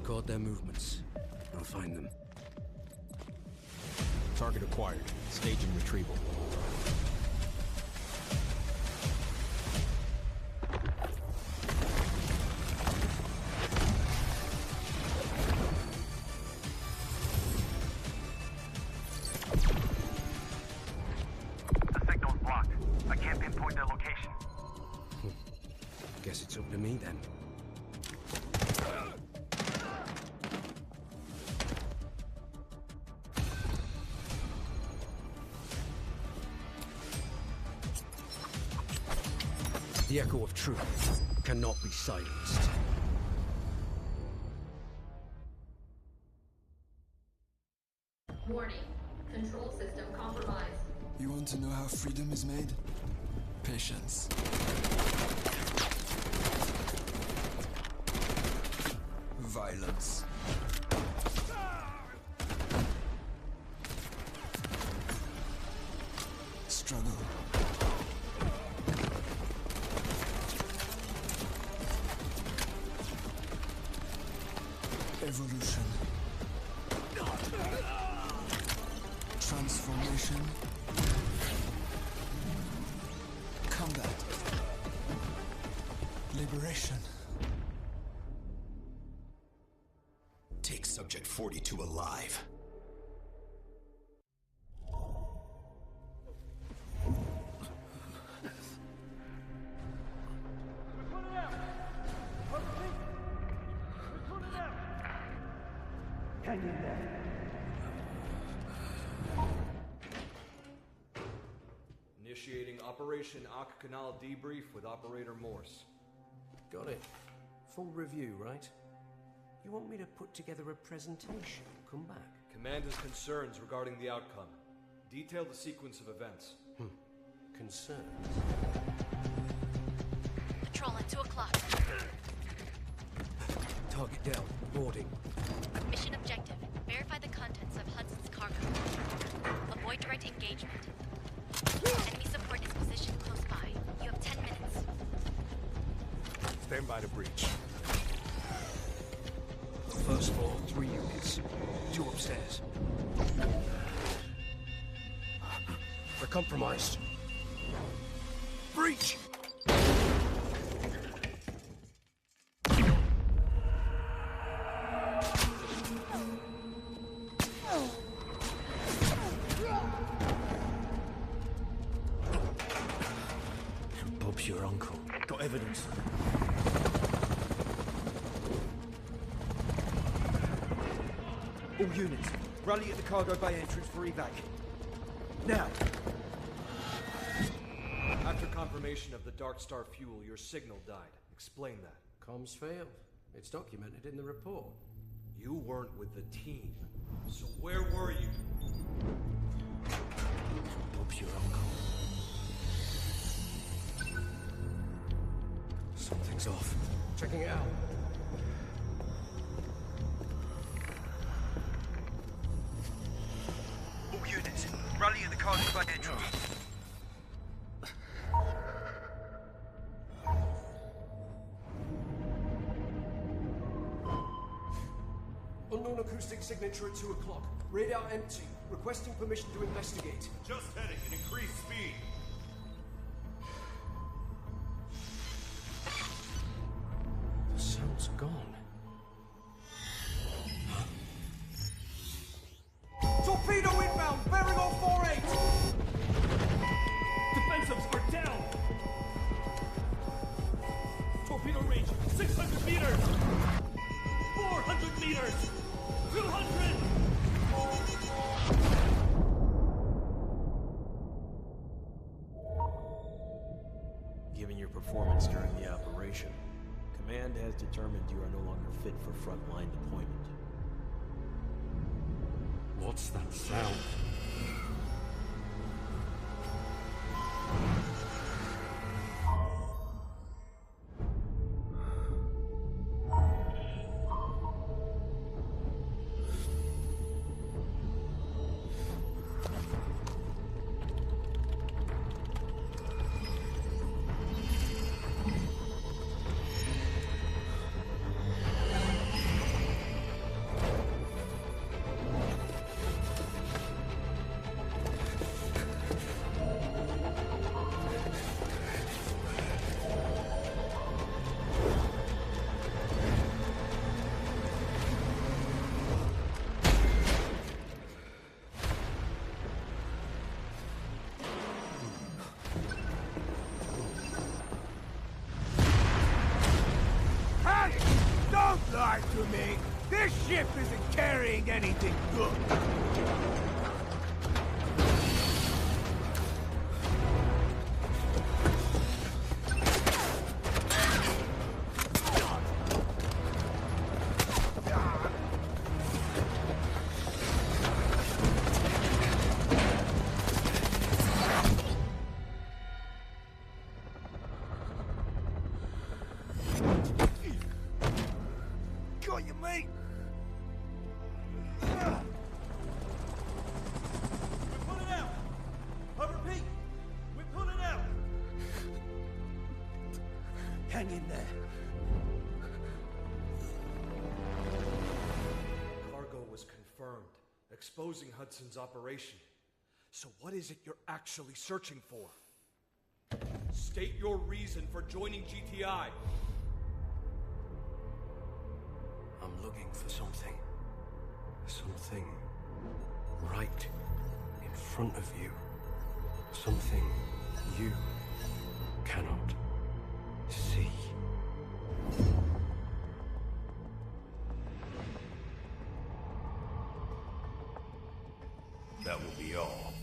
Record their movements. I'll find them. Target acquired. Staging retrieval. The signal's blocked. I can't pinpoint their location. Guess it's up to me then. The echo of truth cannot be silenced. Warning. Control system compromised. You want to know how freedom is made? Patience. Violence. Struggle. Evolution. Transformation. Combat. Liberation. Take Subject 42 alive. Initiating Operation Ak Canal debrief with Operator Morse. Got it. Full review, right? You want me to put together a presentation? Come back. Command has concerns regarding the outcome. Detail the sequence of events. Concerns? Patrol at 2 o'clock. Target down. Boarding. Mission objective. Verify the contents of Hudson's cargo. Avoid direct engagement. Enemy support is positioned close by. You have 10 minutes. Stand by the breach. First floor, 3 units. 2 upstairs. We're compromised. Breach! Bob's your uncle. Got evidence. All units, rally at the cargo bay entrance for evac. Now! After confirmation of the Dark Star fuel, your signal died. Explain that. Comms failed. It's documented in the report. You weren't with the team. So where were you? Bob's your uncle. Something's off. Checking it out. All units, rally at the cargo bay entrance. Unknown acoustic signature at 2 o'clock. Radar empty. Requesting permission to investigate. Just heading at increased speed. The sound's gone. Torpedo inbound, bearing on 48! Defensives are down! Torpedo range, 600 meters! 400 meters! 200! Given your performance during the operation, Command has determined you are no longer fit for frontline deployment. What's that sound? to me. This ship isn't carrying anything good. Got you, mate. We're pulling out! I repeat, we're pulling out! Hang in there. Cargo was confirmed, exposing Hudson's operation. So what is it you're actually searching for? State your reason for joining GTI. I'm looking for something. Something right in front of you. Something you cannot see. That will be all.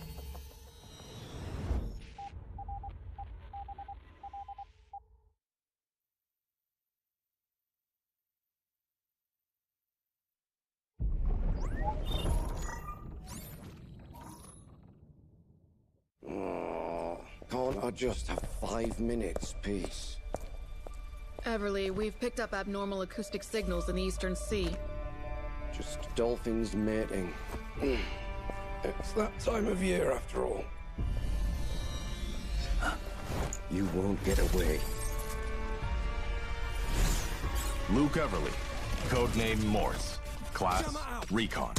Can't I just have 5 minutes, peace? Everly, we've picked up abnormal acoustic signals in the Eastern Sea. Just dolphins mating. It's that time of year, after all. You won't get away. Luke Everly, codename Morse. Class, Recon.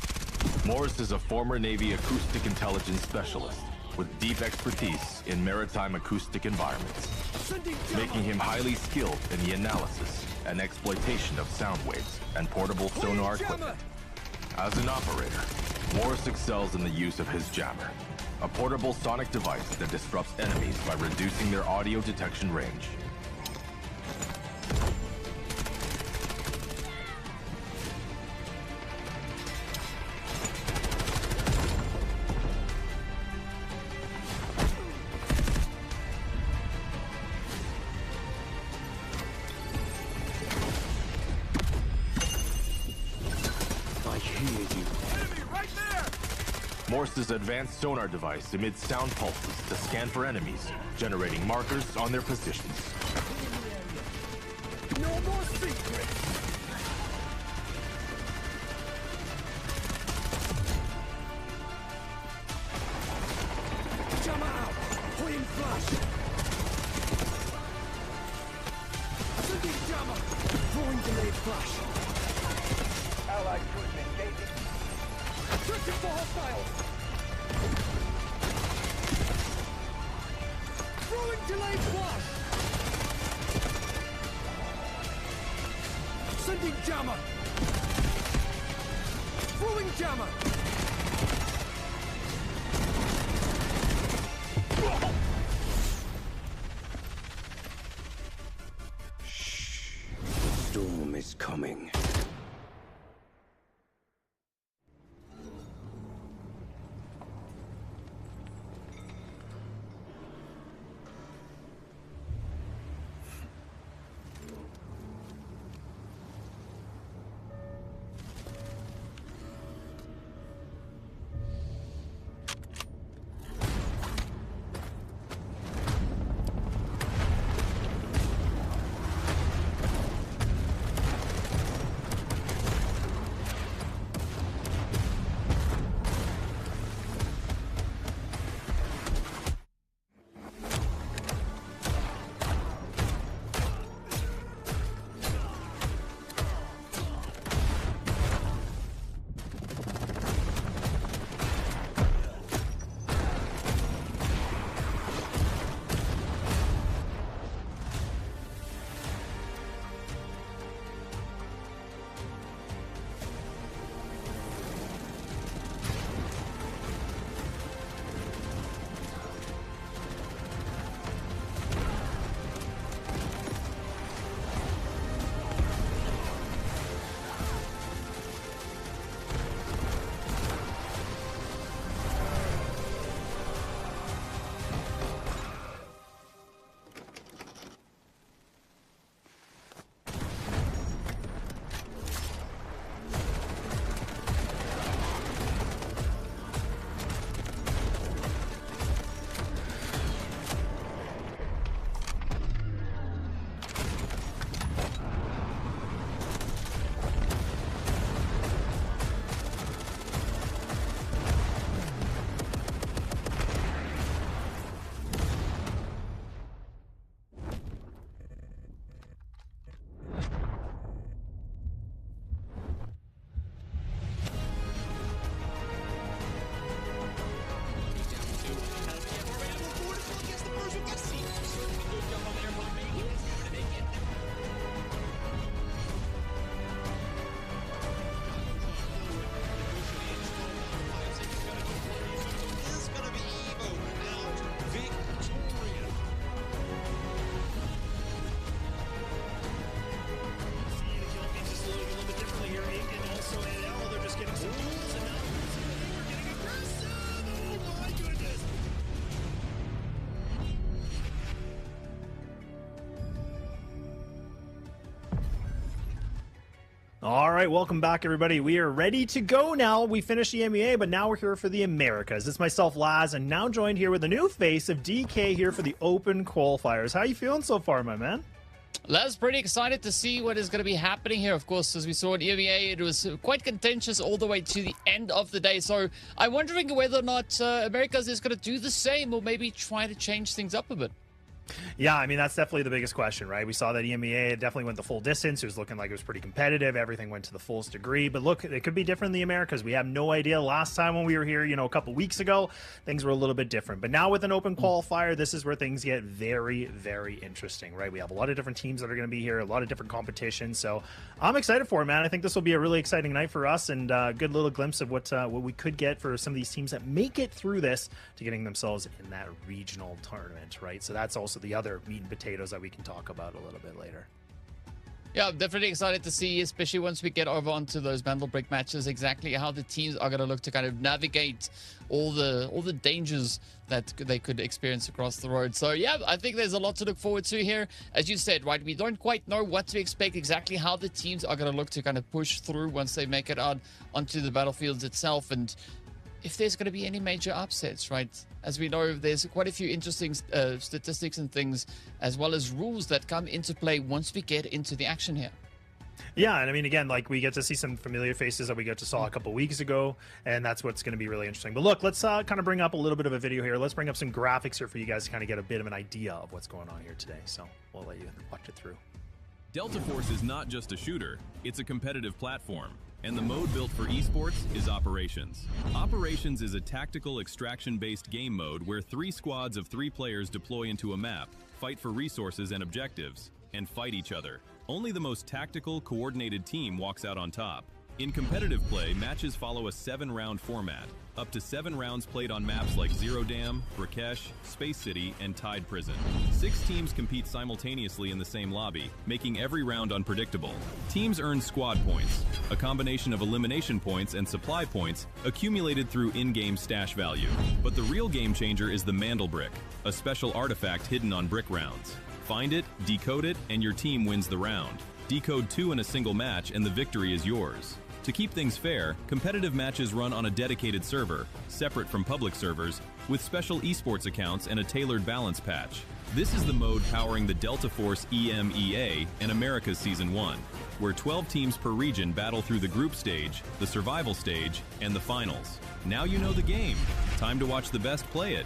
Morse is a former Navy acoustic intelligence specialist with deep expertise in maritime acoustic environments, making him highly skilled in the analysis and exploitation of sound waves and portable sonar equipment. As an operator, Morse excels in the use of his jammer, a portable sonic device that disrupts enemies by reducing their audio detection range. Morse's advanced sonar device emits sound pulses to scan for enemies, generating markers on their positions. No more secrets! Jammer out! Point flash! Sending jammer! Throwing delayed flash! Allied cruiser engaging! Searching for hostiles! Throwing delayed flash! Sending jammer! Throwing jammer! Shh. The storm is coming. All right, welcome back, everybody. We are ready to go now. We finished the MEA, but now we're here for the Americas. It's myself, Laz, and now joined here with a new face of DK here for the Open Qualifiers. How you feeling so far, my man? Laz, pretty excited to see what is going to be happening here. Of course, as we saw in EMEA, it was quite contentious all the way to the end of the day. So I'm wondering whether or not Americas is going to do the same or maybe try to change things up a bit. Yeah, I mean, that's definitely the biggest question, right? We saw that EMEA definitely went the full distance. It was looking like it was pretty competitive. Everything went to the fullest degree. But look, it could be different in the Americas. We have no idea. Last time when we were here, a couple weeks ago, things were a little bit different. But now with an open qualifier, this is where things get very, very interesting, right? We have a lot of different teams that are going to be here, a lot of different competitions. So I'm excited for it, man. I think this will be a really exciting night for us and a good little glimpse of what we could get for some of these teams that make it through this to getting themselves in that regional tournament, right? So that's also the other meat and potatoes that we can talk about a little bit later. Yeah, I'm definitely excited to see, especially once we get over onto those Mantle Brick matches, exactly how the teams are going to look to kind of navigate all the dangers that they could experience across the road. So yeah, I think there's a lot to look forward to here. As you said, right, we don't quite know what to expect, exactly how the teams are going to look to kind of push through once they make it out onto the battlefields itself, and if there's going to be any major upsets, right? As we know, there's quite a few interesting statistics and things, as well as rules that come into play once we get into the action here. Yeah, and I mean, again, like we get to see some familiar faces that we got to saw a couple weeks ago, and that's what's going to be really interesting. But look, let's kind of bring up a little bit of a video here. Let's bring up some graphics here for you guys to kind of get a bit of an idea of what's going on here today. So we'll let you watch it through. Delta Force is not just a shooter, it's a competitive platform. And the mode built for esports is Operations. Operations is a tactical extraction-based game mode where 3 squads of 3 players deploy into a map, fight for resources and objectives, and fight each other. Only the most tactical, coordinated team walks out on top. In competitive play, matches follow a 7-round format, up to 7 rounds played on maps like Zero Dam, Brakkesh, Space City, and Tide Prison. 6 teams compete simultaneously in the same lobby, making every round unpredictable. Teams earn squad points, a combination of elimination points and supply points accumulated through in-game stash value. But the real game changer is the Mandel Brick, a special artifact hidden on brick rounds. Find it, decode it, and your team wins the round. Decode 2 in a single match and the victory is yours. To keep things fair, competitive matches run on a dedicated server, separate from public servers, with special esports accounts and a tailored balance patch. This is the mode powering the Delta Force AM&EMEA and America's Season 1, where 12 teams per region battle through the group stage, the survival stage, and the finals. Now you know the game. Time to watch the best play it.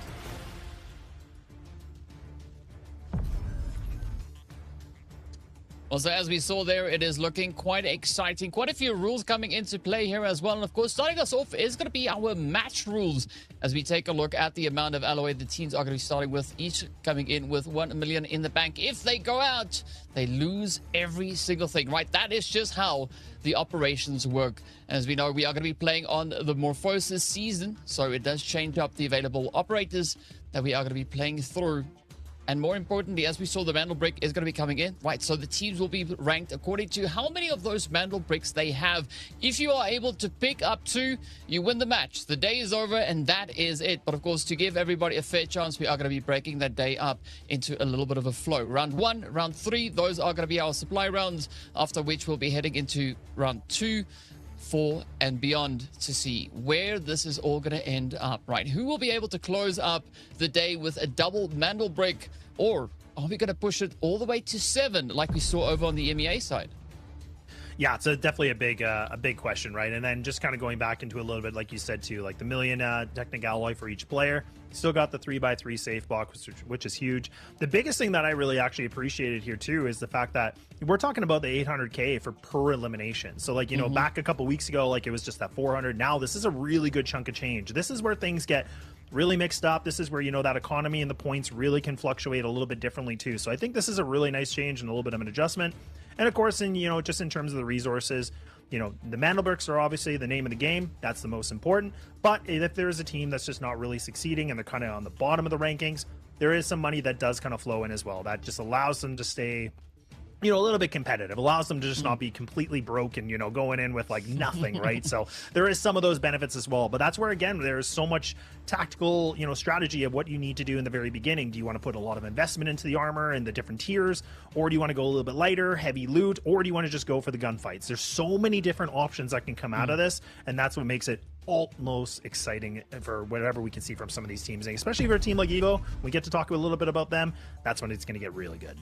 Well, so as we saw there, it is looking quite exciting. Quite a few rules coming into play here as well. And of course, starting us off is going to be our match rules as we take a look at the amount of alloy the teams are going to be starting with, each coming in with 1 million in the bank. If they go out, they lose every single thing, right? That is just how the operations work. As we know, we are going to be playing on the Morphosis season, so it does change up the available operators that we are going to be playing through. And more importantly, as we saw, the Mandel Brick is going to be coming in, right? So the teams will be ranked according to how many of those Mandel Bricks they have. If you are able to pick up 2, you win the match. The day is over, and that is it. But of course, to give everybody a fair chance, we are going to be breaking that day up into a little bit of a flow. Round 1, round 3, those are going to be our supply rounds, after which we'll be heading into round 2, 4 and beyond to see where this is all going to end up, right? Who will be able to close up the day with a double Mandel Brick, or are we going to push it all the way to 7 like we saw over on the MEA side? Yeah, it's definitely a big question, right? And then just kind of going back into a little bit, like you said too, like the million technic alloy for each player. Still got the 3x3 safe box, which is huge. The biggest thing that I really actually appreciated here too is the fact that we're talking about the 800k for per elimination. So like, you know, back a couple weeks ago, like it was just that 400. Now this is a really good chunk of change. This is where things get really mixed up. This is where, you know, that economy and the points really can fluctuate a little bit differently too. So I think this is a really nice change and a little bit of an adjustment. And of course, in, you know, just in terms of the resources, you know, the Mandelbricks are obviously the name of the game. That's the most important. But if there is a team that's just not really succeeding and they're kind of on the bottom of the rankings, there is some money that does kind of flow in as well. That just allows them to stay you know, a little bit competitive, allows them to just not be completely broken, you know, going in with like nothing, right? So there is some of those benefits as well, but that's where, again, there's so much tactical, you know, strategy of what you need to do in the very beginning. Do you want to put a lot of investment into the armor and the different tiers, or do you want to go a little bit lighter, heavy loot, or do you want to just go for the gunfights? There's so many different options that can come out of this, and that's what makes it almost exciting for whatever we can see from some of these teams, and especially for a team like Evo. We get to talk a little bit about them. That's when it's going to get really good.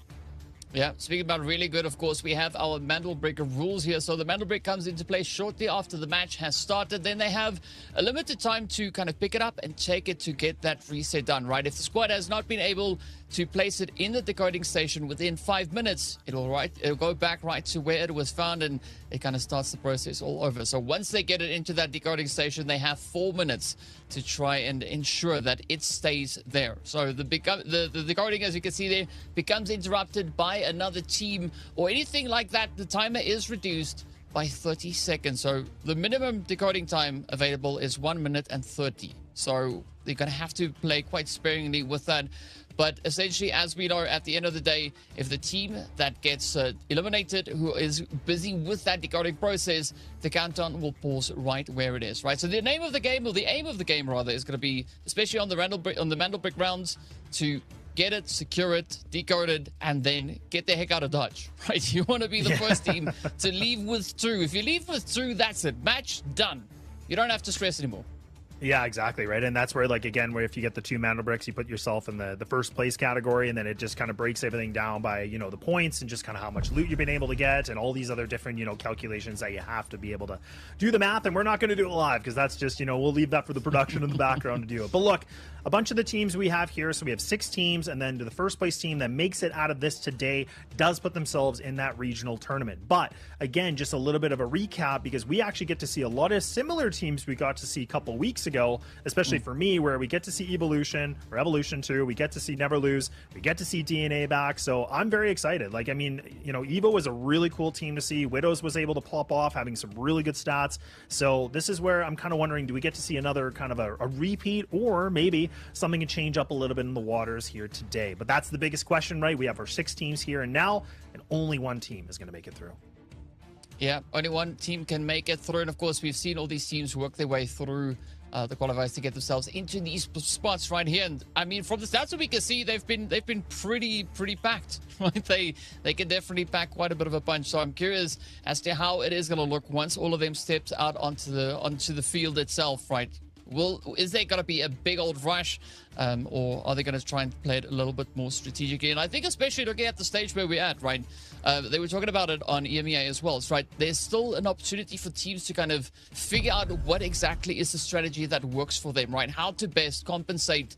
Yeah, speaking about really good, of course, we have our Mandel Breaker rules here. So the Mandel Break comes into play shortly after the match has started. Then they have a limited time to kind of pick it up and take it to get that reset done, right? If the squad has not been able to place it in the decoding station within 5 minutes, it'll go back right to where it was found, and it kind of starts the process all over. So once they get it into that decoding station, they have 4 minutes to try and ensure that it stays there. So the decoding, as you can see there, becomes interrupted by another team or anything like that. The timer is reduced by 30 seconds. So the minimum decoding time available is 1 minute and 30. So you're going to have to play quite sparingly with that. But essentially, as we know, at the end of the day, if the team that gets eliminated, who is busy with that decoding process, the countdown will pause right where it is, right? So the name of the game, or the aim of the game rather, is going to be, especially on the Mandel Brick rounds, to get it, secure it, decode it, and then get the heck out of Dodge, right? You want to be the first team to leave with 2. If you leave with 2, that's it. Match done. You don't have to stress anymore. Yeah, exactly, right? And that's where, like, again, where if you get the 2 Mandel Bricks, you put yourself in the first place category, and then it just kind of breaks everything down by, you know, the points and just kind of how much loot you've been able to get and all these other different, you know, calculations that you have to be able to do the math. And we're not going to do it live because that's just, you know, we'll leave that for the production in the background to do it. But look, a bunch of the teams we have here, so we have 6 teams, and then the first place team that makes it out of this today does put themselves in that regional tournament. But again, just a little bit of a recap, because we actually get to see a lot of similar teams we got to see a couple weeks ago, especially for me, where we get to see Evolution 2, we get to see Never Lose, we get to see DNA back. So I'm very excited. Like, I mean, you know, Evo was a really cool team to see. Widows was able to pop off, having some really good stats. So this is where I'm kind of wondering, do we get to see another kind of a repeat, or maybe something can change up a little bit in the waters here today? But that's the biggest question, right? We have our 6 teams here and now, and only one team is going to make it through. Yeah, only one team can make it through. And of course, we've seen all these teams work their way through the qualifiers to get themselves into these spots right here. And I mean, from the stats that we can see, they've been pretty packed, right? They can definitely pack quite a bit of a punch. So I'm curious as to how it is going to look once all of them steps out onto the field itself, right? Is there going to be a big old rush, or are they going to try and play it a little bit more strategically? And I think, especially looking at the stage where we're at, right? They were talking about it on EMEA as well. It's right. There's still an opportunity for teams to kind of figure out what exactly is the strategy that works for them, right? How to best compensate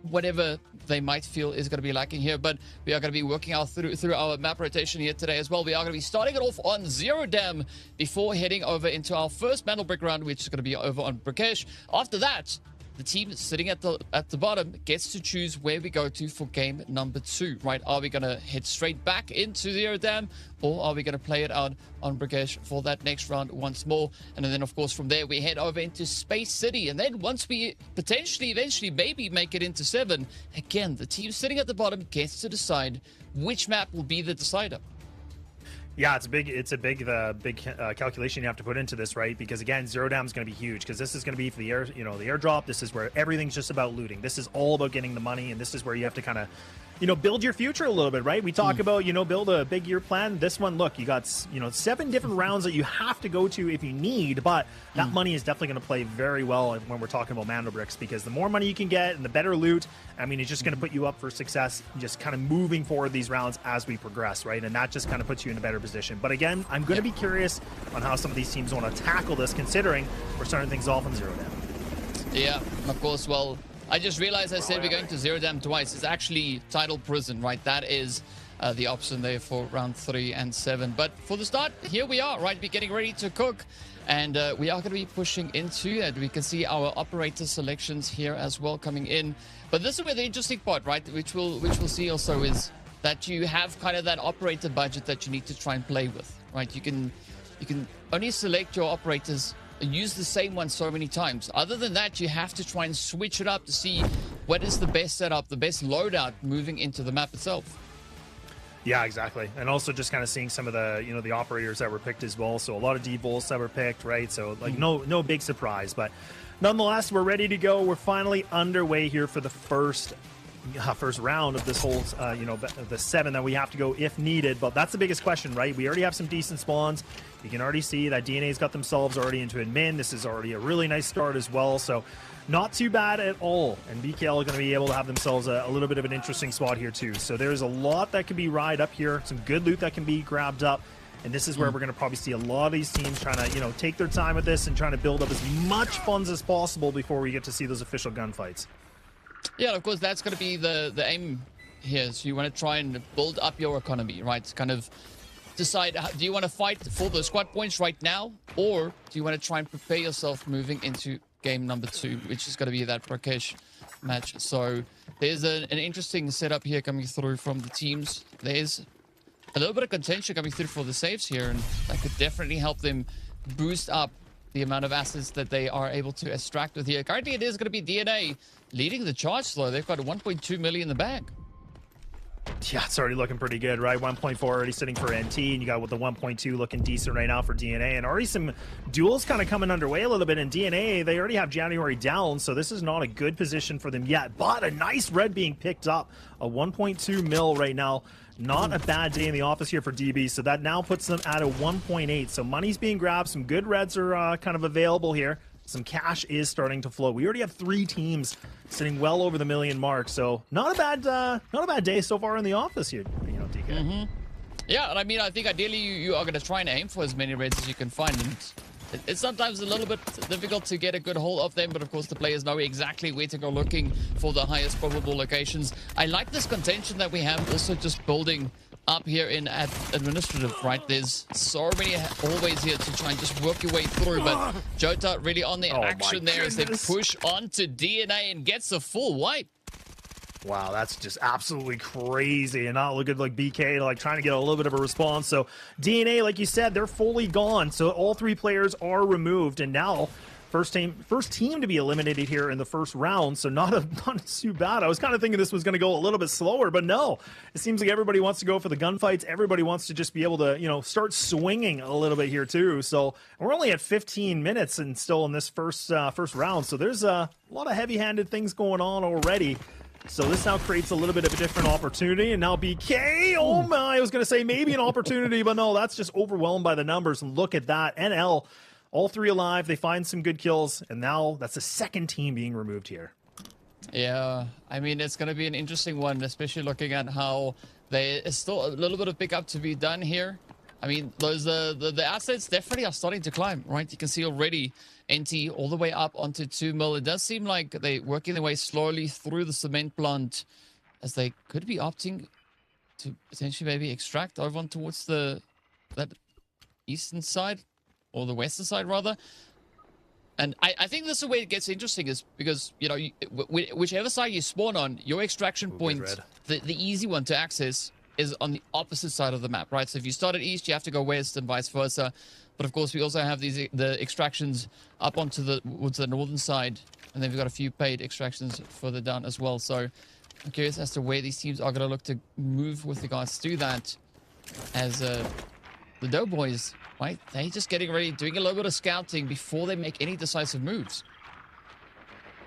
whatever they might feel is going to be lacking here. But we are going to be working out through our map rotation here today as well. We are going to be starting it off on Zero Dam before heading over into our first Mandel Brick round, which is going to be over on Brakkesh. After that, the team sitting at the bottom gets to choose where we go to for game number 2, right? Are we going to head straight back into Zero Dam, or are we going to play it out on Brakkesh for that next round once more? And then, of course, from there, we head over into Space City. And then once we potentially, eventually, maybe make it into 7, again, the team sitting at the bottom gets to decide which map will be the decider. Yeah, it's a big calculation you have to put into this, right? Because again, Zero Dam is going to be huge, because this is going to be for the the airdrop. This is where everything's just about looting. This is all about getting the money, and this is where you have to kind of, build your future a little bit, right? We talk about, build a big year plan. This one, look, you got, 7 different rounds that you have to go to if you need, but that money is definitely going to play very well when we're talking about Mandel Bricks, because the more money you can get and the better loot, I mean, it's just going to put you up for success, just kind of moving forward these rounds as we progress, right? And that just kind of puts you in a better position. But again, I'm going to be curious on how some of these teams want to tackle this, considering we're starting things off on Zero Dam. Yeah, of course. Well, I just realized I said we're going to Zero Dam twice. It's actually Tidal Prison, right? That is the option there for round 3 and 7. But for the start, here we are, right? We're getting ready to cook. And we are going to be pushing into it. We can see our operator selections here as well coming in. But this is where the interesting part, right? Which we'll see also, is that you have kind of that operator budget that you need to try and play with, right? You can only select your operators and use the same one so many times. Other than that, you have to try and switch it up to see what is the best setup, the best loadout moving into the map itself. Yeah, exactly. And also just kind of seeing some of the, the operators that were picked as well. So a lot of D-Volts that were picked, right? So like no big surprise, but nonetheless, we're ready to go. We're finally underway here for the first round of this whole, the 7 that we have to go if needed. But that's the biggest question, right? We already have some decent spawns. You can already see that DNA's got themselves already into admin. This is already a really nice start as well. So not too bad at all. And BKL are going to be able to have themselves a little bit of an interesting spot here too. So there's a lot that can be ride up here. Some good loot that can be grabbed up. And this is where we're going to probably see a lot of these teams trying to, take their time with this and trying to build up as much funds as possible before we get to see those official gunfights. Yeah, of course, that's going to be the aim here. So you want to try and build up your economy, right? Kind of decide, do you want to fight for the squad points right now? Or do you want to try and prepare yourself moving into game number 2, which is going to be that Brakkesh match. So there's an interesting setup here coming through from the teams. There's a little bit of contention coming through for the saves here, and that could definitely help them boost up the amount of assets that they are able to extract with here. Currently, it is going to be DNA leading the charge, though. They've got 1.2 million in the bag. Yeah, it's already looking pretty good, right? 1.4 already sitting for NT, and you got with the 1.2 looking decent right now for DNA, and already some duels kind of coming underway a little bit in DNA. They already have January down, so this is not a good position for them yet, but a nice red being picked up. A 1.2 mil right now. Not a bad day in the office here for DB, so that now puts them at a 1.8. So money's being grabbed. Some good reds are kind of available here. Some cash is starting to flow. We already have 3 teams sitting well over the million mark, so not a bad day so far in the office here, DK. Yeah, and I mean, I think ideally you are going to try and aim for as many reds as you can find, and it's sometimes a little bit difficult to get a good hold of them, but of course the players know exactly where to go looking for the highest probable locations. I like this contention that we have also just building up here in administrative, right? There's so many hallways here to try and just work your way through, but Jota really on the action there as they push on to DNA and gets a full wipe. Wow, that's just absolutely crazy, and not looking like BK like trying to get a little bit of a response. So DNA, like you said, they're fully gone. So all 3 players are removed, and now first team to be eliminated here in the first round. So not too bad. I was kind of thinking this was going to go a little bit slower, but no. It seems like everybody wants to go for the gunfights. Everybody wants to just be able to, start swinging a little bit here too. So we're only at 15 minutes and still in this first round. So there's a lot of heavy-handed things going on already. So this now creates a little bit of a different opportunity, and now BK, oh my, I was going to say maybe an opportunity, but no, that's just overwhelmed by the numbers, and look at that. NL, all 3 alive, they find some good kills, and now that's the second team being removed here. Yeah, I mean, it's going to be an interesting one, especially looking at how there's still a little bit of pickup to be done here. I mean, those the assets definitely are starting to climb, right? You can see already NT all the way up onto 2 mil. It does seem like they're working their way slowly through the cement plant, as they could be opting to potentially maybe extract over on towards that eastern side, or the western side rather. And I think this is where it gets interesting, is because, whichever side you spawn on, your extraction point, the easy one to access, is on the opposite side of the map, right? So if you start at east, you have to go west and vice versa. But of course, we also have the extractions up onto the northern side, and then we've got a few paid extractions further down as well. So I'm curious as to where these teams are going to look to move with regards to that, as the Doughboys, right? They're just getting ready, doing a little bit of scouting before they make any decisive moves.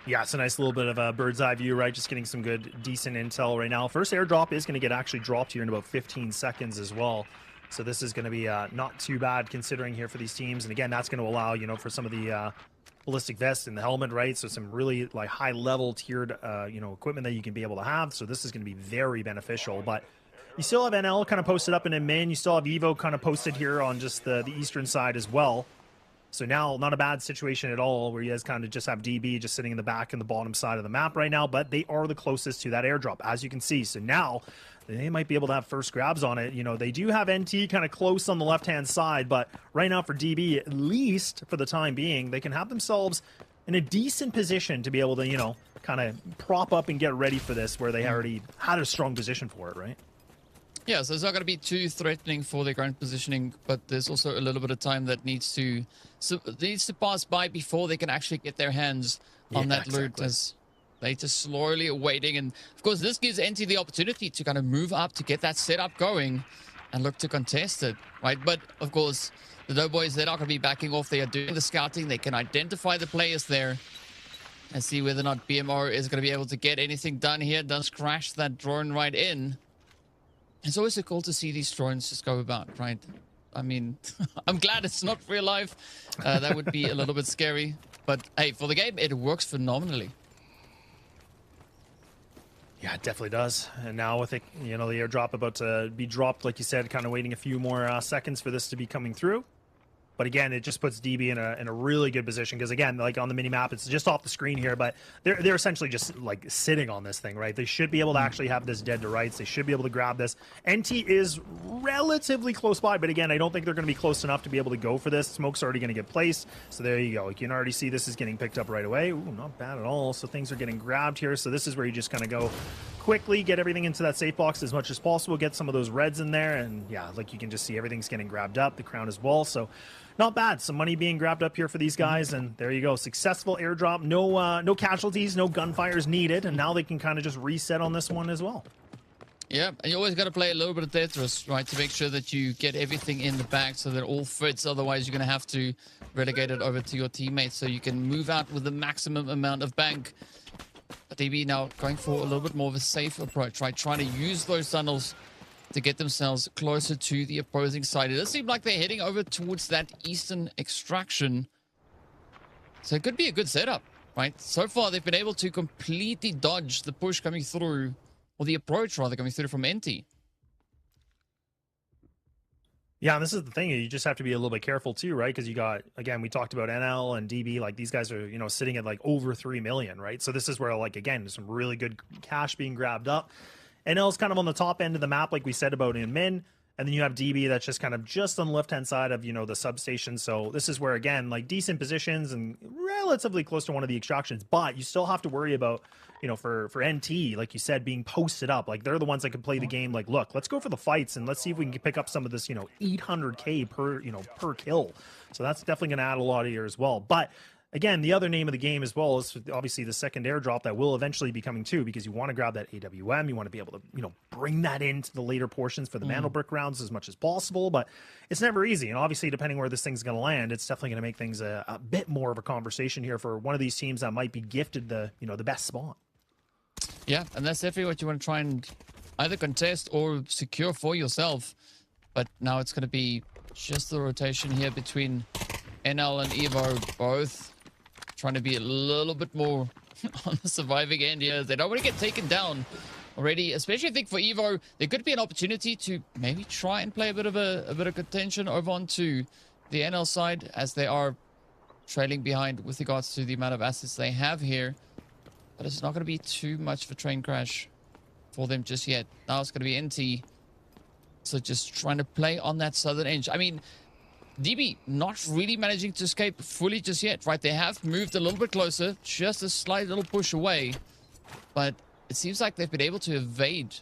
Yeah, it's a nice little bit of a bird's eye view, right? Just getting some good, decent intel right now. First airdrop is going to get actually dropped here in about 15 seconds as well. So this is going to be not too bad considering here for these teams. And again, that's going to allow, for some of the ballistic vests and the helmet, right? So some really like high level tiered, equipment that you can be able to have. So this is going to be very beneficial. But you still have NL kind of posted up in admin. You still have Evo kind of posted here on just the eastern side as well. So now, not a bad situation at all, where you guys kind of just have DB just sitting in the back and the bottom side of the map right now, but they are the closest to that airdrop, as you can see. So now, they might be able to have first grabs on it. They do have NT kind of close on the left-hand side, but right now for DB, at least for the time being, they can have themselves in a decent position to be able to, kind of prop up and get ready for this, where they already had a strong position for it, right? Yeah, so it's not going to be too threatening for their ground positioning, but there's also a little bit of time that needs to pass by before they can actually get their hands on that loot. As They just slowly waiting. And of course, this gives NT the opportunity to kind of move up to get that setup going and look to contest it, right? But of course, the Doughboys, they're not going to be backing off. They are doing the scouting. They can identify the players there and see whether or not BMR is going to be able to get anything done here. Does crash that drone right in. It's always so cool to see these drones just go about, right? I mean, I'm glad it's not real life. That would be a little bit scary. But hey, for the game, it works phenomenally. Yeah, it definitely does. And now with it, the airdrop about to be dropped, like you said, kind of waiting a few more seconds for this to be coming through. But again, it just puts DB in a really good position because, again, like on the mini map, it's just off the screen here, but they're essentially just like sitting on this thing, right? They should be able to actually have this dead to rights. They should be able to grab this. NT is relatively close by, but again, I don't think they're going to be close enough to be able to go for this. Smoke's already going to get placed, so there you go. You can already see this is getting picked up right away. Ooh, not bad at all. So things are getting grabbed here. So this is where you just kind of go quickly, get everything into that safe box as much as possible, get some of those reds in there, and yeah, like you can just see everything's getting grabbed up, the crown as well. So not bad. Some money being grabbed up here for these guys, and there you go. Successful airdrop. No casualties, no gunfires needed, and now they can kind of just reset on this one as well. Yeah, and you always got to play a little bit of Tetris, right, to make sure that you get everything in the bag so that it all fits. Otherwise, you're going to have to relegate it over to your teammates so you can move out with the maximum amount of bank. But DB now going for a little bit more of a safe approach, right, trying to use those tunnels to get themselves closer to the opposing side. It does seem like they're heading over towards that eastern extraction. So it could be a good setup, right? So far, they've been able to completely dodge the push coming through, or the approach, rather, coming through from NT. Yeah, and this is the thing. You just have to be a little bit careful, too, right? Because you got, again, we talked about NL and DB. Like, these guys are, sitting at, like, over 3 million, right? So this is where, like, again, there's some really good cash being grabbed up. NL's kind of on the top end of the map, like we said about in Min, and then you have DB that's just kind of just on the left-hand side of, the substation. So this is where, again, like decent positions and relatively close to one of the extractions, but you still have to worry about, for NT, like you said, being posted up. Like they're the ones that can play the game. Like, look, let's go for the fights and let's see if we can pick up some of this, 800K per kill. So that's definitely going to add a lot here as well. But again, the other name of the game as well is obviously the second airdrop that will eventually be coming too, because you want to grab that AWM. You want to be able to, bring that into the later portions for the Mantle Brick rounds as much as possible, but it's never easy. And obviously, depending where this thing's going to land, it's definitely going to make things a bit more of a conversation here for one of these teams that might be gifted the best spot. Yeah, and that's definitely what you want to try and either contest or secure for yourself. But now it's going to be just the rotation here between NL and Evo, both trying to be a little bit more on the surviving end here. They don't want to get taken down already, especially I think for Evo, there could be an opportunity to maybe try and play a bit of contention over onto the NL side, as they are trailing behind with regards to the amount of assets they have here. But it's not going to be too much of a train crash for them just yet. Now it's going to be NT. So just trying to play on that southern edge. I mean, DB not really managing to escape fully just yet, right? They have moved a little bit closer, just a slight little push away. But it seems like they've been able to evade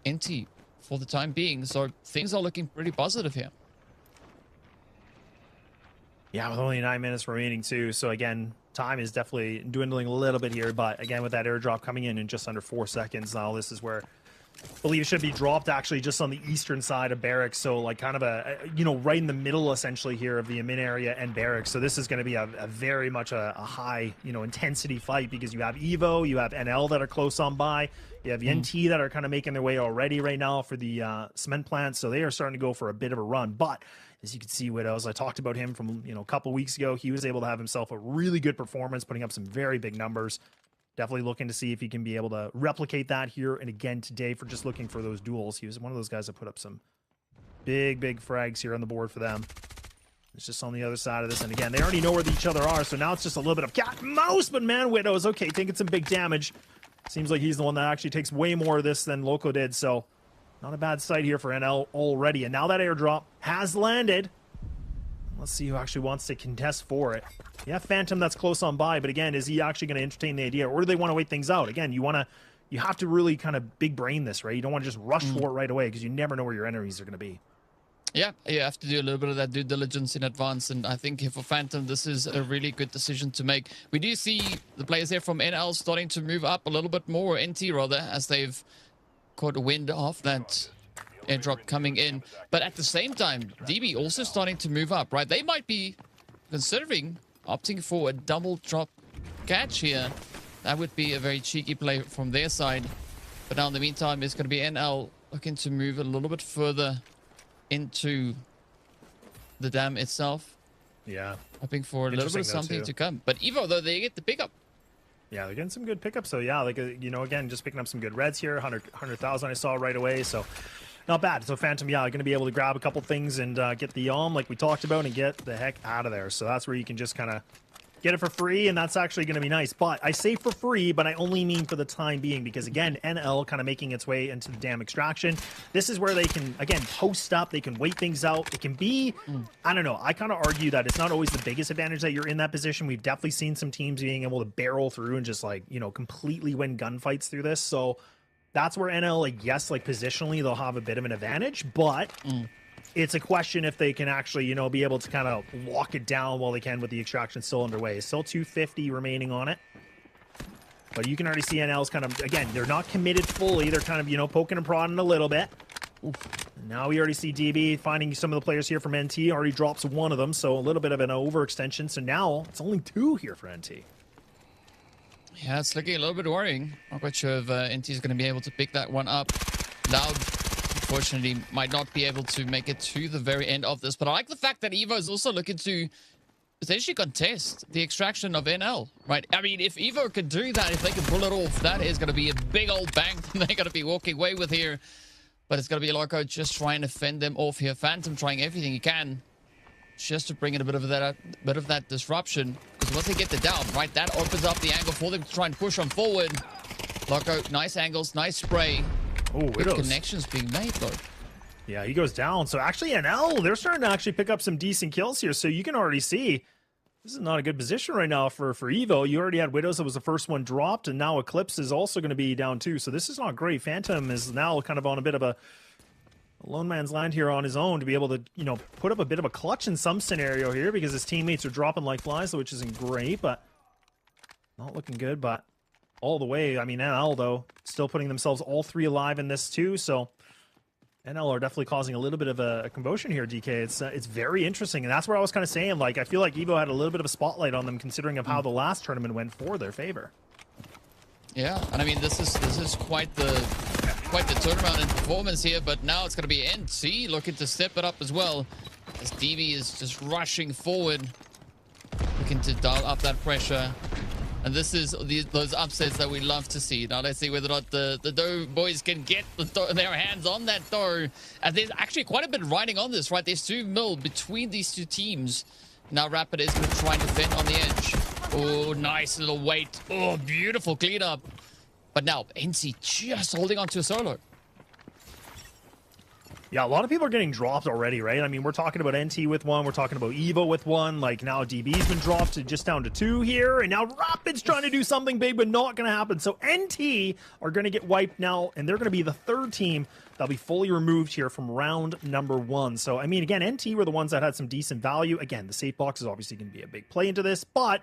NT for the time being. So things are looking pretty positive here. Yeah, with only 9 minutes remaining too. So again, time is definitely dwindling a little bit here. But again, with that airdrop coming in just under 4 seconds now, this is where I believe it should be dropped actually just on the eastern side of Barracks. So like kind of a, right in the middle essentially here of the admin area and Barracks. So this is going to be a very much a high, intensity fight, because you have Evo, you have NL that are close on by. You have NT that are kind of making their way already right now for the cement plant. So they are starting to go for a bit of a run. But as you can see, Widows, I talked about him from, a couple weeks ago. He was able to have himself a really good performance, putting up some very big numbers. Definitely looking to see if he can be able to replicate that here and again today for just looking for those duels. He was one of those guys that put up some big frags here on the board for them. It's just on the other side of this. And again, they already know where each other are. So now it's just a little bit of cat and mouse. But man, Widows, okay, taking some big damage. Seems like he's the one that actually takes way more of this than Loco did. So not a bad sight here for NL already. And now that airdrop has landed. Let's see who actually wants to contest for it. Yeah, Phantom, that's close on by, but again, is he actually going to entertain the idea, or do they want to wait things out? Again, you have to really kind of big brain this, right? You don't want to just rush for it right away, because you never know where your enemies are going to be. Yeah, you have to do a little bit of that due diligence in advance, and I think for Phantom, this is a really good decision to make. We do see the players here from NL starting to move up a little bit more, NT rather, as they've caught a wind off that airdrop coming in. But at the same time, DB also starting to move up, right? They might be considering opting for a double drop catch here. That would be a very cheeky play from their side. But now in the meantime, it's going to be NL looking to move a little bit further into the dam itself. Yeah. Hoping for a little bit of something to come. But Evo, though, they get the pickup. Yeah, they're getting some good pickups. So, yeah, like, you know, again, just picking up some good reds here. 100,000 I saw right away. So, not bad. So, Phantom, yeah, going to be able to grab a couple things and get the like we talked about and get the heck out of there. So, that's where you can just kind of get it for free, and that's actually going to be nice. But I say for free, but I only mean for the time being, because again, NL kind of making its way into the dam extraction. This is where they can, again, post up. They can wait things out. It can be, I don't know. I kind of argue that it's not always the biggest advantage that you're in that position. We've definitely seen some teams being able to barrel through and just, like, you know, completely win gunfights through this. So that's where NL, like, yes, like positionally they'll have a bit of an advantage, but it's a question if they can actually, you know, be able to kind of lock it down while they can with the extraction still underway. Still 250 remaining on it. But you can already see NL's kind of, again, they're not committed fully. They're kind of, you know, poking and prodding a little bit. Now we already see DB finding some of the players here from NT. Already drops one of them, so a little bit of an overextension. So now it's only 2 here for NT. Yeah, it's looking a little bit worrying. Not quite sure if NT is going to be able to pick that one up. Loud, unfortunately, might not be able to make it to the very end of this. But I like the fact that Evo is also looking to potentially contest the extraction of NL, right? I mean, if Evo could do that, if they can pull it off, that is going to be a big old bang they're going to be walking away with here. But it's going to be Loco just trying to fend them off here. Phantom trying everything he can just to bring in a bit of that disruption. Because once they get the down, right, that opens up the angle for them to try and push on forward. Loco, nice angles, nice spray. Oh, good connections being made, though. Yeah, he goes down. So actually, NL, they're starting to actually pick up some decent kills here. So you can already see this is not a good position right now for Evo. You already had Widows that was the first one dropped, and now Eclipse is also going to be down too. So this is not great. Phantom is now kind of on a bit of a lone man's land here on his own to be able to, you know, put up a bit of a clutch in some scenario here because his teammates are dropping like flies, which isn't great, but not looking good. But all the way, I mean, NL, though, still putting themselves all 3 alive in this too. So NL are definitely causing a little bit of a commotion here, DK. It's very interesting, and that's where I was kind of saying, like, I feel like Evo had a little bit of a spotlight on them considering of how the last tournament went for their favor. Yeah, and I mean, this is quite the turnaround in performance here, but now it's going to be NT looking to step it up as well, as DB is just rushing forward, looking to dial up that pressure. And this is those upsets that we love to see. Now let's see whether or not the Doe boys can get their hands on that Doe. And there's actually quite a bit riding on this, right? There's 2 mil between these 2 teams. Now Rapid is going to try and defend on the edge. Oh, nice little wait. Oh, beautiful cleanup. But now NC just holding on to a solo. Yeah, a lot of people are getting dropped already, right? I mean, we're talking about NT with 1. We're talking about Evo with 1. Like, now DB's been dropped to just down to 2 here. And now Rapid's trying to do something big, but not going to happen. So NT are going to get wiped now, and they're going to be the 3rd team that'll be fully removed here from round number 1. So, I mean, again, NT were the ones that had some decent value. Again, the safe box is obviously going to be a big play into this, but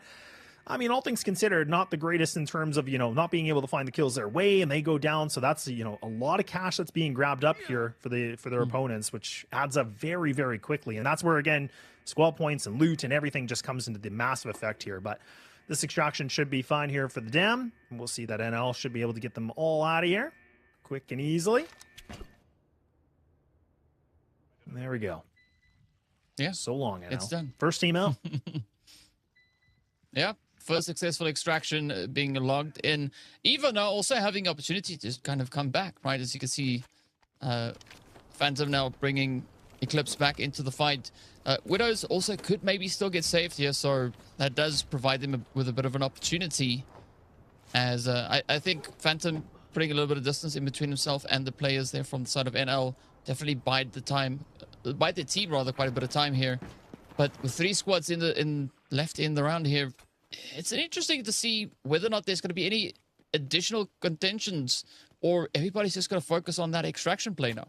I mean, all things considered, not the greatest in terms of, you know, not being able to find the kills their way, and they go down. So that's, you know, a lot of cash that's being grabbed up here for their opponents, which adds up very, very quickly. And that's where, again, squad points and loot and everything just comes into the massive effect here. But this extraction should be fine here for the dam. And we'll see that NL should be able to get them all out of here quick and easily. And there we go. Yeah. So long, NL. It's done. First team out. Yeah. First successful extraction being logged in. Evo now also having opportunity to kind of come back, right? As you can see, Phantom now bringing Eclipse back into the fight. Widows also could maybe still get saved here, so that does provide them with a bit of an opportunity. As I think Phantom putting a little bit of distance in between himself and the players there from the side of NL definitely bide the team rather quite a bit of time here. But with 3 squads left in the round here, it's interesting to see whether or not there's going to be any additional contentions, or everybody's just going to focus on that extraction play now.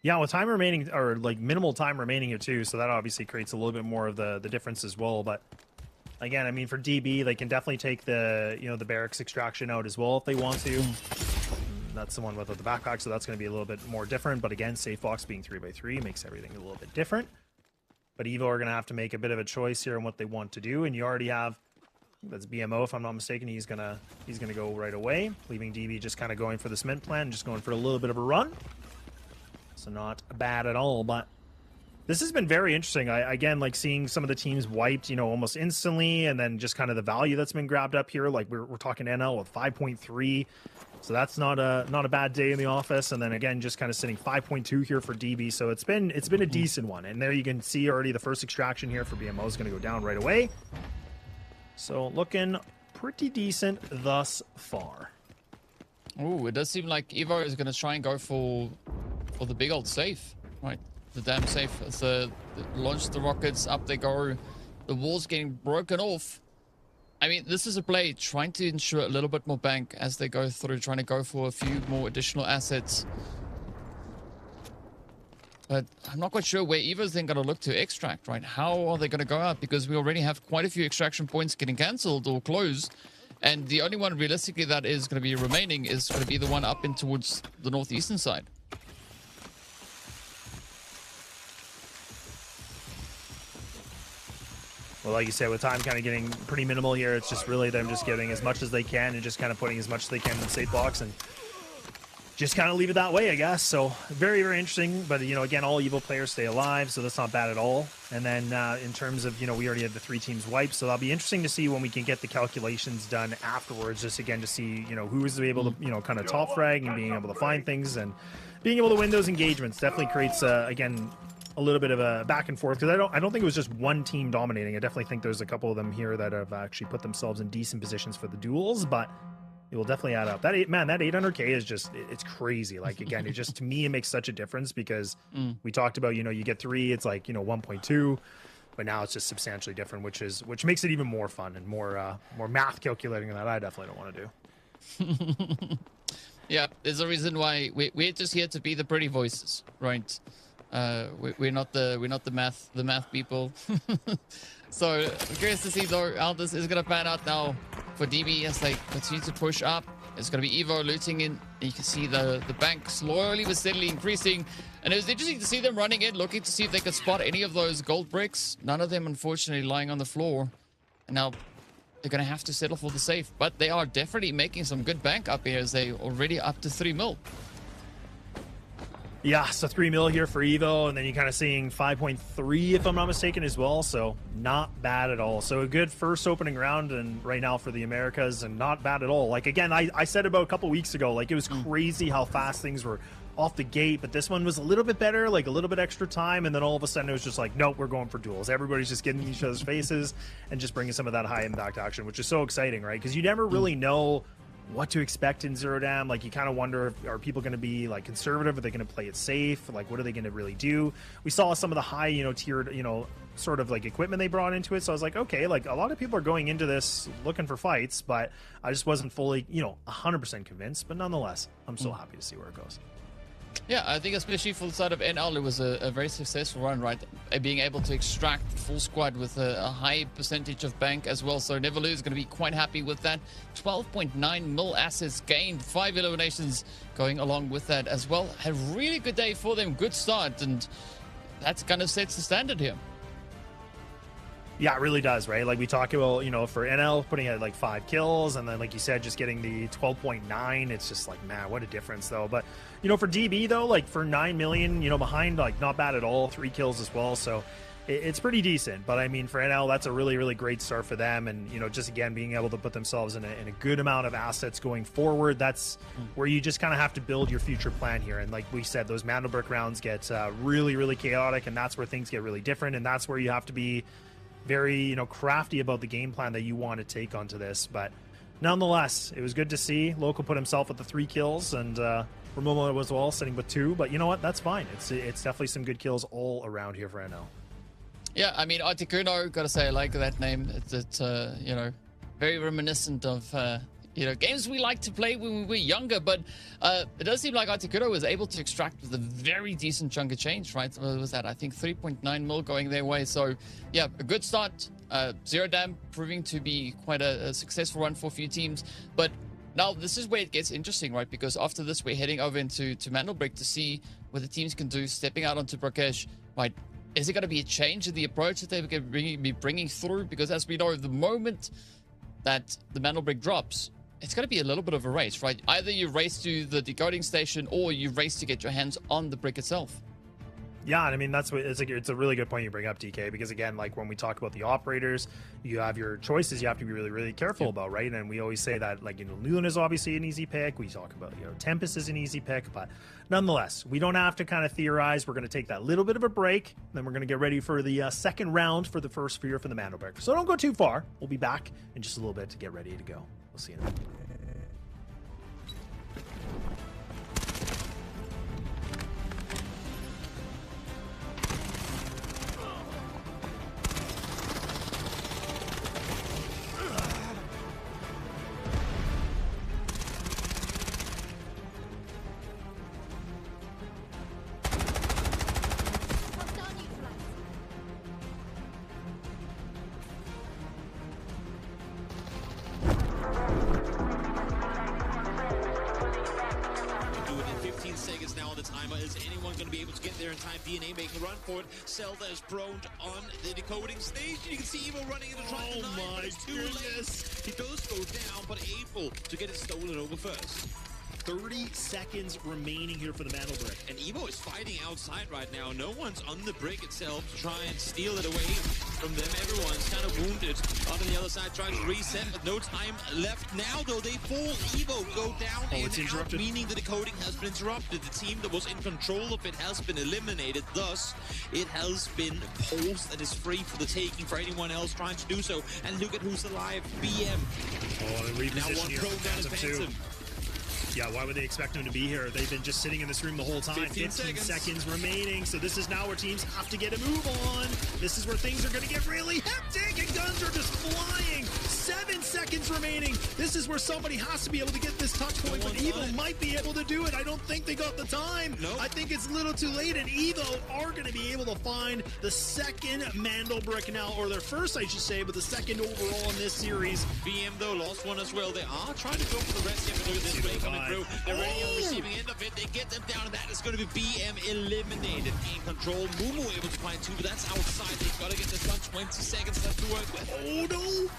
Yeah, with time remaining, or like minimal time remaining here too, so that obviously creates a little bit more of the difference as well. But again, I mean, for DB, they can definitely take the the barracks extraction out as well if they want to. That's the one without the backpack, so that's going to be a little bit more different. But again, safe box being 3x3 makes everything a little bit different. But Evo are going to have to make a bit of a choice here on what they want to do, and you already have, that's BMO if I'm not mistaken. He's gonna go right away, leaving DB just kind of going for the cement plan, just going for a little bit of a run. So not bad at all, but this has been very interesting. Again, like seeing some of the teams wiped, almost instantly, and then just kind of the value that's been grabbed up here. Like we're talking NL with 5.3, so that's not a bad day in the office. And then again, just kind of sitting 5.2 here for DB. So it's been a decent one. And there you can see already the first extraction here for BMO is going to go down right away. So looking pretty decent thus far. Oh, it does seem like Evo is going to try and go for the big old safe, right? The damn safe. As launch the rockets, up they go. The wall's getting broken off. I mean, this is a play trying to ensure a little bit more bank as they go through, trying to go for a few more additional assets. But I'm not quite sure where Evo's then going to look to extract, right? How are they going to go out? Because we already have quite a few extraction points getting cancelled or closed. And the only one realistically that is going to be remaining is going to be the one up in towards the northeastern side. Well, like you said, with time kind of getting pretty minimal here, it's just really them just getting as much as they can and just kind of putting as much as they can in the safe box and just kind of leave it that way, I guess. So very, very interesting. But, again, all Evo players stay alive, so that's not bad at all. And then in terms of, we already had the 3 teams wiped, so that'll be interesting to see when we can get the calculations done afterwards, just again to see, who is able to, kind of top frag and being able to find things and being able to win those engagements definitely creates, again, a little bit of a back and forth, because I don't think it was just one team dominating. I definitely think there's a couple of them here that have actually put themselves in decent positions for the duels, but it will definitely add up. That 800K is just, it's crazy. Like, again, it just, to me, it makes such a difference because we talked about, you get 3, it's like, 1.2, but now it's just substantially different, which makes it even more fun and more math calculating that I definitely don't want to do. Yeah, there's a reason why we're just here to be the pretty voices, right? We're not the math people. So I'm curious to see though how this is gonna pan out now for DB as they continue to push up. It's gonna be Evo looting in. You can see the bank slowly but steadily increasing, and it was interesting to see them running in, looking to see if they could spot any of those gold bricks. None of them, unfortunately, lying on the floor. And now they're gonna have to settle for the safe, but they are definitely making some good bank up here as they already up to 3 mil. Yeah, so 3 mil here for Evo, and then you're kind of seeing 5.3 if I'm not mistaken as well, so not bad at all. So a good first opening round and right now for the Americas, and not bad at all. Like, again, I said about a couple weeks ago, like, it was crazy how fast things were off the gate, but this one was a little bit better, like a little bit extra time, and then all of a sudden it was just like, nope, we're going for duels. Everybody's just getting in each other's faces and just bringing some of that high impact action, which is so exciting, right? Because you never really know what to expect in Zero Dam. Like, you kind of wonder, if, are people going to be like conservative? Are they going to play it safe? Like, what are they going to really do? We saw some of the high, tiered, sort of like equipment they brought into it. So I was like, okay, like a lot of people are going into this looking for fights, but I just wasn't fully, 100% convinced. But nonetheless, I'm still happy to see where it goes. Yeah, I think especially for the side of NL, it was a very successful run, right? Being able to extract full squad with a high percentage of bank as well. So Neverloo is going to be quite happy with that. 12.9 mil assets gained, 5 eliminations going along with that as well. A really good day for them, good start, and that's kind of sets the standard here. Yeah, it really does, right? Like we talk about, for NL putting at like 5 kills, and then like you said, just getting the 12.9. It's just like, man, what a difference though. But for DB though, like for 9 million, behind, like not bad at all. 3 kills as well, so it's pretty decent. But I mean, for NL, that's a really, really great start for them, and just again being able to put themselves in a good amount of assets going forward. That's where you just kind of have to build your future plan here. And like we said, those Mandelbrick rounds get really, really chaotic, and that's where things get really different, and that's where you have to be very, crafty about the game plan that you want to take onto this. But nonetheless, it was good to see Local put himself with the 3 kills, and Romomo was well sitting with 2. But you know what? That's fine. It's definitely some good kills all around here for NL. Yeah, I mean, Articuno, gotta say, I like that name. It's very reminiscent of you know, games we like to play when we were younger, but it does seem like Articuno was able to extract with a very decent chunk of change, right? What was that? I think 3.9 mil going their way. So, yeah, a good start. Zero Dam proving to be quite a successful run for a few teams. But now this is where it gets interesting, right? Because after this, we're heading over into Mandelbrek to see what the teams can do, stepping out onto Brakkesh, right? Is it going to be a change in the approach that they're going to be bringing through? Because as we know, the moment that the Mandelbrek drops, it's going to be a little bit of a race, right? Either you race to the decoding station or you race to get your hands on the brick itself. Yeah, I mean, that's what it's a really good point you bring up, DK, because again, like when we talk about the operators, you have your choices you have to be really, really careful about, right? And we always say that, like, you know, Luna is obviously an easy pick. We talk about, you know, Tempest is an easy pick, but nonetheless, we don't have to kind of theorize. We're going to take that little bit of a break, then we're going to get ready for the second round for the first sphere for the Mandelbrek. So don't go too far. We'll be back in just a little bit to get ready to go. We'll see you in a minute. DNA making a run for it. Zelda is prone on the decoding stage. You can see Evo running into trying to deny, but it's too late. He does go down, but able to get it stolen over first. 30 seconds remaining here for the Mandelbrek. And Evo is fighting outside right now. No one's on the brick itself to try and steal it away from them. Everyone's kind of wounded. On the other side, trying to reset, but no time left. Now, though, they fall. Evo go down and out, meaning the decoding has been interrupted. The team that was in control of it has been eliminated. Thus, it has been paused and is free for the taking for anyone else trying to do so. And look at who's alive. BM. Oh, and reposition now one here prone down is Phantom. Yeah, why would they expect him to be here? They've been just sitting in this room the whole time. 15 seconds remaining. So this is now where teams have to get a move on. This is where things are going to get really hectic, and guns are just flying. 7 seconds remaining. This is where somebody has to be able to get this touch point, but Evo might be able to do it. I don't think they got the time. Nope. I think it's a little too late, and Evo are going to be able to find the second Mandelbrek now, or their first, I should say, but the second overall in this series. BM, though, lost one as well. They are trying to go for the rest. You have to look at this way coming through. They're already on the receiving end of it. They get them down, and that is going to be BM eliminated. In control. Mumu able to find two, but that's outside. They've got to get this done. 20 seconds left to work with. Oh, no.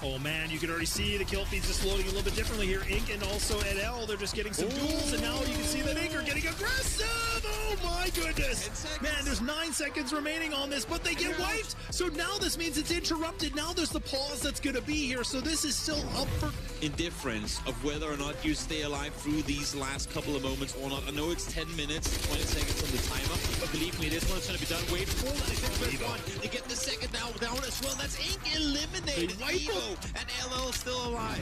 Oh man, you can already see the kill feeds just loading a little bit differently here. Ink and also NL, they're just getting some duels, and now you can see that Ink are getting aggressive. Oh my goodness. Man, there's 9 seconds remaining on this, but they get wiped. So now this means it's interrupted. Now there's the pause that's going to be here. So this is still up for indifference of whether or not you stay alive through these last couple of moments or not. I know it's 10 minutes, 20 seconds on the timer, but believe me, this one's going to be done. Wait for one. They get the second now down as well. That's Ink eliminated. Evo and LL still alive.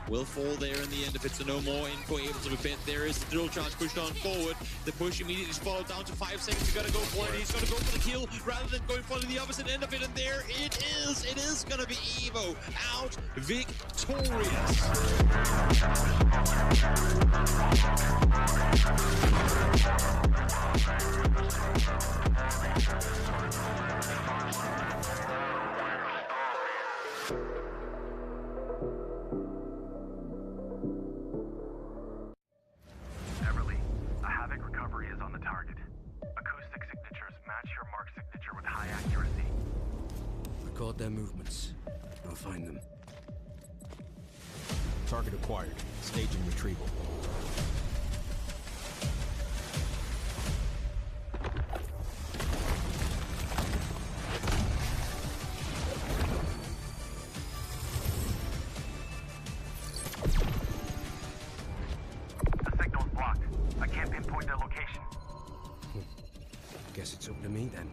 Will fall there in the end if it's a no more info able to be bet. There is the drill charge pushed on forward. The push immediately is followed down to 5 seconds. You gotta go for it. He's gonna go for the kill rather than going for the opposite end of it. And there it is. It is gonna be Evo out victorious. Record their movements. I'll find them. Target acquired. Staging retrieval. The signal's blocked. I can't pinpoint their location. Guess it's up to me then.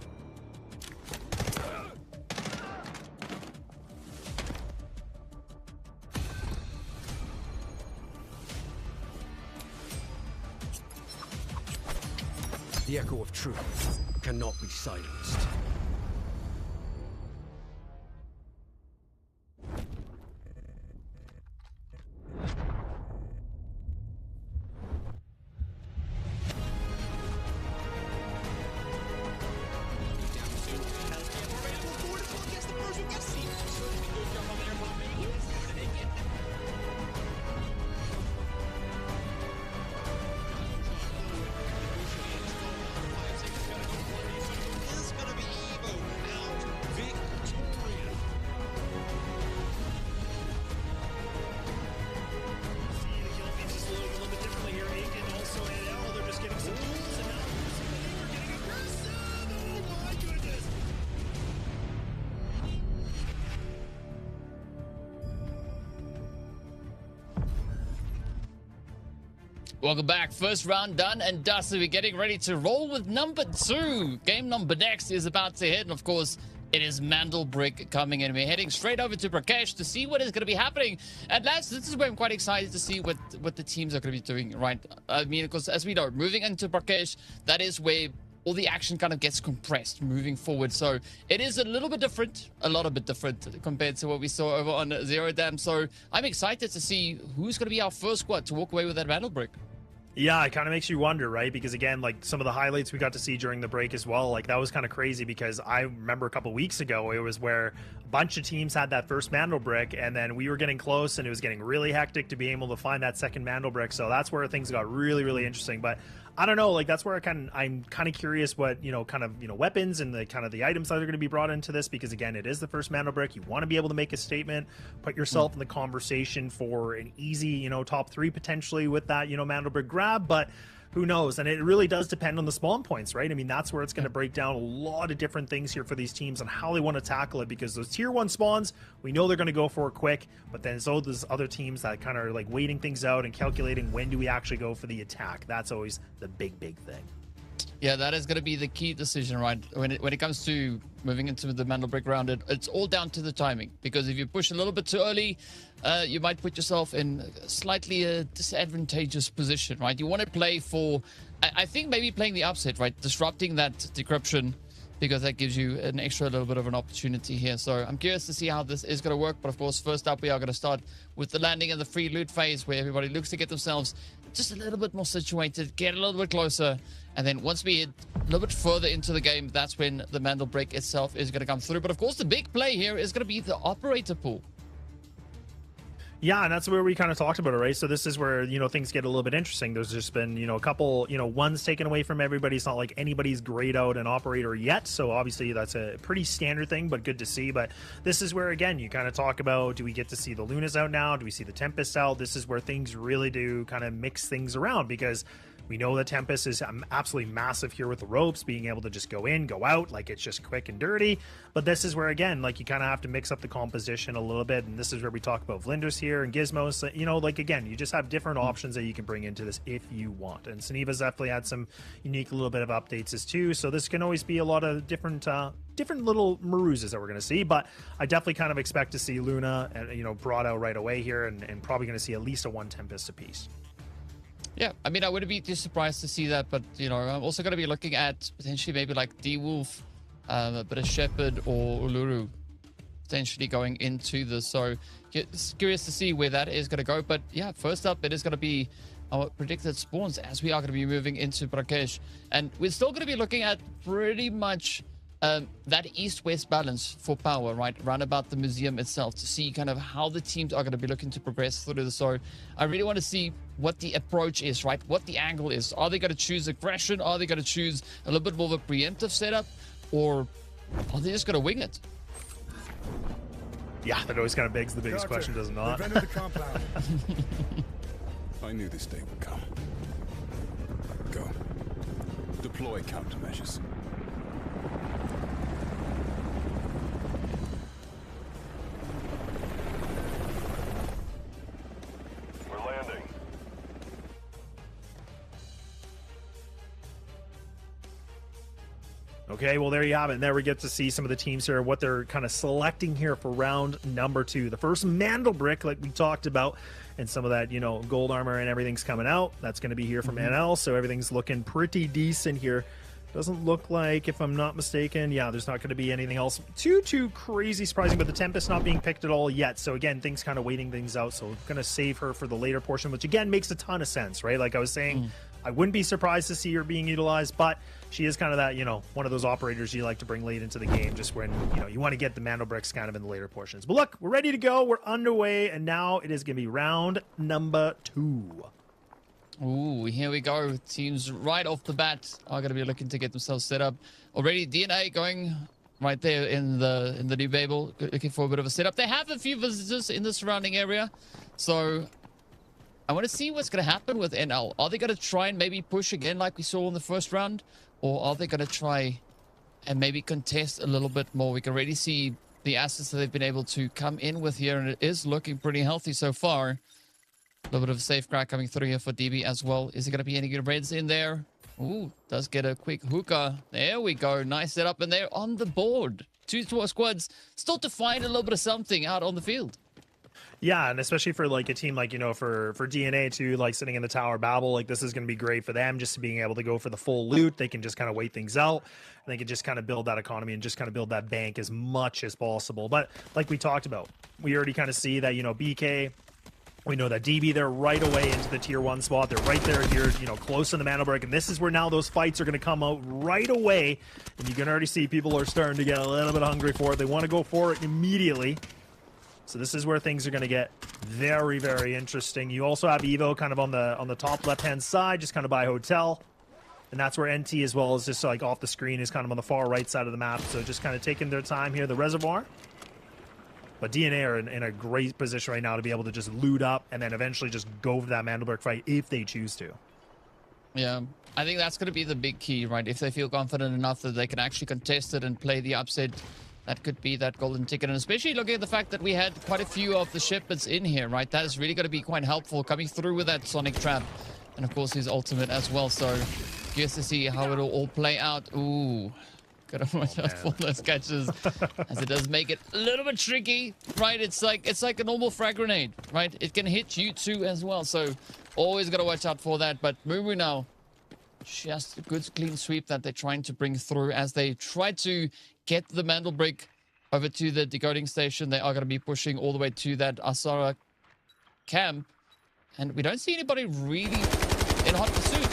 The echo of truth cannot be silenced. Welcome back. First round done and dusted. We're getting ready to roll with number 2. Game number next is about to hit. And of course, it is Mandelbrick coming in. We're heading straight over to Brakkesh to see what is going to be happening. And lads, this is where I'm quite excited to see what the teams are going to be doing, right? I mean, because as we know, moving into Brakkesh, that is where all the action kind of gets compressed moving forward. So it is a little bit different, a lot of bit different compared to what we saw over on Zero Dam. So I'm excited to see who's going to be our first squad to walk away with that Mandelbrick. Yeah, it kind of makes you wonder, right? Because again, like some of the highlights we got to see during the break as well, like that was kind of crazy because I remember a couple weeks ago, it was where a bunch of teams had that first Mandelbrick and then we were getting close and it was getting really hectic to be able to find that second Mandelbrick. So that's where things got really, really interesting. But I don't know, like that's where I'm kind of curious what, weapons and the kind of the items that are going to be brought into this, because again, it is the first Mandelbrick. You want to be able to make a statement, put yourself in the conversation for an easy, top 3 potentially with that, Mandelbrick grab, but who knows? And it really does depend on the spawn points, right? I mean, that's where it's going to break down a lot of different things here for these teams on how they want to tackle it, because those tier 1 spawns, we know they're going to go for it quick, but then so there's other teams that kind of are like waiting things out and calculating when do we actually go for the attack. That's always the big thing. Yeah, that is going to be the key decision, right? When it comes to moving into the Mandelbrick round, it's all down to the timing. Because if you push a little bit too early, you might put yourself in a slightly disadvantageous position, right? You want to play for, I think maybe playing the upset, right? Disrupting that decryption, because that gives you an extra little bit of an opportunity here. So I'm curious to see how this is going to work. But of course, first up, we are going to start with the landing and the free loot phase, where everybody looks to get themselves just a little bit more situated, get a little bit closer. And then once we get a little bit further into the game, that's when the Mandelbrick itself is going to come through. But of course, the big play here is going to be the operator pool. Yeah, and that's where we kind of talked about it, right? So this is where, things get a little bit interesting. There's just been, a couple, ones taken away from everybody. It's not like anybody's grayed out an operator yet. So obviously that's a pretty standard thing, but good to see. But this is where, again, you kind of talk about, do we get to see the Lunas out now? Do we see the Tempest out? This is where things really do kind of mix things around, because we know that Tempest is absolutely massive here with the ropes, being able to just go in, go out, like it's just quick and dirty. But this is where, again, like you kind of have to mix up the composition a little bit. And this is where we talk about Vlinders here and Gizmos. Again, you just have different options that you can bring into this if you want. And Suniva's definitely had some unique little bit of updates as too. So this can always be a lot of different little maroozes that we're going to see. But I definitely kind of expect to see Luna, brought out right away here, and probably going to see at least a 1 Tempest apiece. Yeah, I mean, I wouldn't be too surprised to see that, but, I'm also going to be looking at potentially maybe like D-Wolf, a bit of Shepherd or Uluru potentially going into this. So curious to see where that is going to go. But yeah, first up, it is going to be our predicted spawns as we are going to be moving into Brakkesh. And we're still going to be looking at pretty much that east-west balance for power, right, around about the museum itself, to see kind of how the teams are going to be looking to progress through this. So I really want to see what the approach is, right, what the angle is. Are they going to choose aggression? Are they going to choose a little bit more of a preemptive setup? Or are they just going to wing it? Yeah, that always kind of begs the biggest question, does it not? I knew this day would come. Go. Deploy countermeasures. Okay, well, there you have it. And there we get to see some of the teams here, what they're kind of selecting here for round number 2. The first Mandelbrick, like we talked about, and some of that, gold armor and everything's coming out. That's going to be here from NL, so everything's looking pretty decent here. Doesn't look like, if I'm not mistaken, yeah, there's not going to be anything else too crazy surprising, but the Tempest not being picked at all yet. So again, things kind of waiting things out. So going to save her for the later portion, which again makes a ton of sense, right? Like I was saying, I wouldn't be surprised to see her being utilized, but she is kind of that, one of those operators you like to bring late into the game, just when, you want to get the Mandelbricks kind of in the later portions. But look, we're ready to go. We're underway, and now it is going to be round number 2. Ooh, here we go. Teams right off the bat are going to be looking to get themselves set up. Already DNA going right there in the new Babel, looking for a bit of a setup. They have a few visitors in the surrounding area, so I want to see what's going to happen with NL. Are they going to try and maybe push again like we saw in the first round, or are they going to try and maybe contest a little bit more? We can already see the assets that they've been able to come in with here, and it is looking pretty healthy so far. A little bit of a safe crack coming through here for DB as well. Is there going to be any good reds in there? Ooh, does get a quick hookah. There we go. Nice setup, and they're on the board. Two squads still to find a little bit of something out on the field. Yeah, and especially for like a team like, you know, for DNA too, like sitting in the Tower Babel, like this is going to be great for them just being able to go for the full loot. They can just kind of wait things out, and they can just kind of build that economy and just kind of build that bank as much as possible. But like we talked about, we already kind of see that, you know, BK, we know that DB, they're right away into the tier 1 spot. They're right there here, you know, close to the mana break. And this is where now those fights are going to come out right away. And you can already see people are starting to get a little bit hungry for it. They want to go for it immediately. So this is where things are going to get very, very interesting. You also have Evo kind of on the top left-hand side, just kind of by hotel. And that's where NT, as well as just like off the screen, is kind of on the far right side of the map. So just kind of taking their time here. The reservoir. But DNA are in a great position right now to be able to just loot up and then eventually just go for that Mandelberg fight if they choose to. Yeah, I think that's going to be the big key, right? If they feel confident enough that they can actually contest it and play the upset, that could be that golden ticket. And especially looking at the fact that we had quite a few of the shepherds in here, right? That is really going to be quite helpful coming through with that Sonic Trap. And of course his ultimate as well. So curious to see how it'll all play out. Ooh. Gotta watch out for those catches, as it does make it a little bit tricky, right? It's like a normal frag grenade, right? It can hit you too as well, so always gotta watch out for that. But Mumu now, just a good clean sweep that they're trying to bring through as they try to get the Mandel brick over to the decoding station. They are gonna be pushing all the way to that Asara camp, and we don't see anybody really in hot pursuit.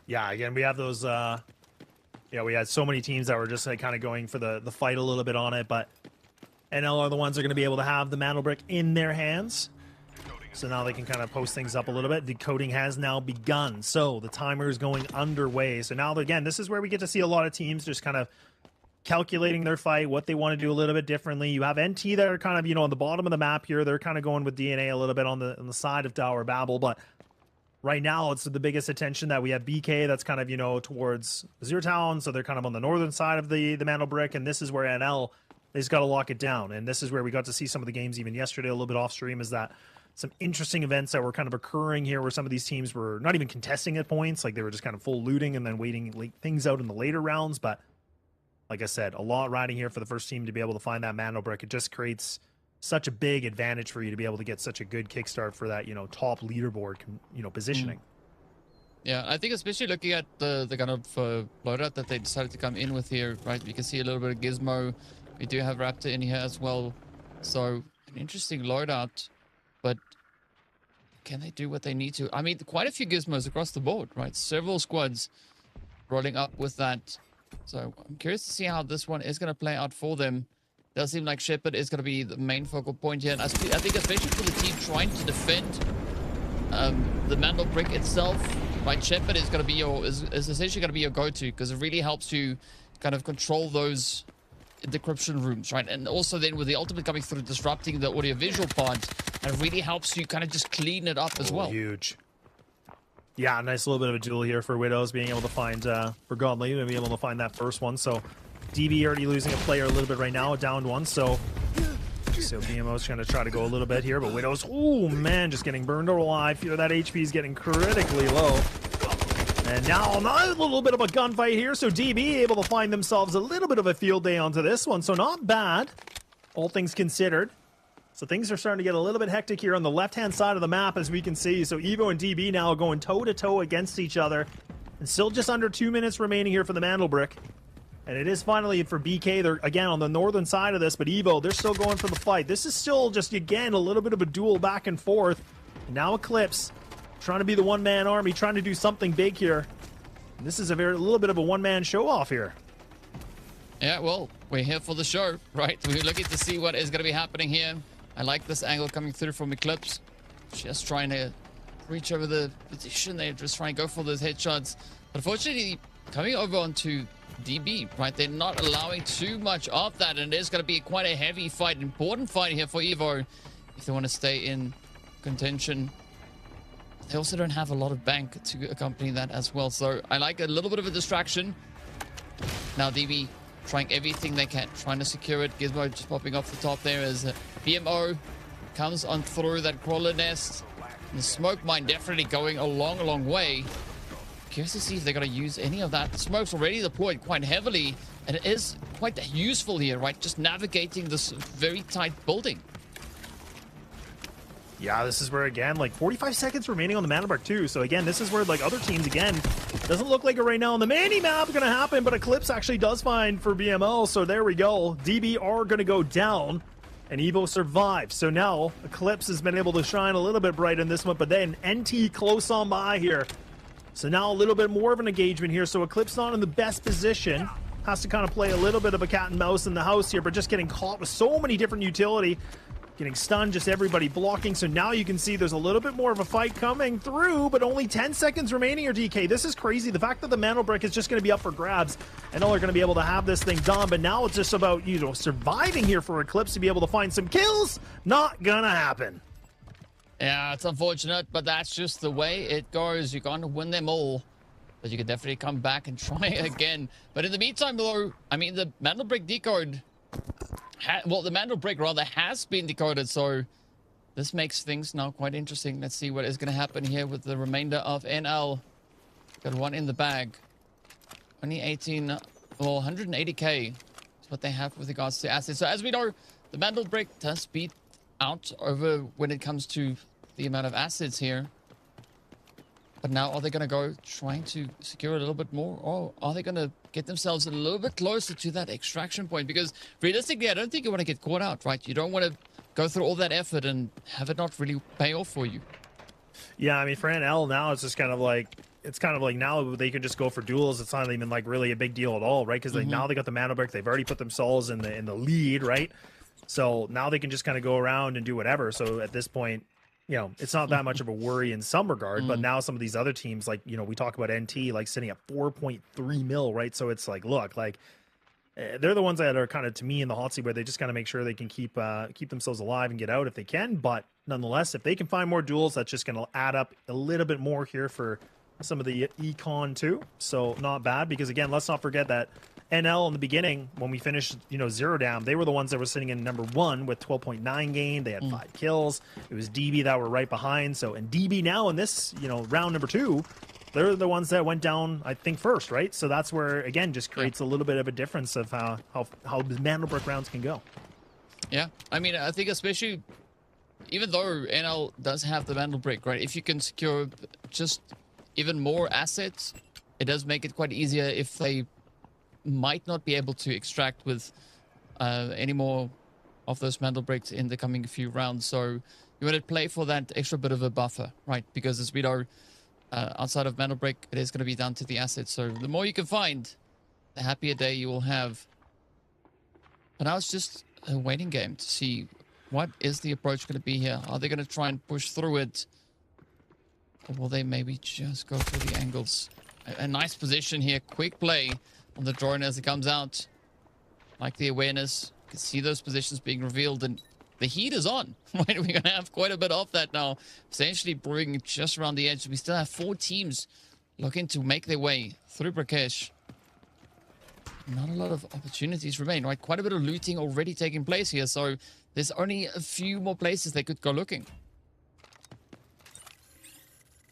Yeah, again, we have those, we had so many teams that were just like kind of going for the fight a little bit on it, but NL are the ones that are going to be able to have the Mantle Brick in their hands. So now they can kind of post things up a little bit. Decoding has now begun, so the timer is going underway. So now, again, this is where we get to see a lot of teams just kind of calculating their fight, what they want to do a little bit differently. You have NT that are kind of, you know, on the bottom of the map here. They're kind of going with DNA a little bit on the side of Tower Babel, but right now, it's the biggest attention that we have BK that's kind of, you know, towards Zero Town, so they're kind of on the northern side of the Mantle Brick, and this is where NL, they've got to lock it down. And this is where we got to see some of the games even yesterday, a little bit off stream, is that some interesting events that were kind of occurring here where some of these teams were not even contesting at points, like they were just kind of full looting and then waiting things out in the later rounds. But like I said, a lot riding here for the first team to be able to find that Mantle Brick. It just creates such a big advantage for you to be able to get such a good kickstart for that, you know, top leaderboard, you know, positioning. Yeah, I think especially looking at the kind of loadout that they decided to come in with here, right? We can see a little bit of Gizmo. We do have Raptor in here as well. So an interesting loadout, but can they do what they need to? I mean, quite a few Gizmos across the board, right? Several squads rolling up with that. So I'm curious to see how this one is going to play out for them. Does seem like Shepard is going to be the main focal point here. And I think especially for the team trying to defend the Mandel Brick itself, right? Shepard is going to be is essentially going to be your go-to, because it really helps you kind of control those decryption rooms, right? And also then with the ultimate coming through, disrupting the audio-visual part, it really helps you kind of just clean it up as well. Huge. Yeah, nice little bit of a duel here for Widows, being able to find for Godly, and being able to find that first one. So DB already losing a player a little bit right now, downed one, so BMO's going to try to go a little bit here, but Widows, oh man, just getting burned alive here. That HP is getting critically low. And now a little bit of a gunfight here, so DB able to find themselves a little bit of a field day onto this one, so not bad, all things considered. So things are starting to get a little bit hectic here on the left-hand side of the map, as we can see. So Evo and DB now going toe-to-toe against each other, and still just under 2 minutes remaining here for the Mantle Brick. And it is finally for BK. They're, again, on the northern side of this, but Evo, they're still going for the fight. This is still just, again, a little bit of a duel back and forth. And now Eclipse trying to be the one-man army, trying to do something big here. And this is a little bit of a one-man show-off here. Yeah, well, we're here for the show, right? We're looking to see what is going to be happening here. I like this angle coming through from Eclipse. Just trying to reach over the position there, just trying to go for those headshots. But unfortunately, coming over onto DB, right? They're not allowing too much of that, and there's going to be quite a heavy fight, important fight here for Evo if they want to stay in contention. They also don't have a lot of bank to accompany that as well, so I like a little bit of a distraction. Now DB trying everything they can, trying to secure it. Gizmo just popping off the top there as BMO comes on through that crawler nest. The smoke mine definitely going a long way. Curious to see if they're going to use any of that. The smoke's already deployed quite heavily, and it is quite useful here, right? Just navigating this very tight building. Yeah, this is where, again, like 45 seconds remaining on the mana bar too. So again, this is where like other teams, again, doesn't look like it right now on the mini map going to happen, but Eclipse actually does find for BML. So there we go. DB are going to go down, and Evo survives. So now Eclipse has been able to shine a little bit bright in this one, but then NT close on by here. So now a little bit more of an engagement here. So Eclipse not in the best position. Has to kind of play a little bit of a cat and mouse in the house here, but just getting caught with so many different utility. Getting stunned, just everybody blocking. So now you can see there's a little bit more of a fight coming through, but only 10 seconds remaining here, DK. This is crazy. The fact that the Mantle Brick is just going to be up for grabs, and all are going to be able to have this thing done, but now it's just about, you know, surviving here for Eclipse to be able to find some kills. Not gonna happen. Yeah, it's unfortunate, but that's just the way it goes. You're going to win them all, but you can definitely come back and try again. But in the meantime, though, I mean, the Mantle Brick decode... well, the Mantle Brick, rather, has been decoded, so this makes things now quite interesting. Let's see what is going to happen here with the remainder of NL. Got one in the bag. Only 18, well, 180k is what they have with regards to assets. So as we know, the Mantle Brick does beat out over when it comes to the amount of assets here. But now are they going to go trying to secure a little bit more? Or are they going to get themselves a little bit closer to that extraction point? Because realistically, I don't think you want to get caught out, right? You don't want to go through all that effort and have it not really pay off for you. Yeah, I mean, for NL now, it's just kind of like, now they can just go for duels. It's not even like really a big deal at all, right? Because now they got the Mantle Brick. They've already put themselves in the lead, right? So now they can just kind of go around and do whatever. So at this point, you know, it's not that much of a worry in some regard, but now some of these other teams, like, you know, we talk about NT, like sitting at 4.3 mil, right? So it's like, look, like, they're the ones that are kind of, to me, in the hot seat where they just kind of make sure they can keep themselves alive and get out if they can. But nonetheless, if they can find more duels, that's just going to add up a little bit more here for some of the econ too. So not bad, because again, let's not forget that NL in the beginning, when we finished, you know, Zero Down, they were the ones that were sitting in number 1 with 12.9 gain. They had 5 kills. It was DB that were right behind. So, and DB now in this, you know, round number 2, they're the ones that went down, I think, first, right? So that's where, again, just creates a little bit of a difference of how the Mantle Brick rounds can go. Yeah, I mean, I think especially, even though NL does have the Mantle Brick, right? If you can secure just even more assets, it does make it quite easier if they might not be able to extract with any more of those Mantle Bricks in the coming few rounds. So you want to play for that extra bit of a buffer, right? Because as we know, outside of Mantle Brick, it is going to be down to the assets. So the more you can find, the happier day you will have. But now it's just a waiting game to see what is the approach going to be here. Are they going to try and push through it? Or will they maybe just go for the angles? A nice position here. Quick play on the drone as it comes out. Like the awareness. You can see those positions being revealed, and the heat is on. Right? We're going to have quite a bit of that now. Essentially brewing just around the edge. We still have 4 teams looking to make their way through Brakkesh. Not a lot of opportunities remain, right? Quite a bit of looting already taking place here, so there's only a few more places they could go looking.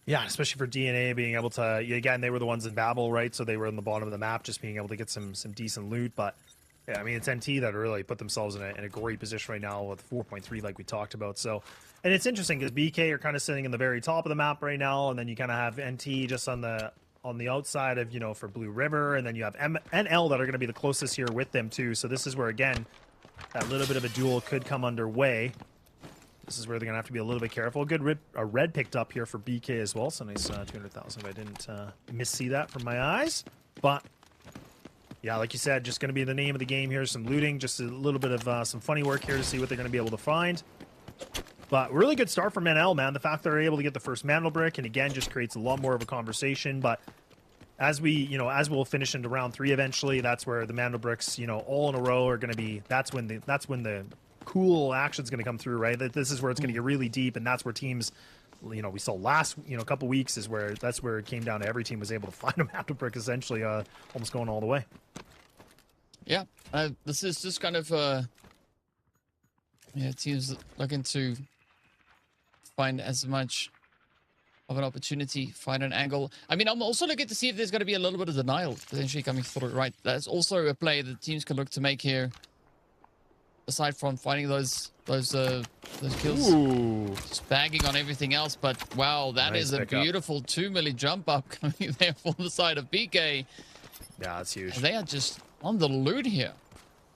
Yeah, especially for DNA being able to, again, they were the ones in Babel, right? So they were on the bottom of the map, just being able to get some decent loot. But yeah, I mean, it's NT that really put themselves in a great position right now with 4.3, like we talked about. So, and it's interesting because BK are kind of sitting in the very top of the map right now, and then you kind of have NT just on the outside of, you know, for Blue River, and then you have NL that are going to be the closest here with them too. So this is where, again, that little bit of a duel could come underway. This is where they're going to have to be a little bit careful. A red picked up here for BK as well. So nice 200,000. I didn't miss-see that from my eyes. But, yeah, like you said, just going to be the name of the game here. Some looting, just a little bit of some funny work here to see what they're going to be able to find. But really good start from NL, man. The fact they're able to get the first Mantle Brick, and again, just creates a lot more of a conversation. But as we'll finish into round 3 eventually, that's where the Mantle Bricks, you know, all in a row are going to be, that's when the cool action's going to come through, right? This is where it's going to get really deep, and that's where teams, you know, we saw last, you know, couple weeks is where that's where it came down to every team was able to find a Mantle Brick, essentially, almost going all the way. Yeah, this is just kind of, yeah, teams looking to find as much of an opportunity, find an angle. I mean, I'm also looking to see if there's going to be a little bit of denial potentially coming through, right? That's also a play that teams can look to make here. Aside from finding those kills, just bagging on everything else. But wow, that is a beautiful 2 milli jump up coming there from the side of BK. Yeah, that's huge. They are just on the loot here.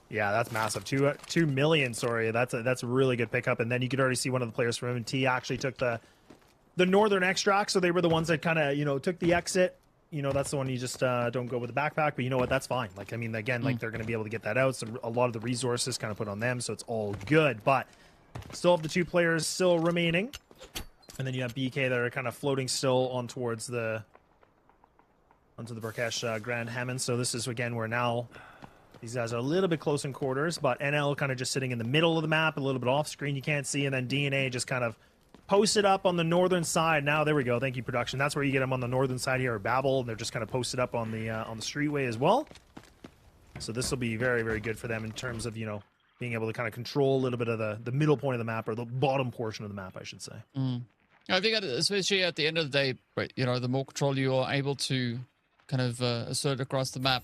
Yeah, that's massive. 2 million. Sorry, that's a really good pickup. And then you could already see one of the players from M&T actually took the northern extract, so they were the ones that kind of took the exit. That's the one you just don't go with the backpack, but you know what? That's fine. Like, I mean, again, like they're going to be able to get that out. So a lot of the resources kind of put on them, so it's all good. But still have the 2 players still remaining, and then you have BK that are kind of floating still onto the Brakkesh Grand Hammond. So this is again where now these guys are a little bit close in quarters, but NL kind of just sitting in the middle of the map, a little bit off screen, you can't see, and then DNA just kind of posted up on the northern side. Now there we go. Thank you, production. That's where you get them on the northern side here, or Babel, and they're just kind of posted up on the streetway as well. So this will be very, very good for them in terms of being able to kind of control a little bit of the middle point of the map, or the bottom portion of the map, I should say. I think especially at the end of the day, the more control you are able to kind of assert across the map,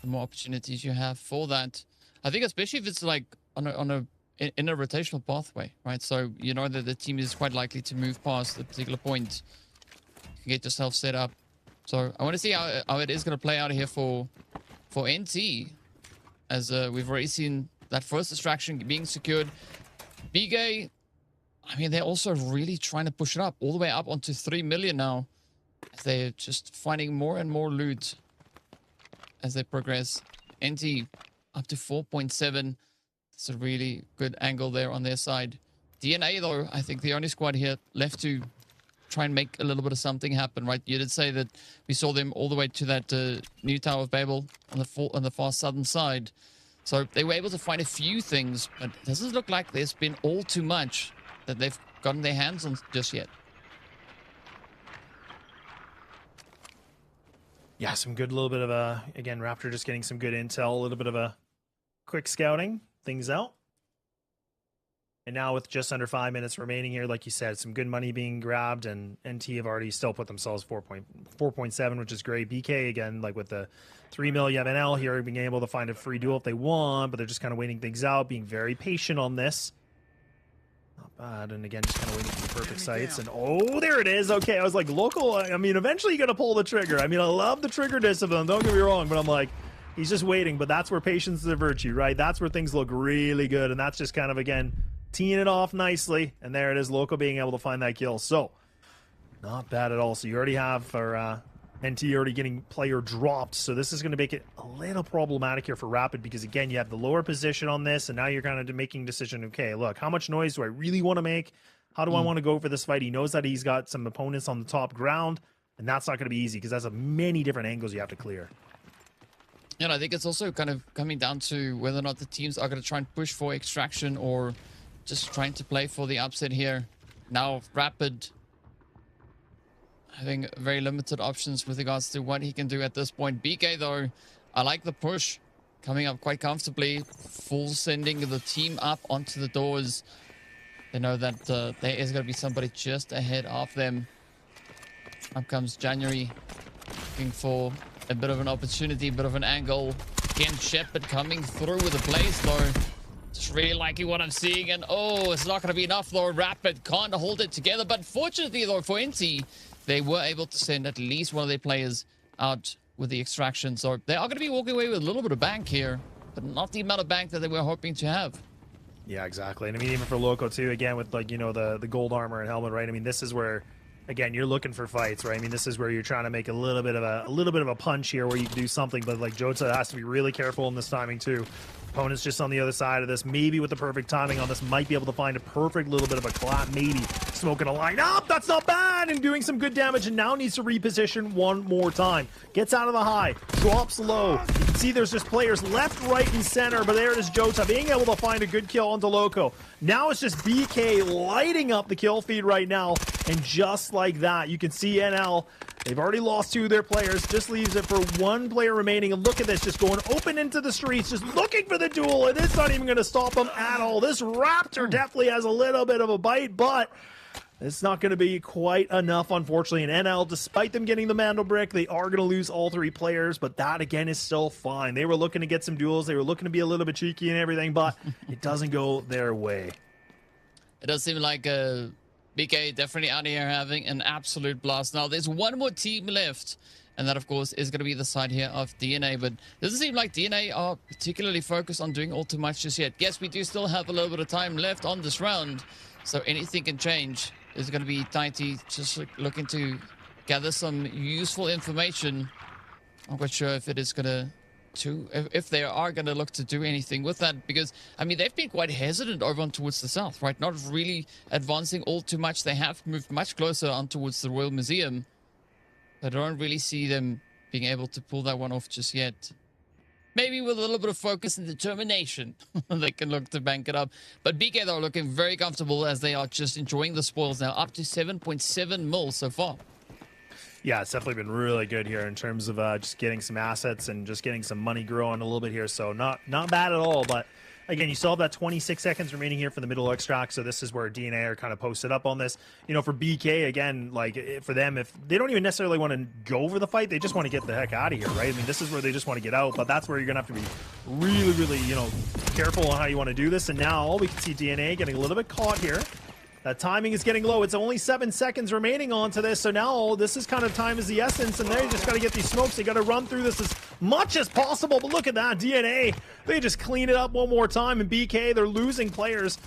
the more opportunities you have for that. I think especially if it's like in a rotational pathway, right? So you know that the team is quite likely to move past a particular point. You can get yourself set up. So I want to see how it is going to play out here for NT, as we've already seen that first distraction being secured. BK, I mean, they're also really trying to push it up all the way up onto 3 million now. They're just finding more and more loot as they progress. NT up to 4.7. It's a really good angle there on their side. DNA, though, I think the only squad here left to try and make a little bit of something happen, right? You did say that we saw them all the way to that new Tower of Babel on the far southern side. So they were able to find a few things, but it doesn't look like there's been all too much that they've gotten their hands on just yet. Yeah, some good little bit of again, Raptor just getting some good intel, a little bit of a quick scouting things out. And now with just under 5 minutes remaining here, like you said, some good money being grabbed, and NT have already still put themselves 4.7, which is great. BK, again, like with the 3 mil, you have NL here being able to find a free duel if they want, but they're just kind of waiting things out, being very patient on this. Not bad. And again, just kind of waiting for the perfect sites. And oh, there it is. Okay, I was like, local. I mean, eventually you got to pull the trigger. I mean, I love the trigger discipline. Don't get me wrong, but I'm like, he's just waiting. But that's where patience is a virtue, right? That's where things look really good. And that's just kind of, again, teeing it off nicely. And there it is, local being able to find that kill. So, not bad at all. So you already have for NT already getting player dropped. So this is going to make it a little problematic here for Rapid, because again, you have the lower position on this, and now you're kind of making a decision. Okay, look, how much noise do I really want to make? How do I want to go for this fight? He knows that he's got some opponents on the top ground, and that's not going to be easy because that's many different angles you have to clear. And I think it's also kind of coming down to whether or not the teams are going to try and push for extraction or just trying to play for the upset here. Now, Rapid having very limited options with regards to what he can do at this point. BK, though, I like the push coming up quite comfortably, full sending the team up onto the doors. They know that there is going to be somebody just ahead of them. Up comes January, looking for a bit of an opportunity, a bit of an angle. Again, Shepard coming through with a blaze, though. Just really liking what I'm seeing, and oh, it's not going to be enough, though. Rapid can't hold it together, but fortunately, though, for NT, they were able to send at least one of their players out with the extraction. So they are going to be walking away with a little bit of bank here, but not the amount of bank that they were hoping to have. Yeah, exactly. And I mean, even for Loco too, again, with like, the gold armor and helmet, right? I mean, this is where, again, you're looking for fights, right? I mean, this is where you're trying to make a little bit of a punch here where you can do something, but like Jota has to be really careful in this timing too. Opponent's just on the other side of this. Maybe with the perfect timing on this, might be able to find a perfect little bit of a collapse. Maybe smoking a line up. That's not bad. And doing some good damage. And now needs to reposition one more time. Gets out of the high. Drops low. You can see there's just players left, right, and center, but there is Jota being able to find a good kill onto Loco. Now it's just BK lighting up the kill feed right now, and just like that, you can see NL, they've already lost 2 of their players, just leaves it for 1 player remaining, and look at this, just going open into the streets, just looking for the duel, and it's not even going to stop them at all. This Raptor definitely has a little bit of a bite, but it's not going to be quite enough, unfortunately. And NL, despite them getting the Mandel Brick, they are going to lose all 3 players, but that, again, is still fine. They were looking to get some duels. They were looking to be a little bit cheeky and everything, but it doesn't go their way. It does seem like BK definitely out here having an absolute blast. Now, there's 1 more team left, and that, of course, is going to be the side here of DNA, but it doesn't seem like DNA are particularly focused on doing all too much just yet. Yes, we do still have a little bit of time left on this round, so anything can change. It's going to be Tighty just looking to gather some useful information. I'm not quite sure if it is going to if they are going to look to do anything with that, because I mean they've been quite hesitant over on towards the south, right? Not really advancing all too much. They have moved much closer on towards the Royal Museum. I don't really see them being able to pull that one off just yet. Maybe with a little bit of focus and determination, they can look to bank it up. But BK, though, looking very comfortable as they are just enjoying the spoils now, up to 7.7 mil so far. Yeah, it's definitely been really good here in terms of just getting some assets and just getting some money growing a little bit here. So not bad at all, but again, you still have that 26 seconds remaining here for the middle extract, so this is where DNA are kind of posted up on this. You know, for BK, again, like, for them, if they don't even necessarily want to go for the fight, they just want to get the heck out of here, right? I mean, this is where they just want to get out, but that's where you're going to have to be really, really, you know, careful on how you want to do this. And now we can see DNA getting a little bit caught here. That timing is getting low. It's only 7 seconds remaining onto this, so now this is kind of time is the essence, and they just got to get these smokes. They got to run through this as much as possible, but look at that, DNA. They just clean it up one more time, and BK, they're losing players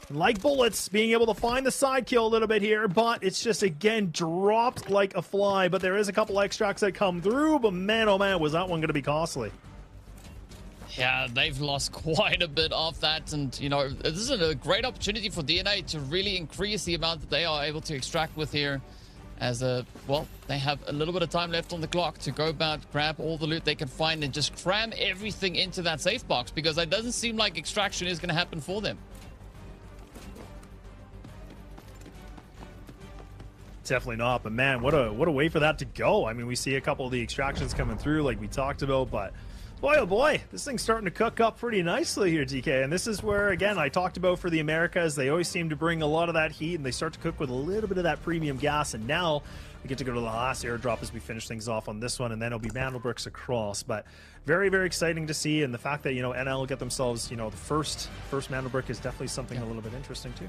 like bullets, being able to find the side kill a little bit here, but it's just, again, dropped like a fly. But there is a couple extracts that come through, but man, oh man, was that one going to be costly. Yeah, they've lost quite a bit of that, and you know, this is a great opportunity for DNA to really increase the amount that they are able to extract with here, as well, they have a little bit of time left on the clock to go about, grab all the loot they can find, and just cram everything into that safe box, because it doesn't seem like extraction is going to happen for them. Definitely not, but man, what a way for that to go. I mean, we see a couple of the extractions coming through like we talked about, but boy, oh boy, this thing's starting to cook up pretty nicely here, DK. And this is where, again, I talked about for the Americas, they always seem to bring a lot of that heat, and they start to cook with a little bit of that premium gas. And now we get to go to the last airdrop as we finish things off on this one, and then it'll be Mandelbricks across. But very, very exciting to see, and the fact that, you know, NL get themselves, you know, the first Mandelbrick is definitely something a little bit interesting too.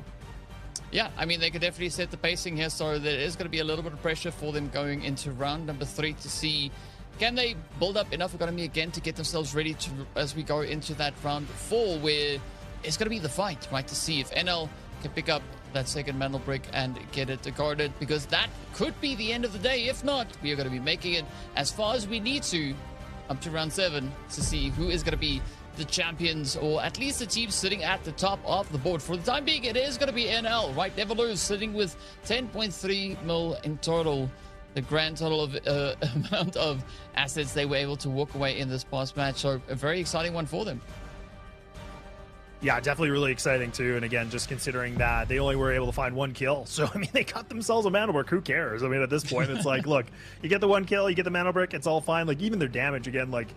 Yeah, I mean, they could definitely set the pacing here, so there is going to be a little bit of pressure for them going into round number 3 to see, can they build up enough economy again to get themselves ready to, as we go into that round 4, where it's going to be the fight, right, to see if NL can pick up that second Mandel Brick and get it guarded, because that could be the end of the day. If not, we are going to be making it as far as we need to, up to round 7, to see who is going to be the champions, or at least the team sitting at the top of the board. For the time being, it is going to be NL, right? Never Lose sitting with 10.3 mil in total, the grand total of amount of assets they were able to walk away in this past match. So a very exciting one for them. Yeah, definitely really exciting too. And again, just considering that they only were able to find 1 kill. So, I mean, they got themselves a Mandelbrick. Who cares? I mean, at this point, it's like, look, you get the 1 kill, you get the Mandelbrick, it's all fine. Like, even their damage, again, like,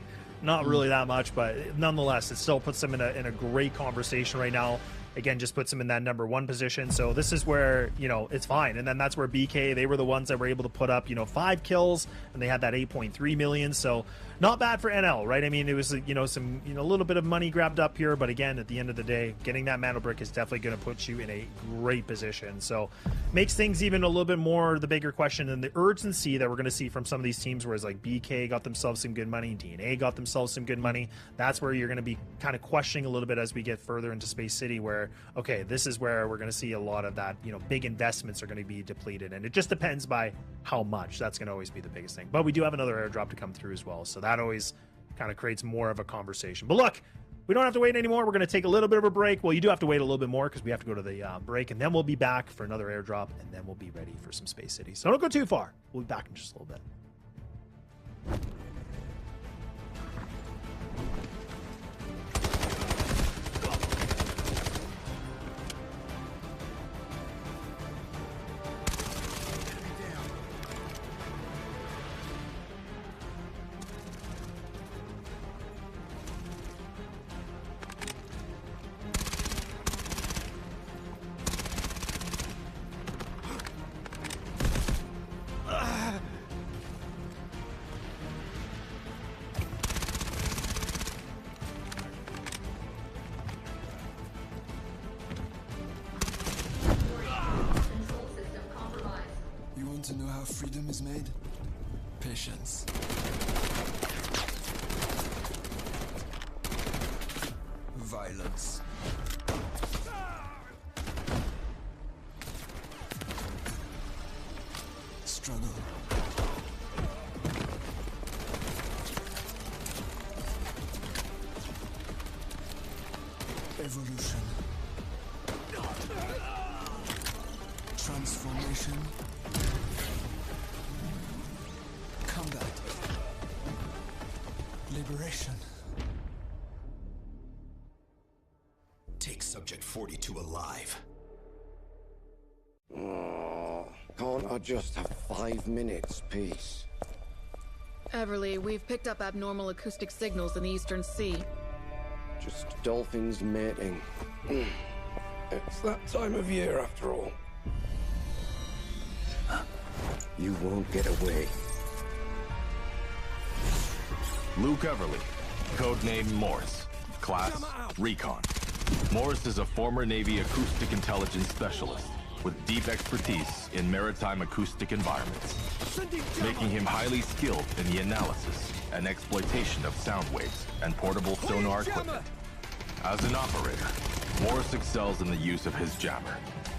not really that much, but nonetheless, it still puts them in a great conversation right now. Again, just puts them in that number 1 position. So this is where, you know, it's fine. And then that's where BK, they were the ones that were able to put up, you know, 5 kills, and they had that 8.3 million. So not bad for NL, right? I mean, it was, you know, some, you know, a little bit of money grabbed up here, but again, at the end of the day, getting that Mandelbrick is definitely going to put you in a great position. So makes things even a little bit more the bigger question, and the urgency that we're going to see from some of these teams, whereas like BK got themselves some good money, DNA got themselves some good money. That's where you're going to be kind of questioning a little bit as we get further into Space City, where, okay, this is where we're going to see a lot of that, you know, big investments are going to be depleted, and it just depends by how much. That's going to always be the biggest thing. But we do have another airdrop to come through as well, so that always kind of creates more of a conversation. But look, we don't have to wait anymore. We're going to take a little bit of a break. Well, you do have to wait a little bit more because we have to go to the break, and then we'll be back for another airdrop, and then we'll be ready for some Space City. So don't go too far. We'll be back in just a little bit. freedom is made? Patience. Violence. Struggle. Evolution. Transformation. Combat. Liberation. Take Subject 42 alive. Oh, can't I just have 5 minutes, peace? Everly, we've picked up abnormal acoustic signals in the Eastern Sea. Just dolphins mating. It's that time of year, after all. You won't get away. Luke Everly, codename Morse. Class, Recon. Morse is a former Navy acoustic intelligence specialist with deep expertise in maritime acoustic environments, making him highly skilled in the analysis and exploitation of sound waves and portable sonar equipment. As an operator, Morse excels in the use of his jammer,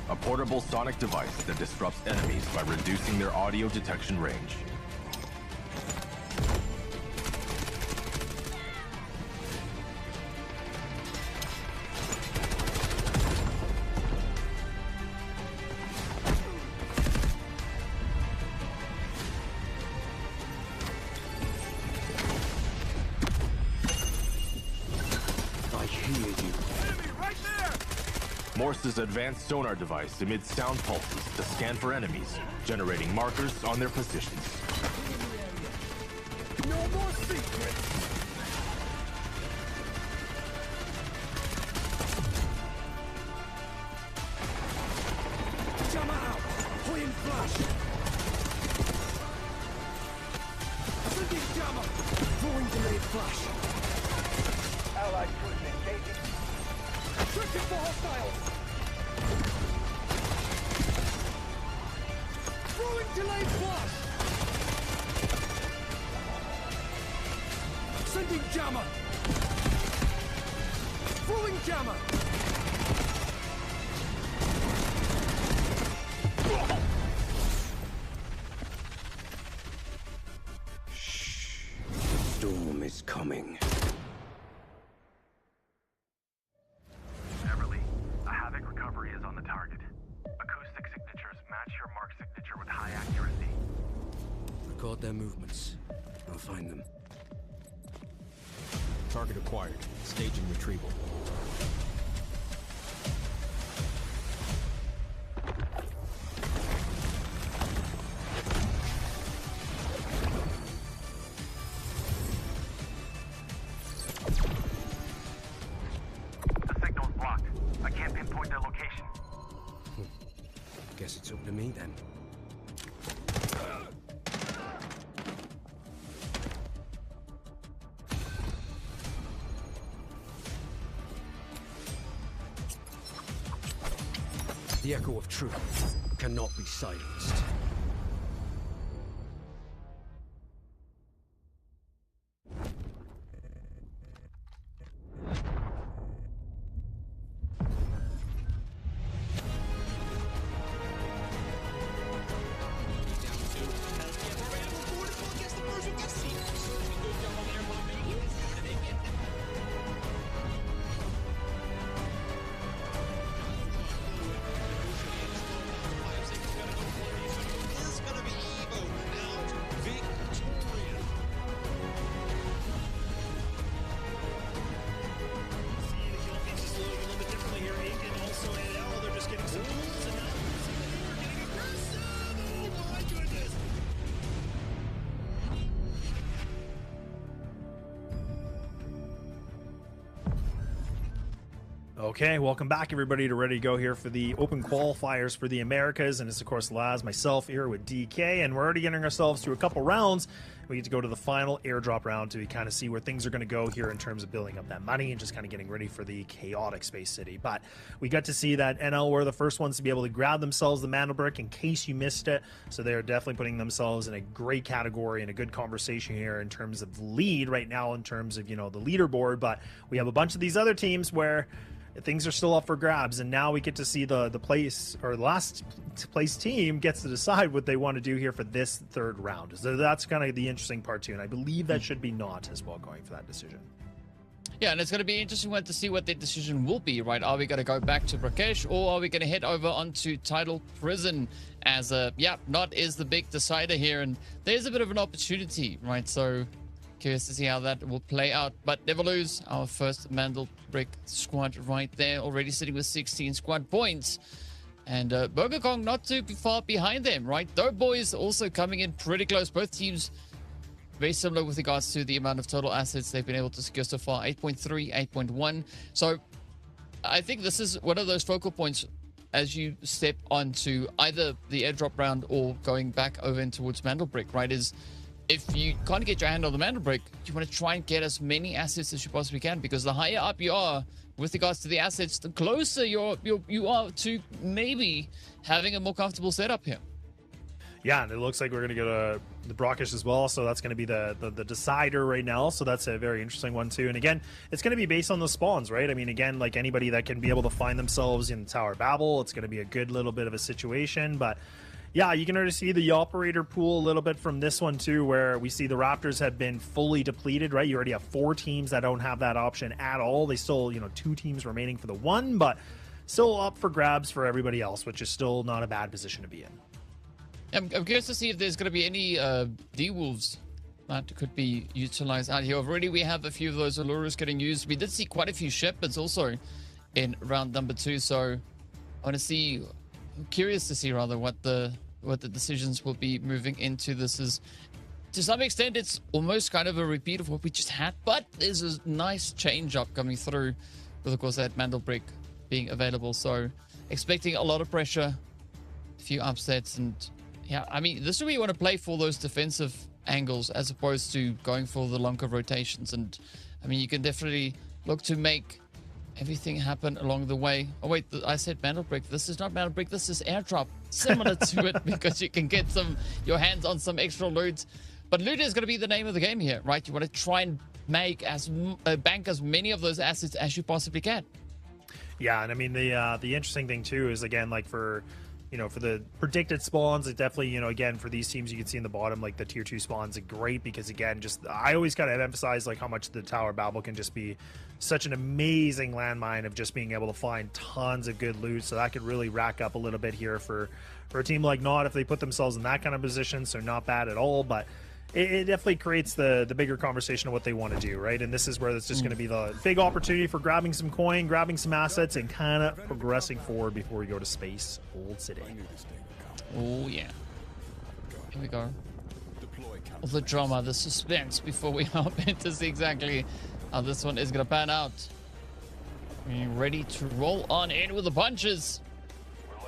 a portable sonic device that disrupts enemies by reducing their audio detection range. Morse's advanced sonar device emits sound pulses to scan for enemies, generating markers on their positions. No more secrets! Jammer out! Point flash! Sending jammer! Throwing delayed flash! Allied cruising engaging! Searching for hostiles! Throwing delayed flash! Sending jammer! Throwing jammer! Storm is coming. Everly, a Havoc recovery is on the target. Acoustic signatures match your mark signature with high accuracy. Record their movements. I'll find them. Target acquired. Staging retrieval. The signal's blocked. I can't pinpoint their location. Guess it's up to me then. The echo of truth cannot be silenced. Okay, welcome back everybody to Ready to Go here for the open qualifiers for the Americas, and it's of course Laz, myself here with DK, and we're already getting ourselves to a couple rounds We get to go to the final airdrop round to kind of see where things are going to go here in terms of building up that money and just kind of getting ready for the chaotic Space City. But we got to see that NL were the first ones to be able to grab themselves the Mantle Brick in case you missed it. So they're definitely putting themselves in a great category and a good conversation here in terms of lead right now in terms of, you know, the leaderboard. But we have a bunch of these other teams where things are still up for grabs, and now we get to see the place, or the last place team gets to decide what they want to do here for this third round. So that's kind of the interesting part too, and I believe that should be Not as well going for that decision. Yeah, and it's going to be interesting to see what their decision will be, right? Are we going to go back to Brakkesh, or are we going to head over onto Tidal Prison as Not is the big decider here, and there's a bit of an opportunity, right? So curious to see how that will play out, but never lose. Our first Mantle Brick squad right there, already sitting with 16 squad points. And Burger Kong not too far behind them, right? Doughboys also coming in pretty close. Both teams very similar with regards to the amount of total assets they've been able to secure so far, 8.3, 8.1. So I think this is one of those focal points as you step onto either the airdrop round or going back over in towards Mantle Brick, right? Is if you can't get your hand on the Mantle Brick, you want to try and get as many assets as you possibly can, because the higher up you are with regards to the assets, the closer you are to maybe having a more comfortable setup here. Yeah, and it looks like we're going to go to the Brakkesh as well, so that's going to be the decider right now, so that's a very interesting one too. And again, it's going to be based on the spawns, right? I mean, again, like anybody that can be able to find themselves in Tower Babel, it's going to be a good little bit of a situation, but yeah, you can already see the operator pool a little bit from this one too, where we see the Raptors have been fully depleted, right? You already have 4 teams that don't have that option at all. They still, 2 teams remaining for the one, but still up for grabs for everybody else, which is still not a bad position to be in. I'm curious to see if there's going to be any D-Wolves that could be utilized out here. Already we have a few of those allures getting used. We did see quite a few Shepherds also in round number 2, so I'm curious to see rather what the decisions will be moving into. This is, to some extent, it's almost kind of a repeat of what we just had, but there's a nice change up coming through with, of course, that Mantle Brick being available. So expecting a lot of pressure, a few upsets, and yeah, I mean, this is where you want to play for those defensive angles as opposed to going for the longer rotations. And I mean, you can definitely look to make everything happen along the way. Oh wait, I said Mantle Brick. This is not Mantle Brick. This is airdrop, similar to it, because you can get your hands on some extra loot. But loot is going to be the name of the game here, right? You want to try and make bank as many of those assets as you possibly can. Yeah, and I mean the interesting thing too is, again, like for the predicted spawns, it definitely, again, for these teams, you can see in the bottom, like the tier 2 spawns are great, because again, just I always kind of emphasize like how much the Tower Babel can just be such an amazing landmine of just being able to find tons of good loot. So that could really rack up a little bit here for a team like Not if they put themselves in that kind of position. So not bad at all, but it definitely creates the bigger conversation of what they want to do, right? And this is where it's just going to be the big opportunity for grabbing some coin, grabbing some assets, and kind of progressing forward before we go to Space Old City. Oh yeah, here we go. All the drama, the suspense before we hop in to see exactly how this one is going to pan out. Are you ready to roll on in with the punches?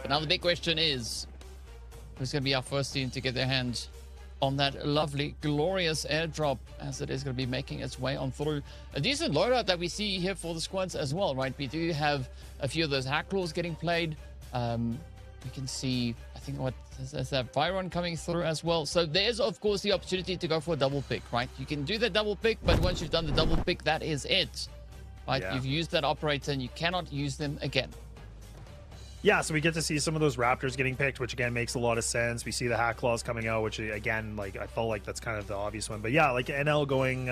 But now the big question is, who's going to be our first team to get their hands on that lovely, glorious airdrop, as it is going to be making its way on through. A decent loadout that we see here for the squads as well, right? We do have a few of those hack claws getting played. We can see, I think, there's that Byron coming through as well. So there's, of course, the opportunity to go for a double pick, right? You can do the double pick, but once you've done the double pick, that is it, right? Yeah. You've used that operator and you cannot use them again. Yeah, so we get to see some of those Raptors getting picked, which again makes a lot of sense. We see the hack claws coming out, which again, like, I felt like that's kind of the obvious one. But yeah, like NL going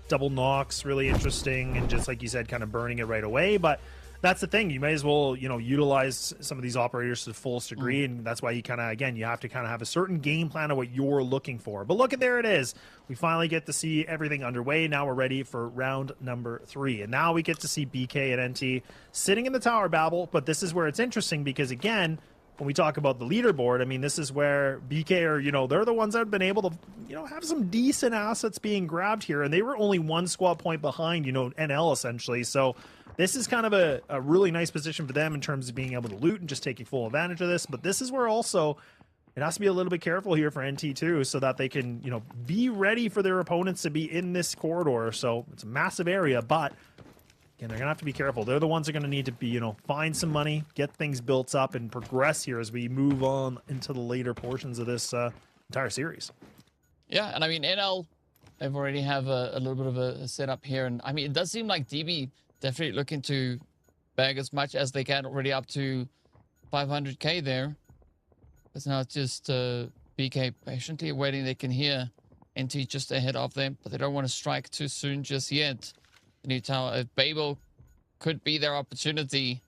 double knocks, really interesting, and just like you said, kind of burning it right away. But that's the thing, you may as well, utilize some of these operators to the fullest degree, and that's why you kind of, again, you have to kind of have a certain game plan of what you're looking for. But look at, there it is. We finally get to see everything underway. Now we're ready for round number 3. And now we get to see BK and NT sitting in the Tower Babel, but this is where it's interesting because, again, when we talk about the leaderboard, I mean, this is where BK are, they're the ones that have been able to, have some decent assets being grabbed here, and they were only 1 squad point behind, NL essentially. So this is kind of a really nice position for them in terms of being able to loot and just taking full advantage of this. But this is where also it has to be a little bit careful here for NT too, so that they can, you know, be ready for their opponents to be in this corridor. So it's a massive area, but again, they're gonna have to be careful. They're the ones that are gonna need to be, you know, find some money, get things built up, and progress here as we move on into the later portions of this entire series. Yeah, and I mean, NL, they've already have a little bit of a setup here, and I mean, it does seem like DB definitely looking to bag as much as they can, already up to 500k there. But now it's just BK patiently waiting. They can hear NT just ahead of them, but they don't want to strike too soon just yet. The new tower, Babel could be their opportunity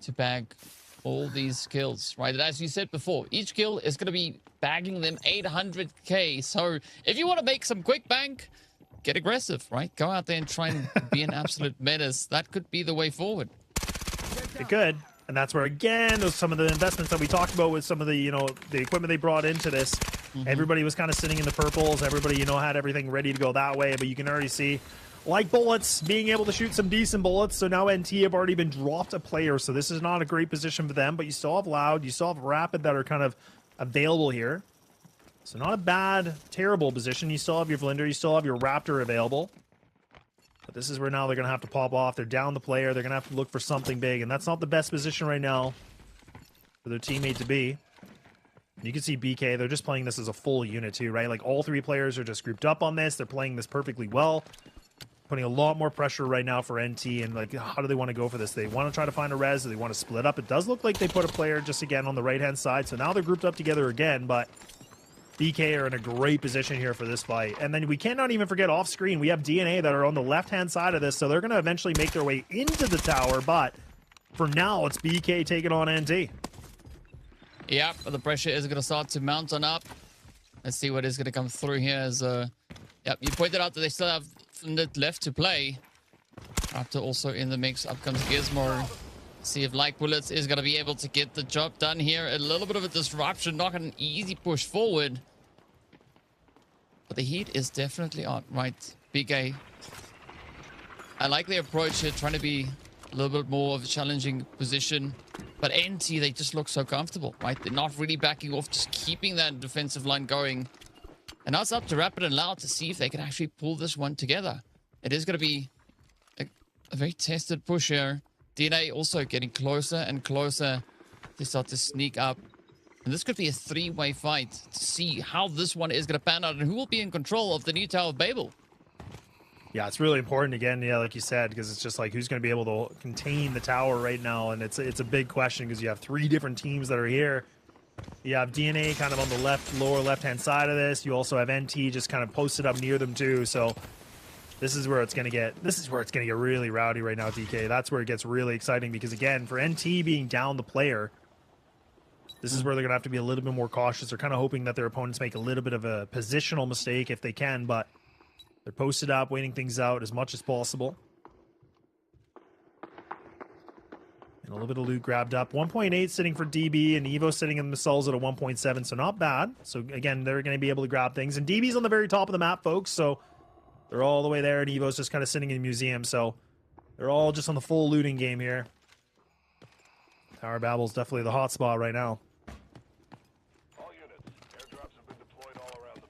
to bag all these kills, right? And as you said before, each kill is going to be bagging them 800k. So if you want to make some quick bank, get aggressive, right? Go out there and try and be an absolute menace. That could be the way forward. It could. And that's where, again, those some of the investments that we talked about with some of the, you know, the equipment they brought into this. Everybody was kind of sitting in the purples. Everybody, you know, had everything ready to go that way. But you can already see, like bullets, being able to shoot some decent bullets. So now NT have already been dropped a player. So this is not a great position for them. But you still have Loud. You still have Rapid that are kind of available here. So not a bad, terrible position. You still have your Vlinder. You still have your Raptor available. But this is where now they're going to have to pop off. They're down the player. They're going to have to look for something big. And that's not the best position right now for their teammate to be. And you can see BK, they're just playing this as a full unit too, right? Like all three players are just grouped up on this. They're playing this perfectly well. Putting a lot more pressure right now for NT. And like, how do they want to go for this? They want to try to find a res. Do they want to split up? It does look like they put a player just again on the right-hand side. So now they're grouped up together again. But BK are in a great position here for this fight. And then we cannot even forget off screen, we have DNA that are on the left-hand side of this, so they're going to eventually make their way into the tower, but for now, it's BK taking on NT. Yeah, but the pressure is going to start to mount on up. Let's see what is going to come through here as, yep, you pointed out that they still have left to play. Raptor also in the mix. Up comes Gizmo. See if Like Bullets is going to be able to get the job done here. A little bit of a disruption, not an easy push forward. But the heat is definitely on, right? BK. I like the approach here, trying to be a little bit more of a challenging position. But NT, they just look so comfortable, right? They're not really backing off, just keeping that defensive line going. And now it's up to Rapid and Loud to see if they can actually pull this one together. It is going to be a very tested push here. DNA also getting closer and closer to start to sneak up. And this could be a three-way fight to see how this one is going to pan out and who will be in control of the new Tower of Babel. Yeah, it's really important again, yeah, like you said, because it's just like who's going to be able to contain the tower right now. And it's a big question because you have three different teams that are here. You have DNA kind of on the lower left-hand side of this. You also have NT just kind of posted up near them too. So this is where it's going to get really rowdy right now, DK. That's where it gets really exciting because again, for NT being down the player, this is where they're going to have to be a little bit more cautious. They're kind of hoping that their opponents make a little bit of a positional mistake if they can, but they're posted up, waiting things out as much as possible. And a little bit of loot grabbed up. 1.8 sitting for DB, and Evo sitting in themselves at a 1.7, so not bad. So again, they're going to be able to grab things. And DB's on the very top of the map, folks, so they're all the way there, and Evo's just kind of sitting in the museum, so they're all just on the full looting game here. Tower Babel's definitely the hot spot right now.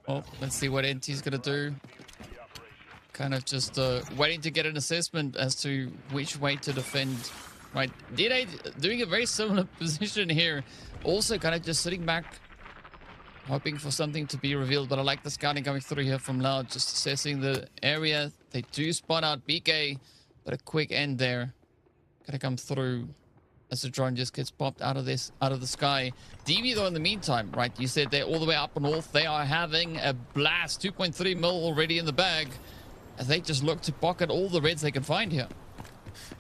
Well, let's see what NT's going to do. Kind of just waiting to get an assessment as to which way to defend. Right, DNA doing a very similar position here. Also kind of just sitting back, hoping for something to be revealed. But I like the scouting coming through here from Loud, just assessing the area. They do spot out BK, but a quick end there. Gonna come through as the drone just gets popped out of the sky. DB though in the meantime, right? You said they're all the way up north. They are having a blast. 2.3 mil already in the bag as they just look to pocket all the reds they can find here.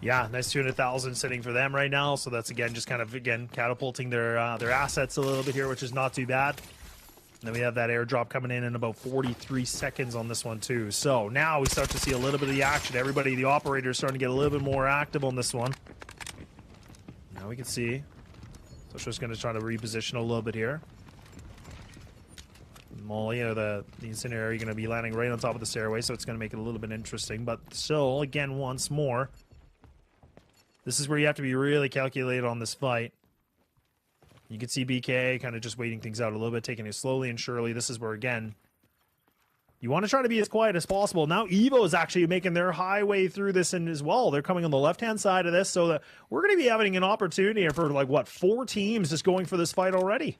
Yeah, nice 200,000 sitting for them right now. So that's again just kind of catapulting their assets a little bit here, which is not too bad. And then we have that airdrop coming in about 43 seconds on this one too. So now we start to see a little bit of the action. Everybody, the operators, starting to get a little bit more active on this one. Now we can see. So it's just going to try to reposition a little bit here. Molly, the incendiary, going to be landing right on top of the stairway, so it's going to make it a little bit interesting. But still, again, once more, this is where you have to be really calculated on this fight. You can see BK kind of just waiting things out a little bit, taking it slowly and surely. This is where, again, you want to try to be as quiet as possible. Now Evo is actually making their highway through this and as well. They're coming on the left-hand side of this, so that we're going to be having an opportunity for, like, what, 4 teams just going for this fight already.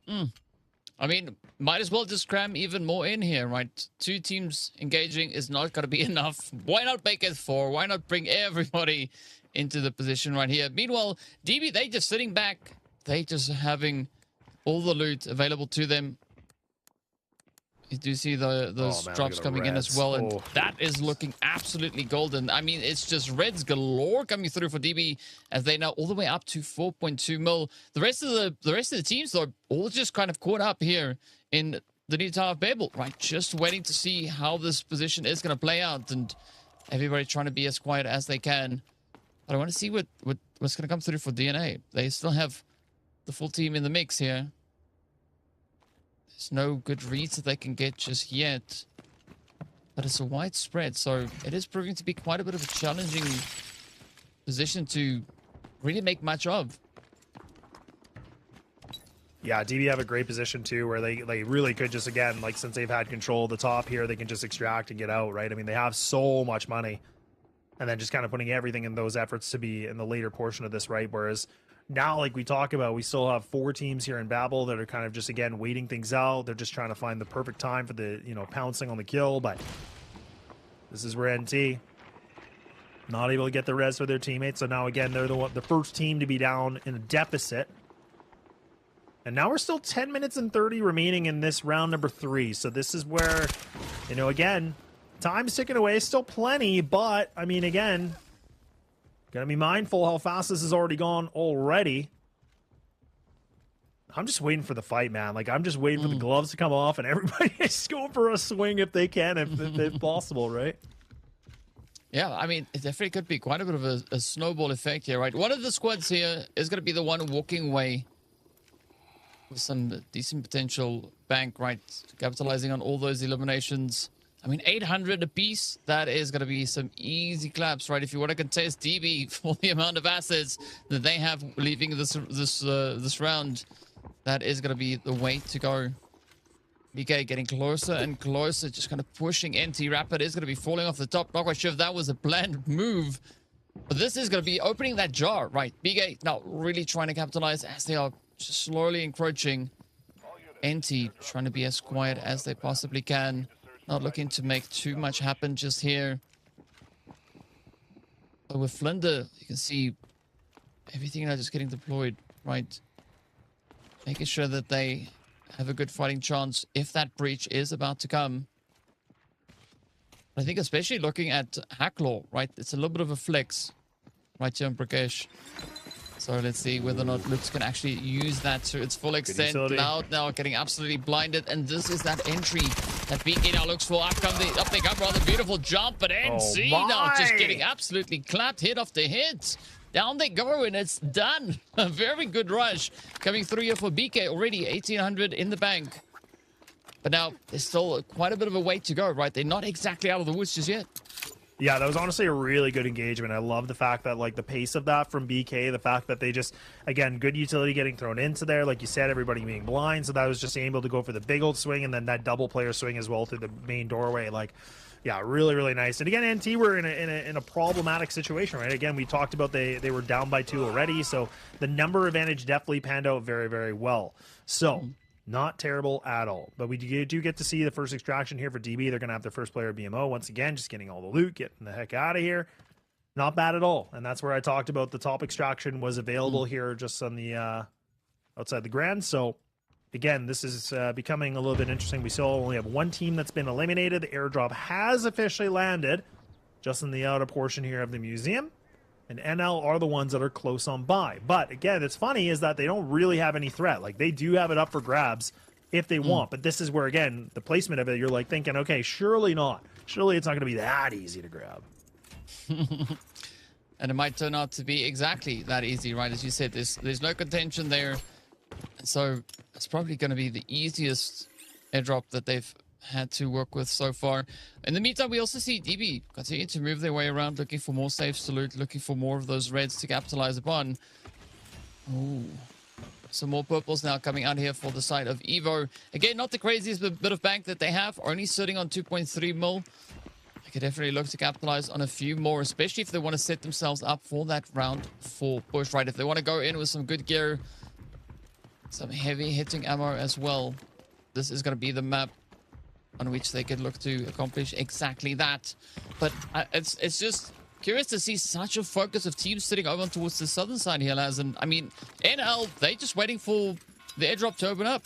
I mean, might as well just cram even more in here, right? 2 teams engaging is not going to be enough. Why not make it 4? Why not bring everybody into the position right here? Meanwhile, DB, they just sitting back. They just having all the loot available to them. You do see those drops coming in as well, and that is looking absolutely golden. I mean, it's just reds galore coming through for DB as they now all the way up to 4.2 mil. The rest of the teams, though, all just kind of caught up here in the new Tower of Babel, right? Just waiting to see how this position is going to play out, and everybody trying to be as quiet as they can. But I want to see what's going to come through for DNA. They still have the full team in the mix here. There's no good reads that they can get just yet. But it's a wide spread, so it is proving to be quite a bit of a challenging position to really make much of. Yeah, DB have a great position too, where they really could just, again, like, since they've had control of the top here, they can just extract and get out, right? I mean, they have so much money. And then just kind of putting everything in those efforts to be in the later portion of this, right? Whereas now, like we talk about, we still have 4 teams here in Babel that are kind of just, again, waiting things out. They're just trying to find the perfect time for the, pouncing on the kill. But this is where NT not able to get the res for their teammates. So now, again, they're the first team to be down in a deficit. And now we're still 10 minutes and 30 remaining in this round number 3. So this is where, again, time's ticking away. Still plenty, but, I mean, again, gotta be mindful how fast this has already gone already. I'm just waiting for the fight, man. Like, I'm just waiting for the gloves to come off and everybody is going for a swing if they can, if possible, right? Yeah, I mean, it definitely could be quite a bit of a snowball effect here, right? One of the squads here is going to be the one walking away with some decent potential bank, right? Capitalizing on all those eliminations. I mean, 800 apiece, that is going to be some easy claps, right? If you want to contest DB for the amount of assets that they have leaving this round, that is going to be the way to go. BK getting closer and closer, just kind of pushing NT. Rapid is going to be falling off the top. Not quite sure if that was a planned move, but this is going to be opening that jar, right? BK now really trying to capitalize as they are just slowly encroaching. NT trying to be as quiet as they possibly can. Not looking to make too much happen just here. But with Flinder, you can see everything now just getting deployed, right? Making sure that they have a good fighting chance if that breach is about to come. I think especially looking at Hacklaw, right? It's a little bit of a flex right here on Brakkesh. So let's see whether or not Lutz can actually use that to its full extent. Cloud now getting absolutely blinded. And this is that entry that BK now looks for. Up they come, rather beautiful jump. But NC now just getting absolutely clapped hit after hit. Down they go, and it's done. A very good rush coming through here for BK. Already 1,800 in the bank. But now there's still quite a bit of a way to go, right? They're not exactly out of the woods just yet. Yeah, that was honestly a really good engagement. I love the fact that, like, the pace of that from BK, the fact that they just, again, good utility getting thrown into there. Like you said, everybody being blind, so that was just able to go for the big old swing and then that double player swing as well through the main doorway. Like, yeah, really, really nice. And again, NT were in a problematic situation, right? Again, we talked about they were down by 2 already, so the number advantage definitely panned out very, very well. So, not terrible at all. But we do get to see the first extraction here for DB. They're going to have their first player BMO once again, just getting all the loot, getting the heck out of here. Not bad at all. And that's where I talked about the top extraction was available here just on the outside the grand. So again, this is becoming a little bit interesting. We still only have 1 team that's been eliminated. The airdrop has officially landed just in the outer portion here of the museum. And NL are the ones that are close on by. But again, it's funny is that they don't really have any threat. Like, they do have it up for grabs if they want. But this is where, again, the placement of it, you're like thinking, okay, surely not. Surely it's not going to be that easy to grab. And it might turn out to be exactly that easy, right? As you said, there's no contention there. So it's probably going to be the easiest airdrop that they've had to work with so far. In the meantime, we also see DB continue to move their way around, looking for more safe salute, looking for more of those reds to capitalize upon. Ooh. Some more purples now coming out here for the side of Evo. Again, not the craziest bit of bank that they have, only sitting on 2.3 mil. They could definitely look to capitalize on a few more, especially if they want to set themselves up for that round 4 push, right? If they want to go in with some good gear, some heavy hitting ammo as well, this is going to be the map on which they could look to accomplish exactly that. But it's just curious to see such a focus of teams sitting over towards the southern side here, Laz. And I mean, NL, they just waiting for the airdrop to open up.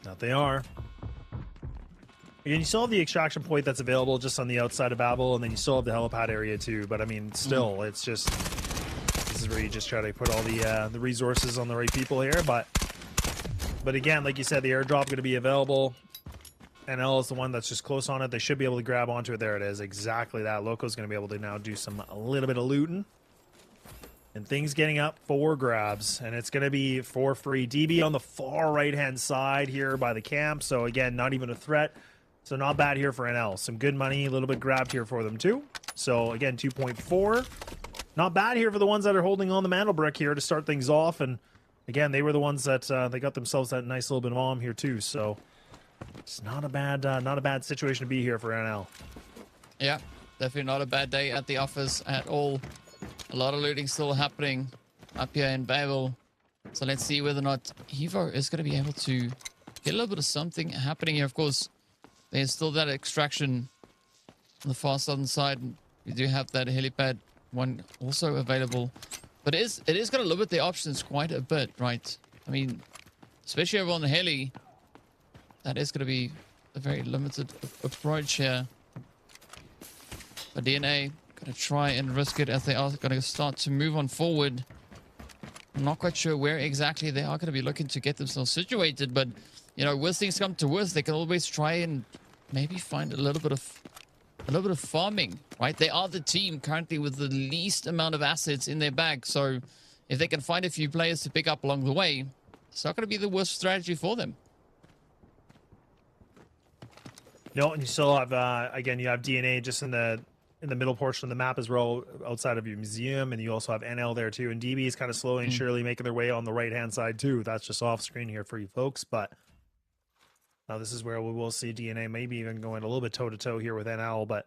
That they are. Again, you still have the extraction point that's available just on the outside of Babel, and then you still have the helipad area too. But I mean, still, it's just, this is where you just try to put all the resources on the right people here. But again, like you said, the airdrop going to be available. NL is the one that's just close on it. They should be able to grab onto it. There it is. Exactly that. Loco's going to be able to now do a little bit of looting. And things getting up for grabs. And it's going to be for free. DB on the far right-hand side here by the camp. So, again, not even a threat. So, not bad here for NL. Some good money. A little bit grabbed here for them, too. So, again, 2.4. Not bad here for the ones that are holding on the mantle brick here to start things off. And, again, they were the ones that they got themselves that nice little bit of bomb here, too. So, it's not a bad situation to be here for NL. Yeah, definitely not a bad day at the office at all. A lot of looting still happening up here in Babel. So let's see whether or not Evo is going to be able to get a little bit of something happening here. Of course, there's still that extraction on the far southern side. We do have that helipad one also available. But it is going to limit the options quite a bit, right? I mean, especially over on the heli, that is going to be a very limited approach here. But DNA going to try and risk it as they are going to start to move on forward. I'm not quite sure where exactly they are going to be looking to get themselves situated, but you know, worst things come to worst, they can always try and maybe find a little bit of farming, right? They are the team currently with the least amount of assets in their bag, so if they can find a few players to pick up along the way, it's not going to be the worst strategy for them. No, and you still have again, you have DNA just in the middle portion of the map as well, outside of your museum, and you also have NL there too. And DB is kind of slowly and surely making their way on the right hand side too. That's just off screen here for you folks, but now this is where we will see DNA maybe even going a little bit toe to toe here with NL, but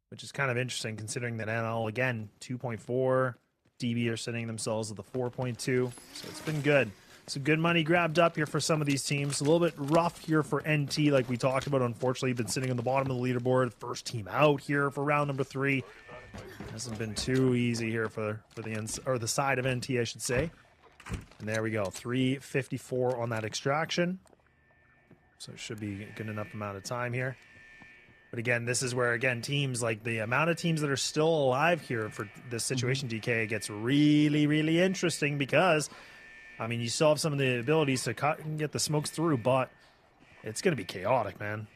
which is kind of interesting considering that NL again 2.4, DB are sitting themselves at the 4.2, so it's been good. Some good money grabbed up here for some of these teams. A little bit rough here for NT, like we talked about. Unfortunately, been sitting on the bottom of the leaderboard. First team out here for round number 3. Hasn't been too easy here for the side of NT, I should say. And there we go, 354 on that extraction. So it should be a good enough amount of time here. But again, this is where, again, teams, like the amount of teams that are still alive here for this situation, DK, gets really, really interesting because, I mean, you still have some of the abilities to cut and get the smokes through, but it's going to be chaotic, man.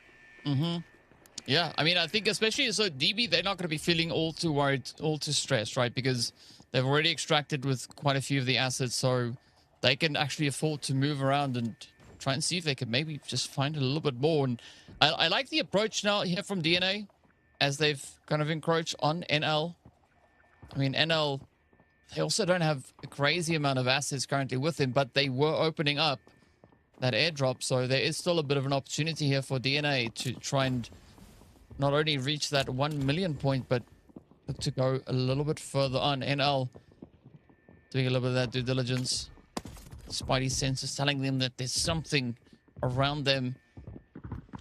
Yeah, I mean, I think especially, so DB, they're not going to be feeling all too worried, all too stressed, right? Because they've already extracted with quite a few of the assets, so they can actually afford to move around and try and see if they can maybe just find a little bit more. And I like the approach now here from DNA as they've kind of encroached on NL. I mean, NL, they also don't have a crazy amount of assets currently with them, but they were opening up that airdrop, so there is still a bit of an opportunity here for DNA to try and not only reach that 1 million point, but look to go a little bit further on. NL doing a little bit of that due diligence. Spidey senses telling them that there's something around them.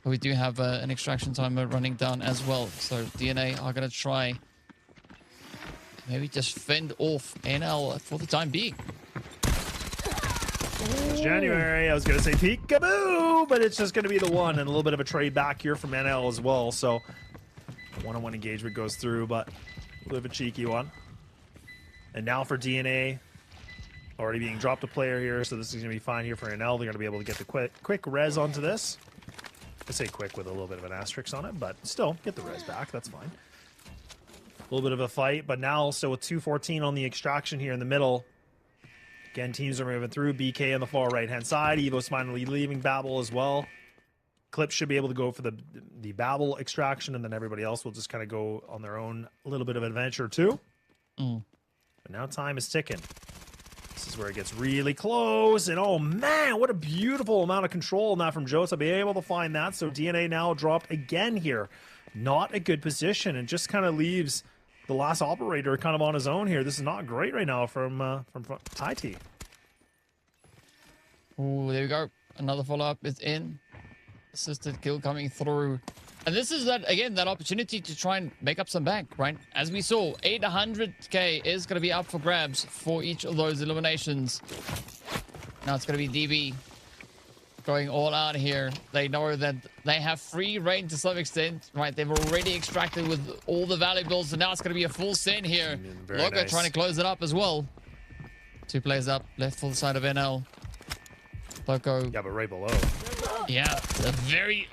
But we do have an extraction timer running down as well, so DNA are going to try maybe just fend off NL for the time being. It's January. I was going to say peekaboo, but it's just going to be the one, and a little bit of a trade back here from NL as well. So one-on-one engagement goes through, but a bit of a cheeky one. And now for DNA, already being dropped a player here, so this is going to be fine here for NL. They're going to be able to get the quick res onto this. I say quick with a little bit of an asterisk on it, but still, get the res back. That's fine. A little bit of a fight, but now also with 214 on the extraction here in the middle. Again, teams are moving through. BK on the far right-hand side. Evo's finally leaving Babel as well. Clip should be able to go for the Babel extraction, and then everybody else will just kind of go on their own little bit of adventure too. But now time is ticking. This is where it gets really close. And oh man, what a beautiful amount of control now from Joseph. Be able to find that. So DNA now dropped again here. Not a good position, and just kind of leaves the last operator kind of on his own here. This is not great right now from Taiti. Oh, there we go. Another follow-up is in. Assisted kill coming through. And this is that, again, that opportunity to try and make up some bank, right? As we saw, 800k is going to be up for grabs for each of those eliminations. Now it's going to be DB going all out here. They know that they have free reign to some extent, right? They've already extracted with all the valuables, and now it's going to be a full send here. Loco nice. trying to close it up as well. 2 players up, left full side of NL. Loco. Yeah, but right below. Yeah, a very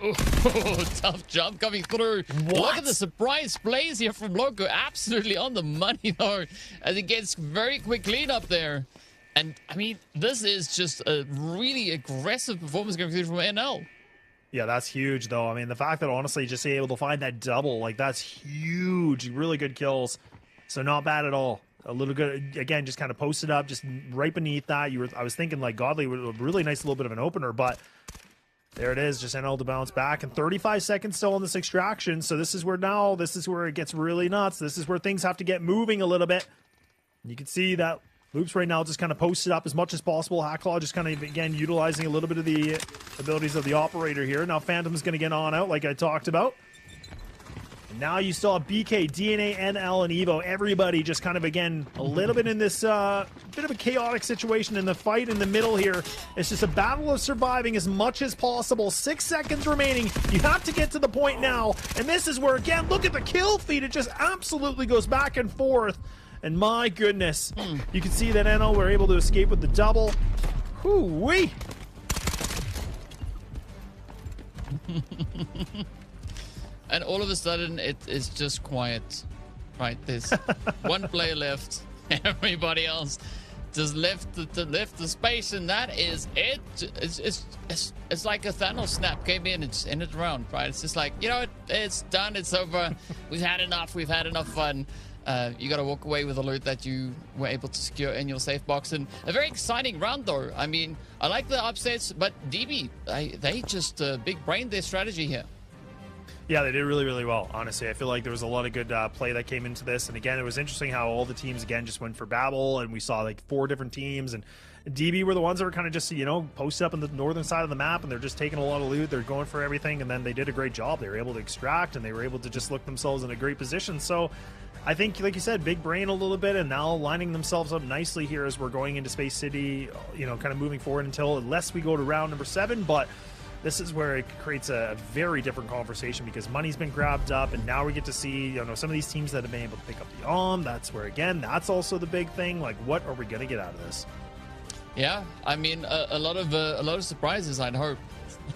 tough jump coming through. What? Look at the surprise plays here from Loco. Absolutely on the money, though, as it gets very quick cleanup there. And, I mean, this is just a really aggressive performance going through from NL. Yeah, that's huge, though. I mean, the fact that, honestly, just able to find that double, like, that's huge. Really good kills. So not bad at all. A little good, again, just kind of posted up, just right beneath that. I was thinking, like, Godly with a really nice little bit of an opener, but there it is, just NL to bounce back. And 35 seconds still on this extraction. So this is where it gets really nuts. This is where things have to get moving a little bit. You can see that Loops right now just kind of posted up as much as possible. Hacklaw just kind of, again, utilizing a little bit of the abilities of the operator here. Now Phantom's going to get on out like I talked about. And now you still have BK, DNA, NL, and Evo. Everybody just kind of, again, a little bit in this bit of a chaotic situation in the fight in the middle here. It's just a battle of surviving as much as possible. 6 seconds remaining. You have to get to the point now. And this is where, again, look at the kill feed. It just absolutely goes back and forth. And my goodness, you can see that NL were able to escape with the double. Hoo-wee! And all of a sudden, it is just quiet, right? There's one player left. Everybody else just left the space, and that is it. It's like a Thanos snap came in and just ended the round, right? It's just like, you know, it's done. It's over. We've had enough. We've had enough fun. You got to walk away with the loot that you were able to secure in your safe box. And a very exciting round, though. I mean, I like the upsets, but DB, they just big brained their strategy here. Yeah, they did really, really well, honestly. I feel like there was a lot of good play that came into this. And again, it was interesting how all the teams, again, just went for Babel. And we saw like 4 different teams. And DB were the ones that were kind of just, you know, posted up on the northern side of the map. And they're just taking a lot of loot. They're going for everything. And then they did a great job. They were able to extract. And they were able to just look themselves in a great position. So I think, like you said, big brain a little bit. And now lining themselves up nicely here as we're going into Space City, you know, kind of moving forward unless we go to round number 7. But this is where it creates a very different conversation because money's been grabbed up, and now we get to see, you know, some of these teams that have been able to pick up the AUM. That's where, again, that's also the big thing. Like, what are we going to get out of this? Yeah, I mean, a lot of surprises, I'd hope.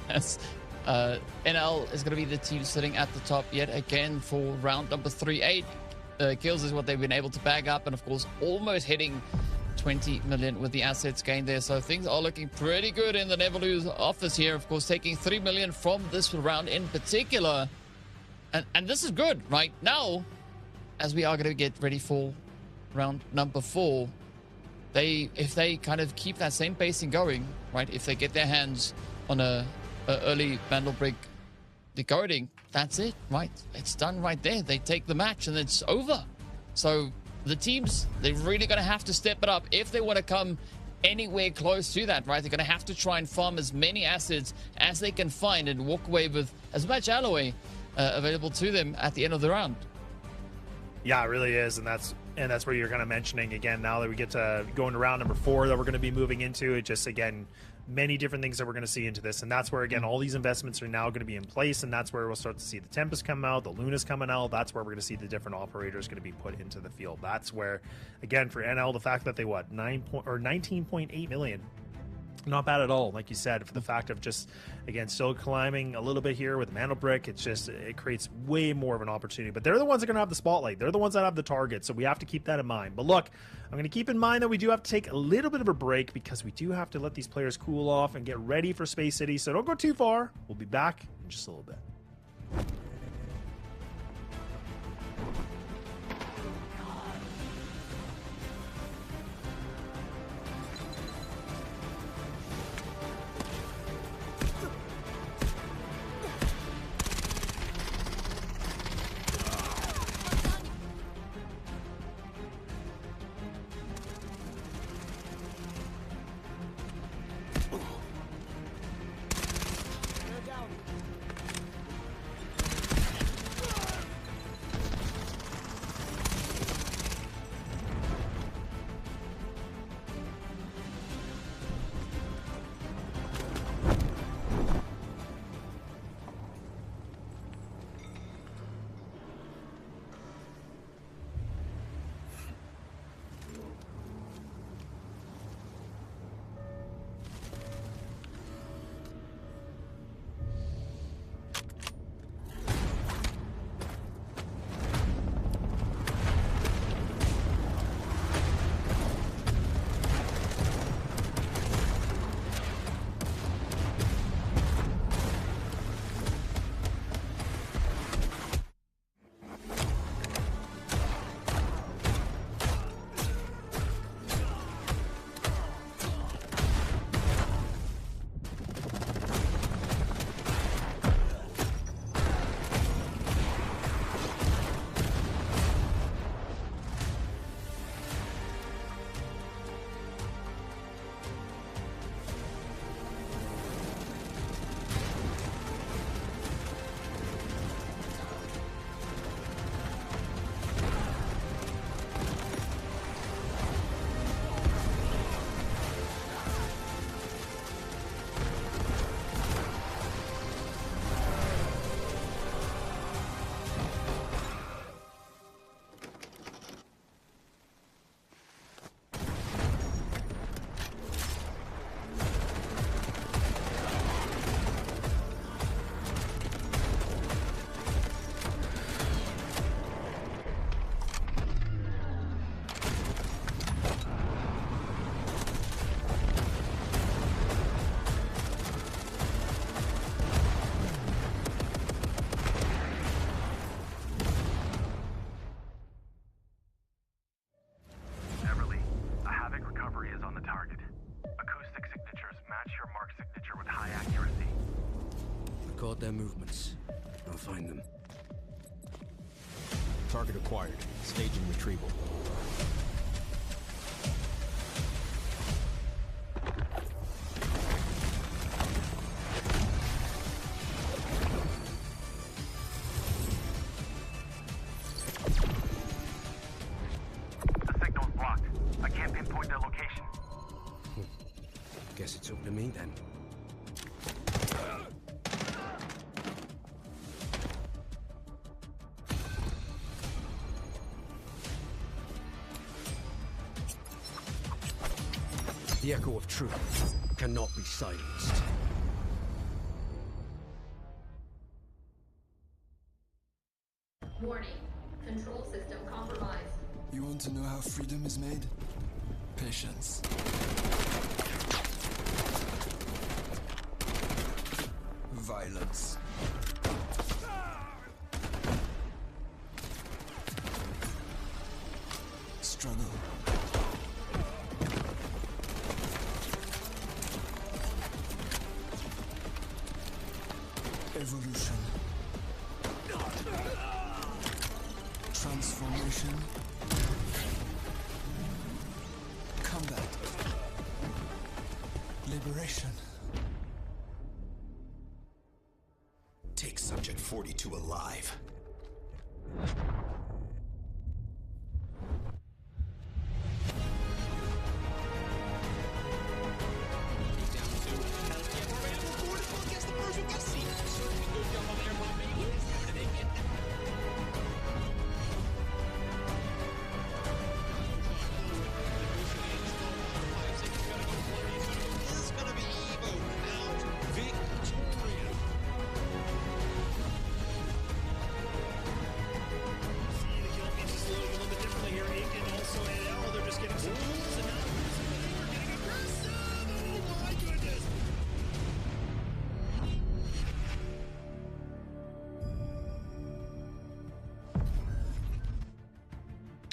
As NL is going to be the team sitting at the top yet again for round number 3. 8 kills is what they've been able to bag up, and of course, almost hitting 20 million with the assets gained there. So things are looking pretty good in the Never Lose office here. Of course, taking 3 million from this round in particular. And this is good right now, as we are going to get ready for round number 4. If they kind of keep that same pacing going, right? If they get their hands on a early Vandalbrick decoding, that's it, right? It's done right there. They take the match and it's over. So the teams, they're really going to have to step it up if they want to come anywhere close to that, right? They're going to have to try and farm as many assets as they can find and walk away with as much alloy available to them at the end of the round. Yeah, it really is, and that's where you're kind of mentioning, again, now that we get to go into round number 4 that we're going to be moving into. It just, again, many different things that we're going to see into this, and that's where, again, all these investments are now going to be in place, and that's where we'll start to see the Tempest come out, the Luna's coming out. That's where we're going to see the different operators going to be put into the field. That's where, again, for NL, the fact that they 19.8 million, not bad at all, like you said, for the fact of just, again, still climbing a little bit here with Mandlebrick. It's just, it creates way more of an opportunity, but they're the ones that are going to have the spotlight. They're the ones that have the target, so we have to keep that in mind. But look, I'm going to keep in mind that we do have to take a little bit of a break because we do have to let these players cool off and get ready for Space City, so don't go too far. We'll be back in just a little bit. got their movements. I'll find them. Target acquired. Staging retrieval. The signal's blocked. I can't pinpoint their location. Guess it's up to me then. The echo of truth cannot be silenced. Warning. Control system compromised. You want to know how freedom is made? Patience. Violence. Struggle. Evolution. Transformation. Combat. Liberation. Take Subject 42 alive.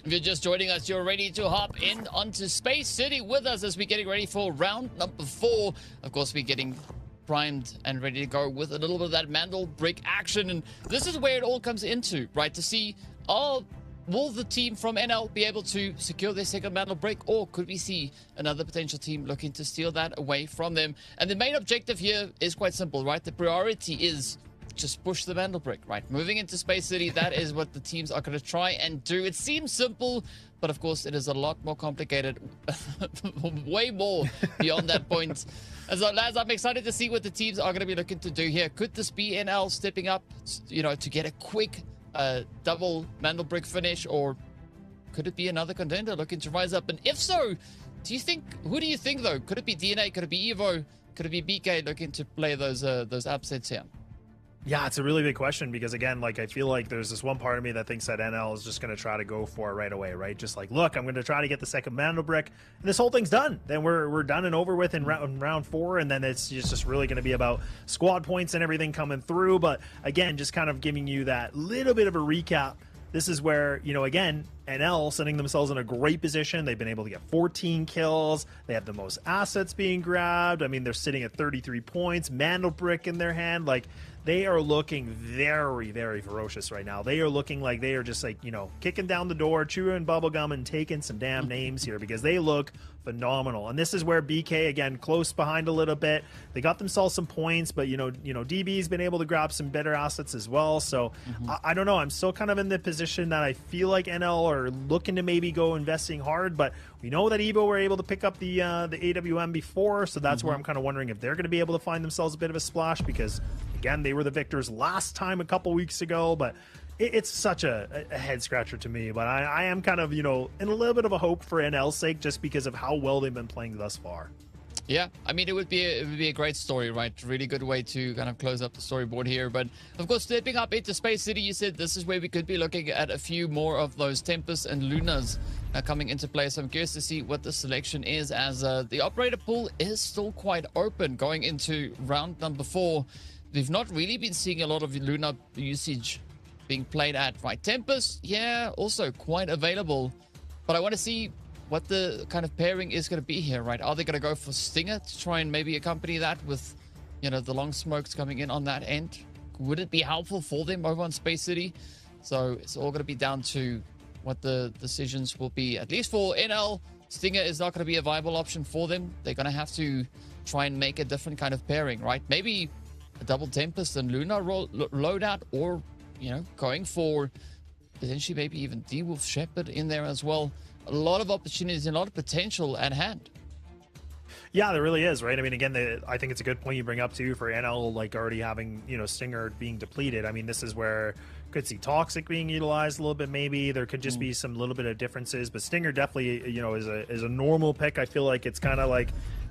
If you're just joining us, you're ready to hop in onto Space City with us as we're getting ready for round number 4. Of course, we're getting primed and ready to go with a little bit of that Mandel break action. And this is where it all comes into, right? To see, will the team from NL be able to secure their second Mandel break, or could we see another potential team looking to steal that away from them? And the main objective here is quite simple, right? The priority is just push the Mandel brick, right? Moving into Space City, that is what the teams are going to try and do. It seems simple, but of course it is a lot more complicated, way more beyond that point. And so, lads, I'm excited to see what the teams are going to be looking to do here. Could this be NL stepping up, you know, to get a quick double Mandel brick finish, or could it be another contender looking to rise up? And if so, who do you think though? Could it be DNA? Could it be Evo? Could it be BK looking to play those upsets here? Yeah, it's a really big question because, again, like, I feel like there's this one part of me that thinks that NL is just going to try to go for it right away, right? Just like, look, I'm going to try to get the second Mandel brick, and this whole thing's done. Then we're done and over with in round 4, and then it's just really going to be about squad points and everything coming through. But, again, just kind of giving you that little bit of a recap. This is where, you know, again, NL setting themselves in a great position. They've been able to get 14 kills. They have the most assets being grabbed. I mean, they're sitting at 33 points, Mandel brick in their hand. Like, they are looking very, very ferocious right now. They are looking like they are just like, you know, kicking down the door, chewing bubblegum and taking some damn names here because they look phenomenal. And this is where BK, again, close behind a little bit. They got themselves some points, but, you know, DB's been able to grab some better assets as well. So I don't know. I'm still kind of in the position that I feel like NL are looking to maybe go investing hard, but we know that Evo were able to pick up the AWM before, so that's where I'm kind of wondering if they're going to be able to find themselves a bit of a splash because, again, they were the victors last time a couple weeks ago, but it's such a head scratcher to me. But I am kind of, you know, in a little bit of a hope for NL's sake just because of how well they've been playing thus far. Yeah, I mean, it would be a great story, right? Really good way to kind of close up the storyboard here. But of course, stepping up into Space City, you said this is where we could be looking at a few more of those Tempest and Lunas coming into play. So I'm curious to see what the selection is, as the operator pool is still quite open going into round number 4. We've not really been seeing a lot of Luna usage being played at, right? Tempest, yeah, also quite available. But I want to see what the kind of pairing is going to be here, right? Are they going to go for Stinger to try and maybe accompany that with, you know, the long smokes coming in on that end? would it be helpful for them over on Space City? So it's all going to be down to what the decisions will be. At least for NL, Stinger is not going to be a viable option for them. They're going to have to try and make a different kind of pairing, right? Maybe a double Tempest and Luna loadout, or, you know, going for potentially maybe even D-Wolf Shepherd in there as well. A lot of opportunities and a lot of potential at hand. Yeah, there really is, right? I mean, again, I think it's a good point you bring up too for NL, like already having, you know, Stinger being depleted. I mean, this is where could see Toxic being utilized a little bit. Maybe there could just be some little bit of differences, but Stinger definitely, you know, is a normal pick. I feel like it's kind of like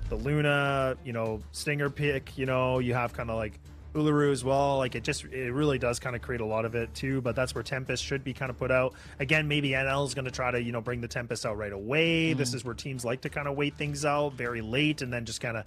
the Luna, you know, Stinger pick. You know, you have kind of like Uluru as well. Like it really does kind of create a lot of it too, but that's where Tempest should be kind of put out. Again, maybe NL is going to try to, you know, bring the Tempest out right away. This is where teams like to kind of wait things out very late and then just kind of,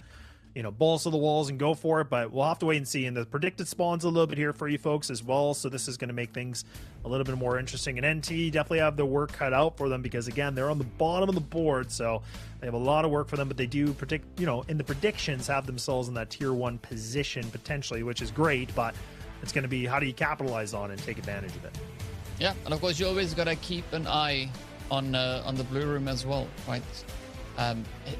you know, balls to the walls and go for it. But we'll have to wait and see. And the predicted spawns a little bit here for you folks as well, so this is going to make things a little bit more interesting. And NT definitely have the work cut out for them, because again, they're on the bottom of the board, so they have a lot of work for them. But they do predict, you know, in the predictions, have themselves in that tier 1 position potentially, which is great. But it's going to be, how do you capitalize on and take advantage of it? Yeah, and of course you always got to keep an eye on the blue room as well, right?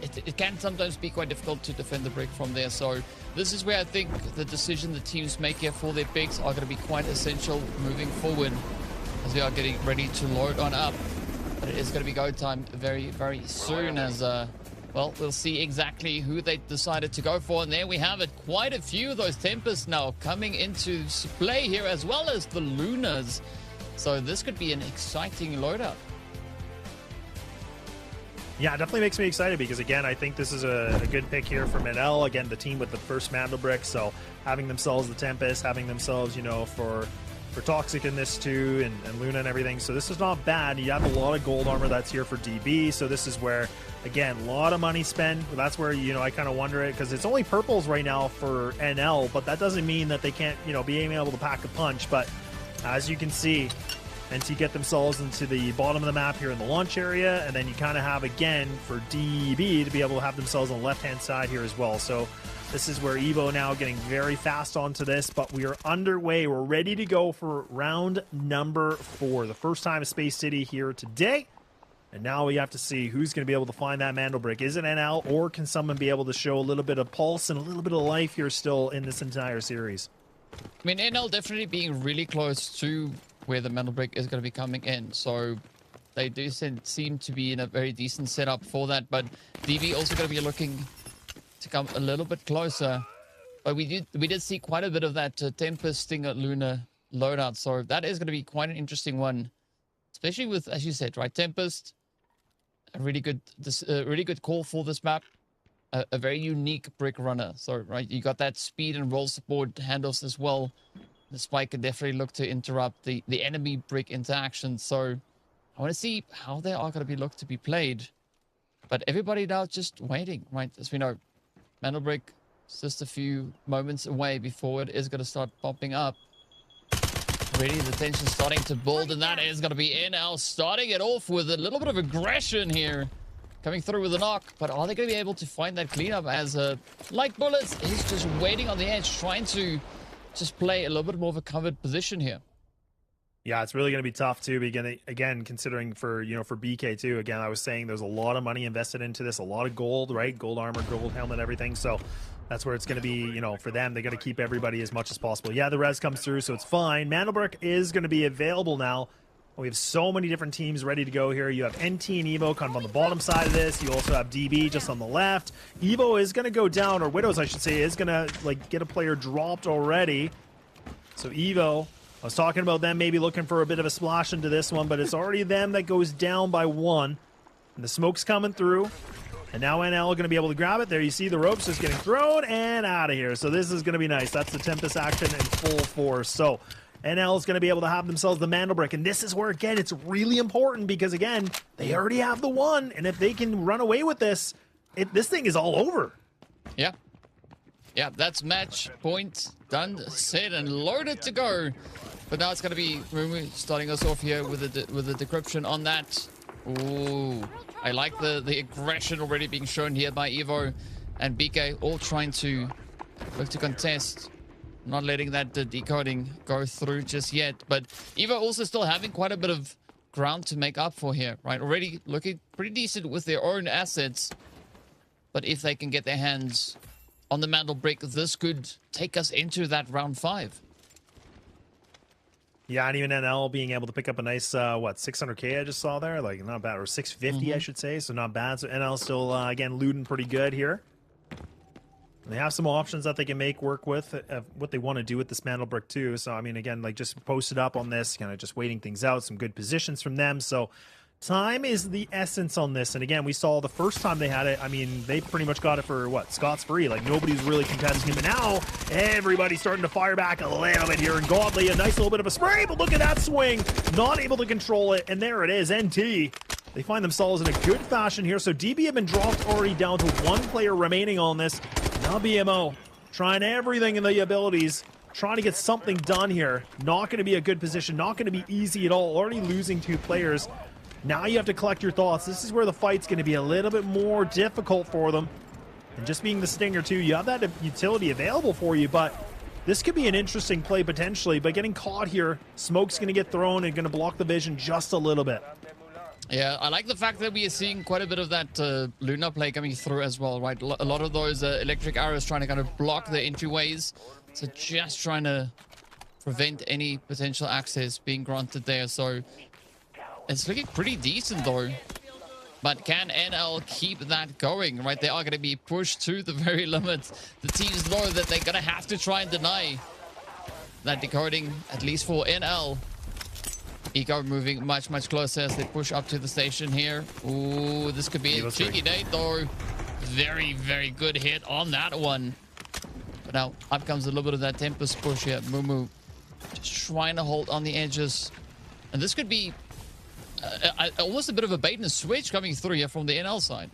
It can sometimes be quite difficult to defend the brick from there. So this is where I think the decision the teams make here for their picks are going to be quite essential moving forward, as we are getting ready to load on up. But it is going to be go time very, very soon, as well, we'll see exactly who they decided to go for. And there we have it, quite a few of those Tempests now coming into play here, as well as the Lunas. So this could be an exciting loadout. Yeah, it definitely makes me excited, because again, I think this is a good pick here from NL. Again, the team with the first Mantle Brick, so having themselves the Tempest, having themselves, you know, for Toxic in this too, and Luna and everything. So this is not bad. You have a lot of gold armor that's here for DB, so this is where, again, a lot of money spent. That's where, you know, I kind of wonder it, because it's only purples right now for NL, but that doesn't mean that they can't, you know, be able to pack a punch. But as you can see, and to get themselves into the bottom of the map here in the launch area, and then you kind of have, again, for DB to be able to have themselves on the left-hand side here as well. So this is where Evo now getting very fast onto this, but we are underway. We're ready to go for round number 4. The first time of Space City here today. And now we have to see who's going to be able to find that Mantle Brick. Is it NL, or can someone be able to show a little bit of pulse and a little bit of life here still in this entire series? I mean, NL definitely being really close to where the Mantle Brick is going to be coming in. So they do seem to be in a very decent setup for that. But DB also going to be looking to come a little bit closer. But we did see quite a bit of that Tempest, Stinger, Luna loadout. So that is going to be quite an interesting one, especially with, as you said, right, Tempest, a really good call for this map. A very unique brick runner. So, right, you got that speed and roll support handles as well. The spike can definitely look to interrupt the enemy brick interaction. So I want to see how they are going to be looked to be played. But everybody now just waiting, right? As we know, Mantle Brick is just a few moments away before it is going to start popping up. Already the tension starting to build, and that is going to be NL starting it off with a little bit of aggression here. Coming through with a knock, but are they going to be able to find that cleanup, as like Bullets is just waiting on the edge, trying to just play a little bit more of a covered position here. Yeah, it's really going to be tough too. Again, considering for BK too. Again, I was saying there's a lot of money invested into this, a lot of gold, right? Gold armor, gold helmet, everything. So that's where it's going to be. For them, they got to keep everybody as much as possible. Yeah, the res comes through, so it's fine. Mantle Brick is going to be available now. We have so many different teams ready to go here. You have NT and Evo kind of on the bottom side of this. You also have DB just on the left. Evo is going to go down, or Widows, I should say, is going to get a player dropped already. So Evo, I was talking about them maybe looking for a bit of a splash into this one, but it's already them that goes down by 1. And the smoke's coming through. And now NL are going to be able to grab it. There you see the ropes just getting thrown and out of here. So this is going to be nice. That's the Tempest action in full force. So NL is going to be able to have themselves the Mantle Brick. And this is where, again, it's really important, because, again, they already have the 1. And if they can run away with this, this thing is all over. Yeah. Yeah, that's match point done, set, and loaded to go. But now it's going to be Rumu starting us off here with the decryption on that. Ooh, I like the aggression already being shown here by Evo and BK, all trying to look to contest. not letting that decoding go through just yet. But Evo also still having quite a bit of ground to make up for here, right? Already looking pretty decent with their own assets. But if they can get their hands on the mantle brick, this could take us into that round 5. Yeah, and even NL being able to pick up a nice, 600k I just saw there. Like, not bad. Or 650, I should say. So not bad. So NL still, again, looting pretty good here. And they have some options that they can make work with what they want to do with this mantle brick too. So, I mean, again, like just posted up on this, kind of just waiting things out. Some good positions from them. So time is the essence on this. And again, we saw the first time they had it, I mean, they pretty much got it for, Scott's free. Like, nobody's really contesting it. But now, everybody's starting to fire back a little bit here. And Godly, a nice little bit of a spray. But look at that swing. Not able to control it. And there it is, NT. They find themselves in a good fashion here. So DB have been dropped already down to 1 player remaining on this. Now BMO trying everything in the abilities, trying to get something done here. Not going to be a good position. Not going to be easy at all. Already losing 2 players. Now you have to collect your thoughts. This is where the fight's going to be a little bit more difficult for them. And just being the Stinger too, you have that utility available for you, but this could be an interesting play potentially. But getting caught here, smoke's going to get thrown and going to block the vision just a little bit. Yeah, I like the fact that we are seeing quite a bit of that Luna play coming through as well, right? A lot of those electric arrows trying to kind of block the entryways. So just trying to prevent any potential access being granted there. So it's looking pretty decent though. But can NL keep that going, right? They are going to be pushed to the very limit. The teams know that they're going to have to try and deny that decoding, at least for NL. Eco moving much closer as they push up to the station here. Ooh, this could be a cheeky date though. Very good hit on that one. But now up comes a little bit of that Tempest push here. Mumu just trying to hold on the edges. And this could be almost a bit of a bait and switch coming through here from the NL side.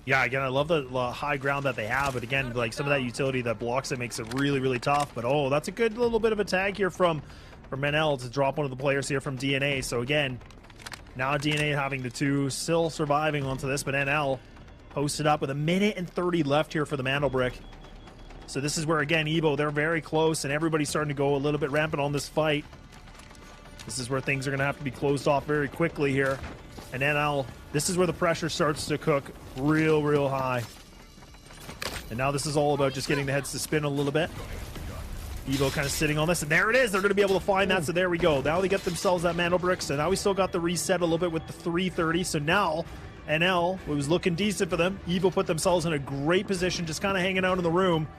Yeah, again, I love the high ground that they have. But again, like some of that utility that blocks it makes it really tough. But oh, that's a good little bit of a tag here from NL to drop one of the players here from DNA. So again, now DNA having the 2 still surviving onto this, but NL posted up with 1:30 left here for the mantle brick. So this is where, again, Evo, they're very close and everybody's starting to go a little bit rampant on this fight. This is where things are going to have to be closed off very quickly here. And NL, this is where the pressure starts to cook real high. And now this is all about just getting the heads to spin a little bit. Evo kind of sitting on this, and there it is. They're going to be able to find that, so there we go. Now they get themselves that mantle brick, so now we still got the reset a little bit with the 330. So now NL, it was looking decent for them. Evo put themselves in a great position, just kind of hanging out in the room.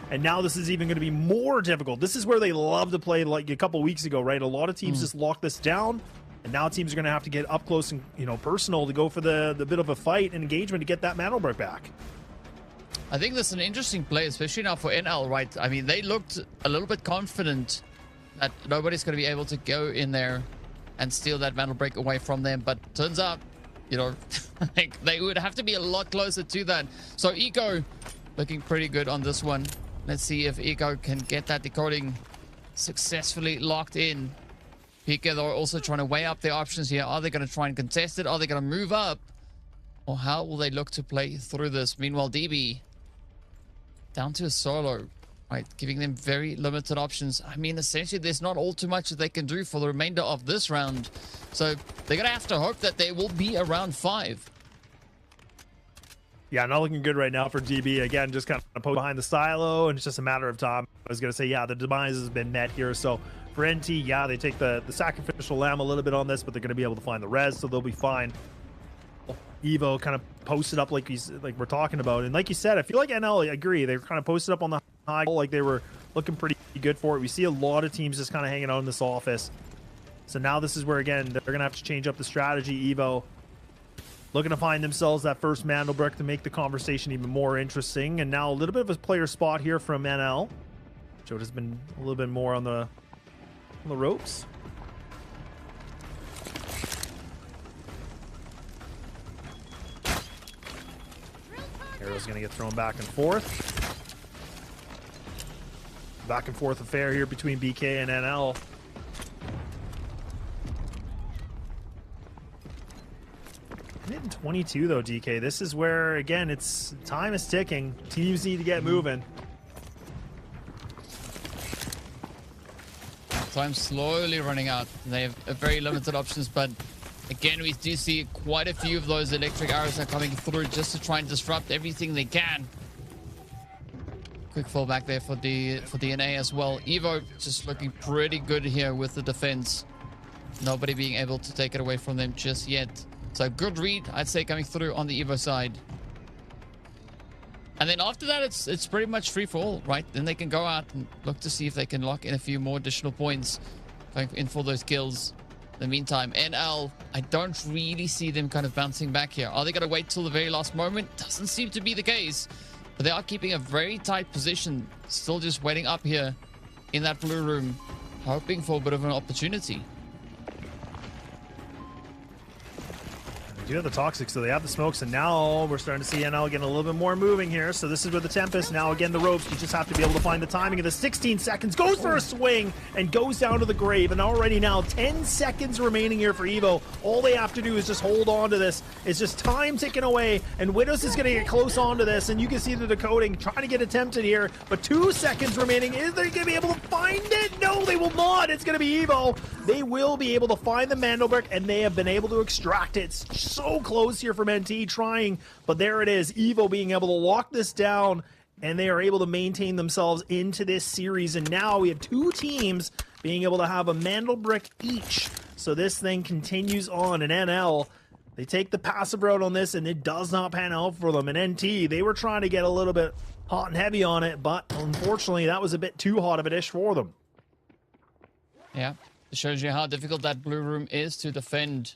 And now this is even going to be more difficult. This is where they love to play like a couple weeks ago, right? A lot of teams just lock this down, and now teams are going to have to get up close and personal to go for the bit of a fight and engagement to get that mantle brick back. I think this is an interesting play, especially now for NL, right? I mean, they looked a little bit confident that nobody's going to be able to go in there and steal that mantle break away from them. But turns out, like they would have to be a lot closer to that. So Eco looking pretty good on this one. Let's see if Eco can get that decoding successfully locked in. Pika, they're also trying to weigh up their options here. Are they going to try and contest it? Are they going to move up? Or how will they look to play through this? Meanwhile, DB down to a solo, right? Giving them very limited options. I mean, essentially, there's not all too much that they can do for the remainder of this round. So they're going to have to hope that there will be a round 5. Yeah, not looking good right now for DB. Again, just kind of behind the silo, and it's just a matter of time. I was going to say, yeah, the demise has been met here. So for NT, yeah, they take the sacrificial lamb a little bit on this, but they're going to be able to find the res, so they'll be fine. Evo kind of posted up like we're talking about, and like you said, I feel like NL, I agree, they were kind of posted up on the high, like they were looking pretty good for it. We see a lot of teams just kind of hanging out in this office. So now this is where, again, they're gonna have to change up the strategy. Evo looking to find themselves that first mantle brick to make the conversation even more interesting. And now a little bit of a player spot here from NL. Joe has been a little bit more on the ropes. Arrow's going to get thrown back and forth. Back and forth affair here between BK and NL. Hitting 22 though, DK. This is where, again, time is ticking. Teams need to get moving. Time's slowly running out. They have very limited options, but again, we do see quite a few of those electric arrows are coming through just to try and disrupt everything they can. Quick fallback there for the NA as well. Evo just looking pretty good here with the defense. Nobody being able to take it away from them just yet. So good read, I'd say, coming through on the Evo side. And then after that, it's pretty much free for all, right? Then they can go out and look to see if they can lock in a few more additional points, going in for those kills. In the meantime, NL, I don't really see them kind of bouncing back here. Are they going to wait till the very last moment? Doesn't seem to be the case. But they are keeping a very tight position, still just waiting up here in that blue room, hoping for a bit of an opportunity. They do have the toxic, so they have the smokes, and now we're starting to see NL getting a little bit more moving here. So this is where the Tempest, now again the ropes, you just have to be able to find the timing of the 16 seconds, goes for a swing and goes down to the grave. And already now 10 seconds remaining here for Evo. All they have to do is just hold on to this. It's just time ticking away, and Widows is going to get close onto this, and you can see the decoding trying to get attempted here, but 2 seconds remaining. Is they going to be able to find it? No, they will not. It's going to be Evo. They will be able to find the Mandelbrick, and they have been able to extract it. It's so close here from NT trying, but there it is. Evo being able to lock this down, and they are able to maintain themselves into this series. And now we have 2 teams being able to have a Mandelbrick each. So this thing continues on, and NL, they take the passive route on this, and it does not pan out for them. And NT, they were trying to get a little bit hot and heavy on it, but unfortunately that was a bit too hot of a dish for them. Yeah, it shows you how difficult that blue room is to defend.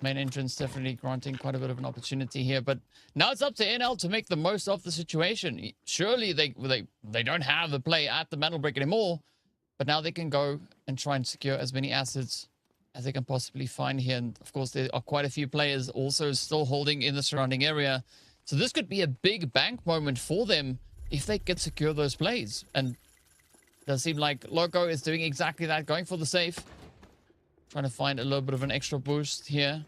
Main entrance definitely granting quite a bit of an opportunity here, but now it's up to NL to make the most of the situation. Surely they don't have a play at the Mandelbrick anymore, but now they can go and try and secure as many assets as they can possibly find here. And of course, there are quite a few players also still holding in the surrounding area. So this could be a big bank moment for them if they can secure those plays. And it does seem like Loco is doing exactly that, going for the safe. Trying to find a little bit of an extra boost here.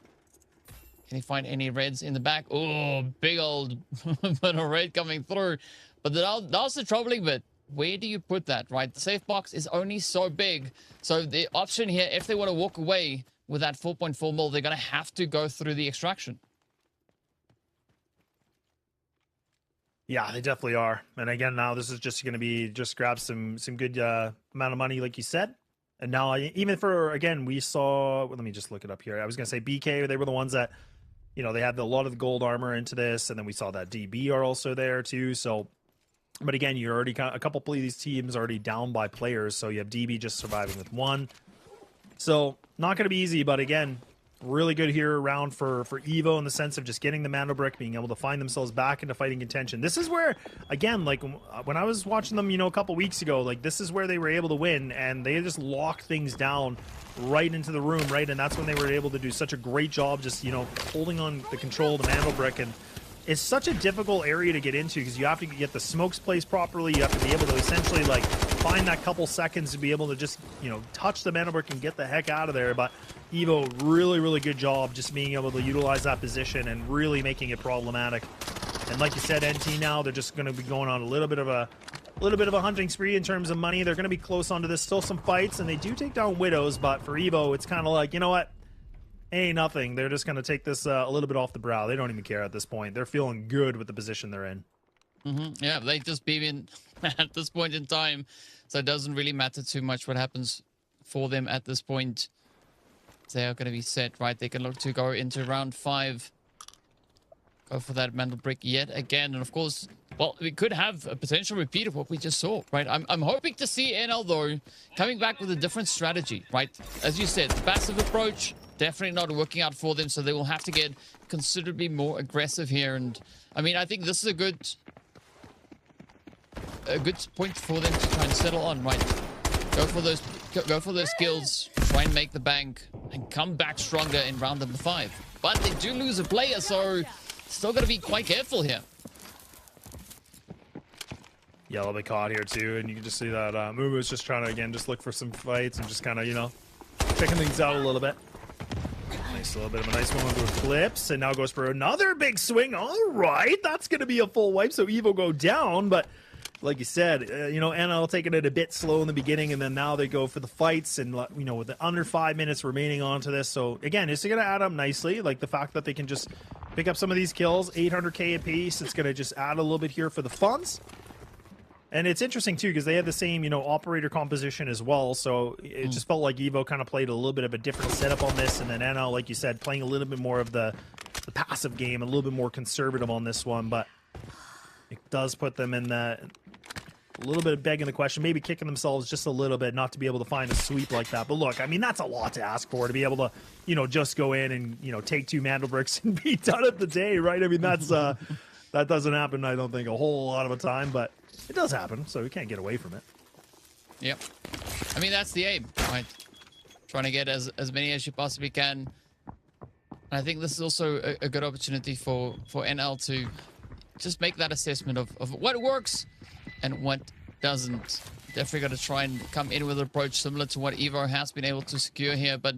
Can he find any reds in the back? Oh, big old bit of red coming through. But that's the troubling bit. Where do you put that, right? The safe box is only so big. So the option here, if they want to walk away with that 4.4 mil, they're going to have to go through the extraction. Yeah, they definitely are. And again, now this is just going to be, just grab some good amount of money, like you said. And now, even for, again, we saw, let me just look it up here. I was going to say BK, they were the ones that, you know, they had a lot of the gold armor into this. And then we saw that DB are also there too. So, but again, you're already a couple of these teams already down by players. So you have DB just surviving with 1. So not going to be easy, but again, really good here around for Evo in the sense of just getting the Mandelbrick, being able to find themselves back into fighting contention. This is where, again, like when I was watching them, you know, a couple weeks ago, like this is where they were able to win, and they just locked things down right into the room, right? And that's when they were able to do such a great job just, you know, holding on the control of the Mandelbrick. And it's such a difficult area to get into because you have to get the smokes placed properly. You have to be able to essentially like find that couple seconds to be able to just, you know, touch the Mandelbrick and get the heck out of there. But Evo, really good job just being able to utilize that position and really making it problematic. And like you said, NT now, they're just going to be going on a little bit of a hunting spree in terms of money. They're going to be close onto this. Still some fights, and they do take down Widows, but for Evo, it's kind of like, you know what? Ain't nothing. They're just going to take this a little bit off the brow. They don't even care at this point. They're feeling good with the position they're in. Yeah, they just beam in at this point in time, so it doesn't really matter too much what happens for them at this point. They are going to be set, right? They can look to go into round 5. Go for that Mandelbrick yet again. And of course, well, we could have a potential repeat of what we just saw, right? I'm hoping to see NL, though, coming back with a different strategy, right? As you said, the passive approach, definitely not working out for them, so they will have to get considerably more aggressive here. And, I mean, I think this is a good point for them to try and settle on, right? Go for those kills, try and make the bank, and come back stronger in round number 5. But they do lose a player, so still got to be quite careful here. Yellow they caught here too, and you can just see that Mumu is just trying to, again, just look for some fights and just kind of, you know, checking things out a little bit. Nice little bit of a nice one with Clips, and now goes for another big swing. All right, that's going to be a full wipe, so Evo go down, but like you said, NL taking it a bit slow in the beginning, and then now they go for the fights, and with the under 5 minutes remaining onto this. So again, it's going to add up nicely. Like the fact that they can just pick up some of these kills, 800k apiece. It's going to just add a little bit here for the funds. And it's interesting too because they have the same, operator composition as well. So it just felt like Evo kind of played a little bit of a different setup on this, and then NL, like you said, playing a little bit more of the passive game, a little bit more conservative on this one. But it does put them in a little bit of begging the question, maybe kicking themselves just a little bit not to be able to find a sweep like that. But look, I mean, that's a lot to ask for, to be able to, just go in and, take 2 Mandel bricks and be done at the day, right? I mean, that's that doesn't happen, I don't think, a whole lot of the time, but it does happen, so we can't get away from it. Yep. I mean, that's the aim, right? Trying to get as many as you possibly can. And I think this is also a good opportunity for NL to just make that assessment of what works and what doesn't. Definitely got to try and come in with an approach similar to what Evo has been able to secure here, but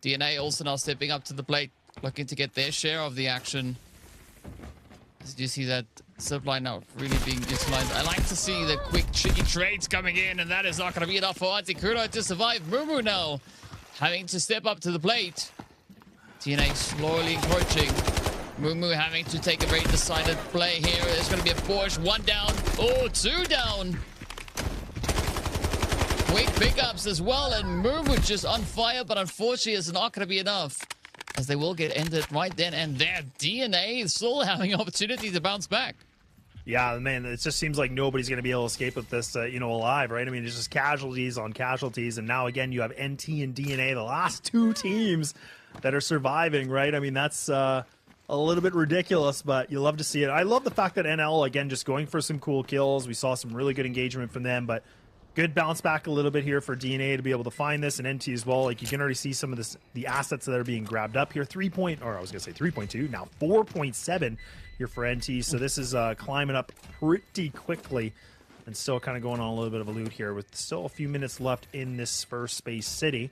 DNA also now stepping up to the plate, looking to get their share of the action. Did you see that zipline now really being utilized? I like to see the quick, cheeky trades coming in, and that is not going to be enough for Antikuro to survive. Mumu now having to step up to the plate. DNA slowly encroaching. Mumu having to take a very decided play here. There's going to be a push. 1 down. Oh, 2 down. Quick pickups as well, and Mumu just on fire, but unfortunately it's not going to be enough, as they will get ended right then and there. DNA is still having an opportunity to bounce back. Yeah, man, it just seems like nobody's going to be able to escape with this, alive, right? I mean, it's just casualties on casualties, and now again you have NT and DNA, the last 2 teams that are surviving, right? I mean, that's a little bit ridiculous, but you love to see it. I love the fact that NL, again, just going for some cool kills. We saw some really good engagement from them, but good bounce back a little bit here for DNA to be able to find this, and NT as well. Like, you can already see some of the assets that are being grabbed up here. 3.2, now 4.7 here for NT. So this is climbing up pretty quickly, and still kind of going on a little bit of a loot here with still a few minutes left in this first Space City.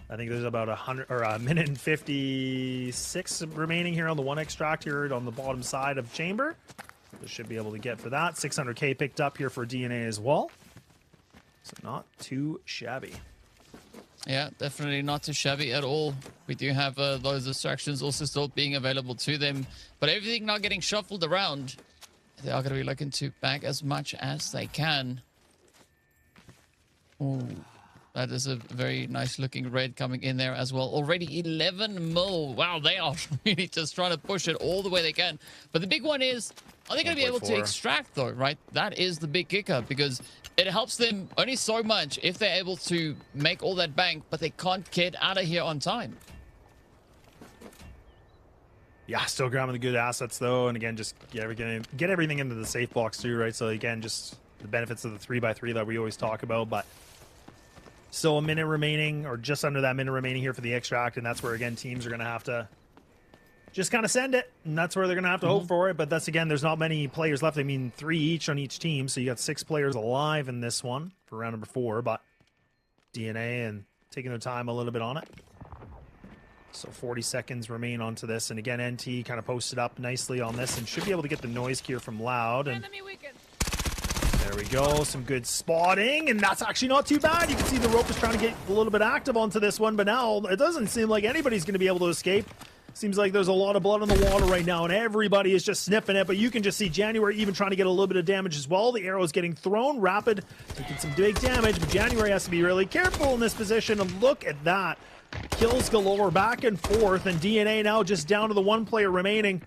I think there's about a minute and 56 remaining here on the 1 extract here on the bottom side of chamber. They should be able to get for that. 600k picked up here for DNA as well. So not too shabby. Yeah, definitely not too shabby at all. We do have those distractions also still being available to them, but everything not getting shuffled around. They are going to be looking to bag as much as they can. Ooh, that is a very nice looking red coming in there as well. Already 11 mil. Wow, they are really just trying to push it all the way they can. But the big one is, are they going to be able to extract though, right? That is the big kicker, because it helps them only so much if they're able to make all that bank, but they can't get out of here on time. Yeah, still grabbing the good assets though, and again, just get everything into the safe box too, right? So again, just the benefits of the 3x3 that we always talk about, but still a minute remaining, or just under that minute remaining here for the extract, and that's where again teams are going to have to just kind of send it, and that's where they're going to have to hope for it. But that's, again, there's not many players left. I mean, 3 each on each team, so you got 6 players alive in this one for round number 4, but DNA and taking their time a little bit on it. So 40 seconds remain onto this, and again, NT kind of posted up nicely on this and should be able to get the noise cure from Loud. And there we go, some good spotting, and that's actually not too bad. You can see the rope is trying to get a little bit active onto this one, but now it doesn't seem like anybody's going to be able to escape. Seems like there's a lot of blood on the water right now, and everybody is just sniffing it, but you can just see January even trying to get a little bit of damage as well. The arrow is getting thrown, Rapid taking some big damage, but January has to be really careful in this position, and look at that. Kills galore back and forth, and DNA now just down to the 1 player remaining.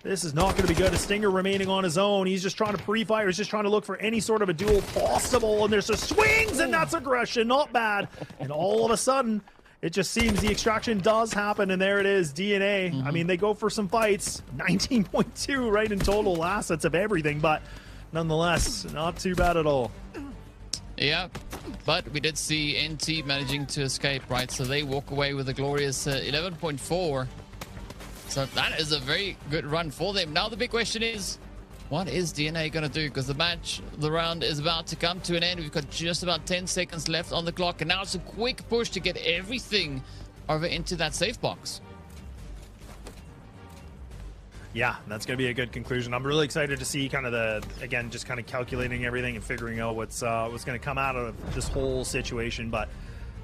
This is not going to be good. A Stinger remaining on his own. He's just trying to pre-fire. He's just trying to look for any sort of a duel possible, and there's a swings, and that's aggression. Not bad. And all of a sudden, it just seems the extraction does happen, and there it is, DNA. I mean, they go for some fights. 19.2 right in total assets of everything, but nonetheless, not too bad at all. Yeah, but we did see NT managing to escape, right? So they walk away with a glorious 11.4. So that is a very good run for them. Now the big question is, what is DNA going to do? Because the round is about to come to an end. We've got just about 10 seconds left on the clock, and now it's a quick push to get everything over into that safe box. Yeah, that's going to be a good conclusion. I'm really excited to see kind of just kind of calculating everything and figuring out what's going to come out of this whole situation. But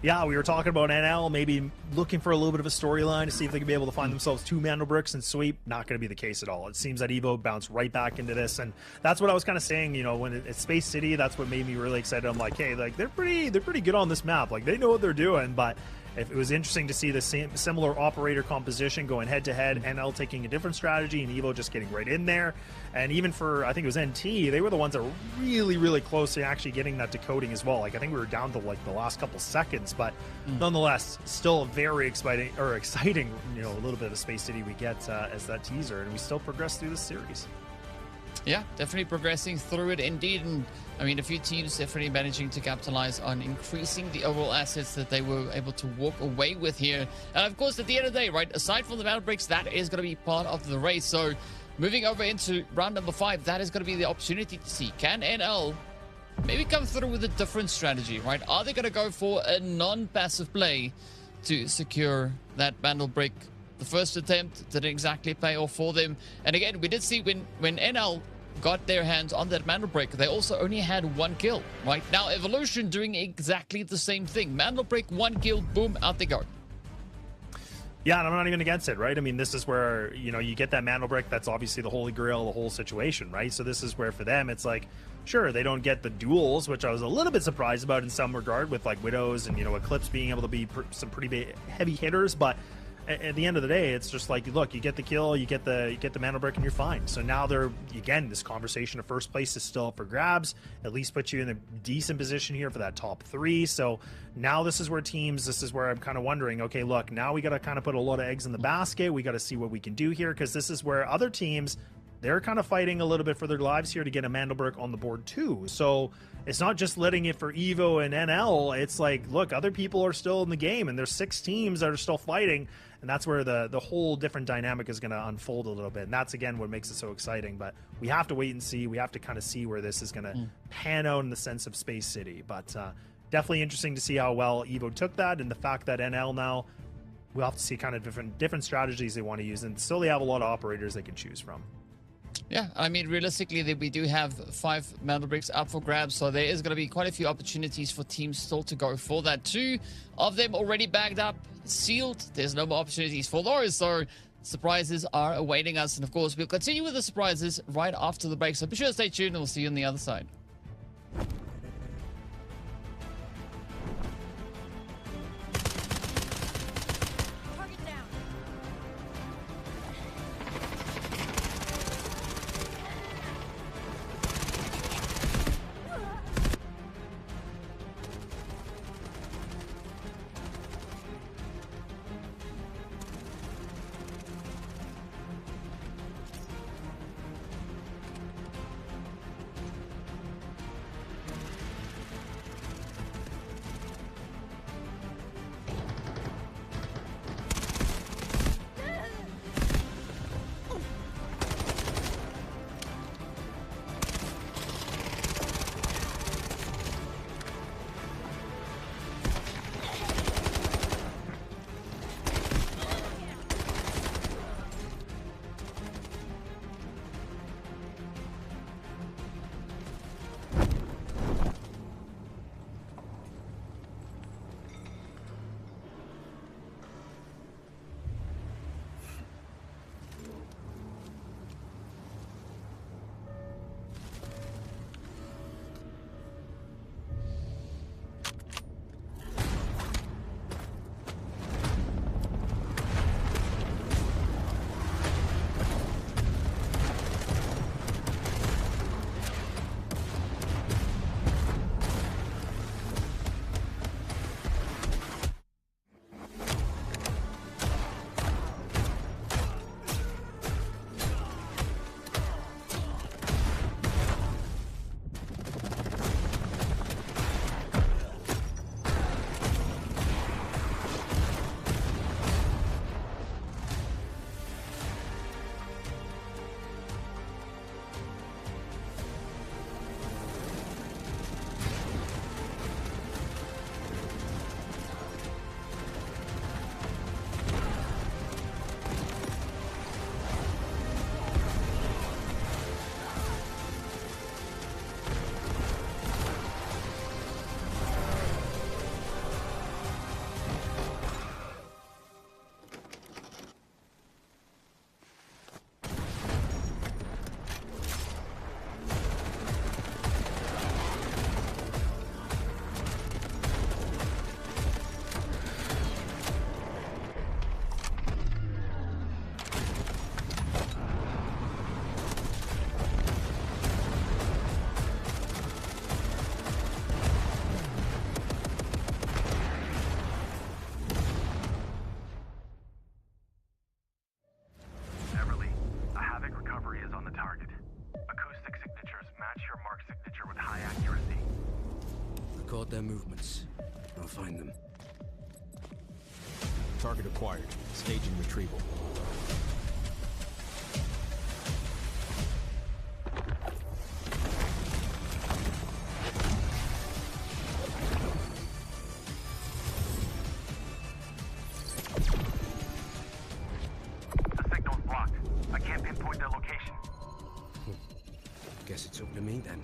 yeah, we were talking about NL maybe looking for a little bit of a storyline to see if they could be able to find themselves 2 Mandel bricks and sweep. Not going to be the case at all. It seems that Evo bounced right back into this, and that's what I was kind of saying. You know, when it's Space City, that's what made me really excited. I'm like, hey, like they're pretty good on this map. Like they know what they're doing, but. It was interesting to see the similar operator composition going head-to-head, NL taking a different strategy, and Evo just getting right in there. And even for, I think it was NT, they were the ones that were really, really close to actually getting that decoding as well. Like, I think we were down to, like, the last couple seconds, but nonetheless, still very exciting, you know, a little bit of Space City we get as that teaser, and we still progress through this series. Yeah, definitely progressing through it indeed. And I mean, a few teams definitely managing to capitalize on increasing the overall assets that they were able to walk away with here. And of course, at the end of the day, right, aside from the battle breaks, that is going to be part of the race. So moving over into round number 5, that is going to be the opportunity to see, can NL maybe come through with a different strategy, right? Are they going to go for a non-passive play to secure that battle break? The first attempt didn't exactly pay off for them. And again, we did see when NL got their hands on that Mandel Break, they also only had 1 kill, right? Now, Evolution doing exactly the same thing. Mandel Break, 1 kill, boom, out they go. Yeah, and I'm not even against it, right? I mean, this is where, you know, you get that Mandel Break. That's obviously the holy grail, the whole situation, right? So this is where, for them, it's like, sure, they don't get the duels, which I was a little bit surprised about in some regard, with, like, Widows and, you know, Eclipse being able to be some pretty heavy hitters, but at the end of the day, it's just like, look, you get the kill, you get the Mandel Break, and you're fine. So now again, this conversation of first place is still up for grabs. At least puts you in a decent position here for that top 3. So now this is where I'm kind of wondering, okay, look, now we got to kind of put a lot of eggs in the basket. We got to see what we can do here, because this is where other teams, they're kind of fighting a little bit for their lives here to get a Mandel Break on the board too. So it's not just letting it for Evo and NL. It's like, look, other people are still in the game, and there's 6 teams that are still fighting. And that's where the whole different dynamic is going to unfold a little bit. And that's, again, what makes it so exciting. But we have to wait and see. We have to kind of see where this is going to pan out in the sense of Space City. But definitely interesting to see how well Evo took that, and the fact that NL now, we'll have to see kind of different strategies they want to use. And still they have a lot of operators they can choose from. Yeah, I mean, realistically, we do have 5 Mandel Bricks up for grabs, so there is going to be quite a few opportunities for teams still to go for that. 2 of them already bagged up, sealed. There's no more opportunities for those, so surprises are awaiting us. And of course, we'll continue with the surprises right after the break, so be sure to stay tuned, and we'll see you on the other side. their movements. I'll find them. Target acquired. Staging retrieval. The signal's blocked. I can't pinpoint their location. Guess it's up to me then.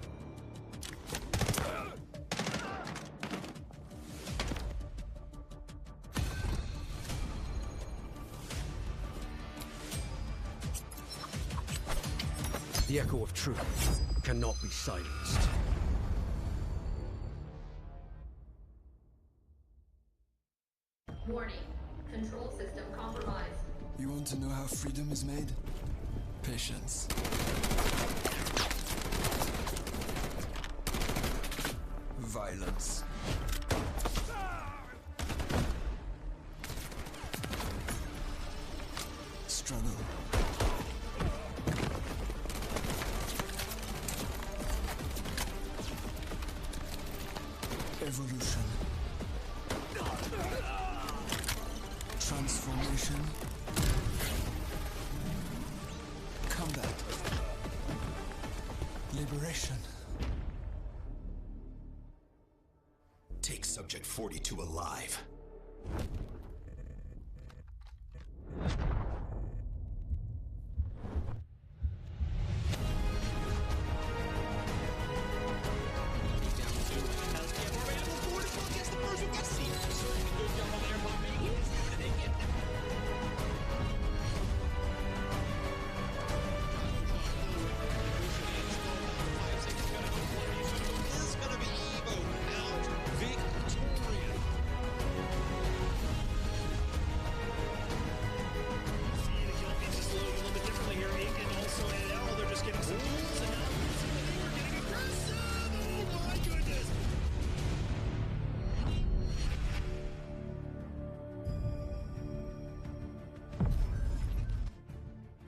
The echo of truth cannot be silenced. Warning. Control system compromised. You want to know how freedom is made? Patience. Violence. Struggle. Evolution. Transformation. Combat. Liberation. Take Subject 42 alive.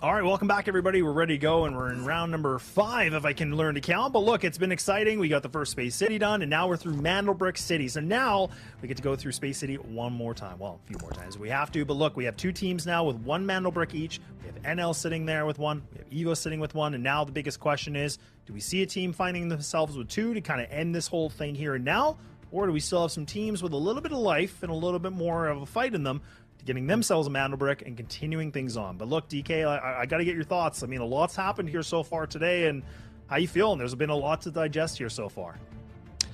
All right, welcome back, everybody. We're ready to go, and we're in round number 5, if I can learn to count. But look, it's been exciting. We got the first Space City done, and now we're through Mandelbrick City. So now we get to go through Space City one more time. Well, a few more times we have to. But look, we have 2 teams now with 1 Mandelbrick each. We have NL sitting there with 1. We have Evo sitting with 1. And now the biggest question is, do we see a team finding themselves with 2 to kind of end this whole thing here and now? Or do we still have some teams with a little bit of life and a little bit more of a fight in them, getting themselves a Mandelbrick and continuing things on? But look, DK, I got to get your thoughts. I mean, a lot's happened here so far today, and how you feeling? There's been a lot to digest here so far.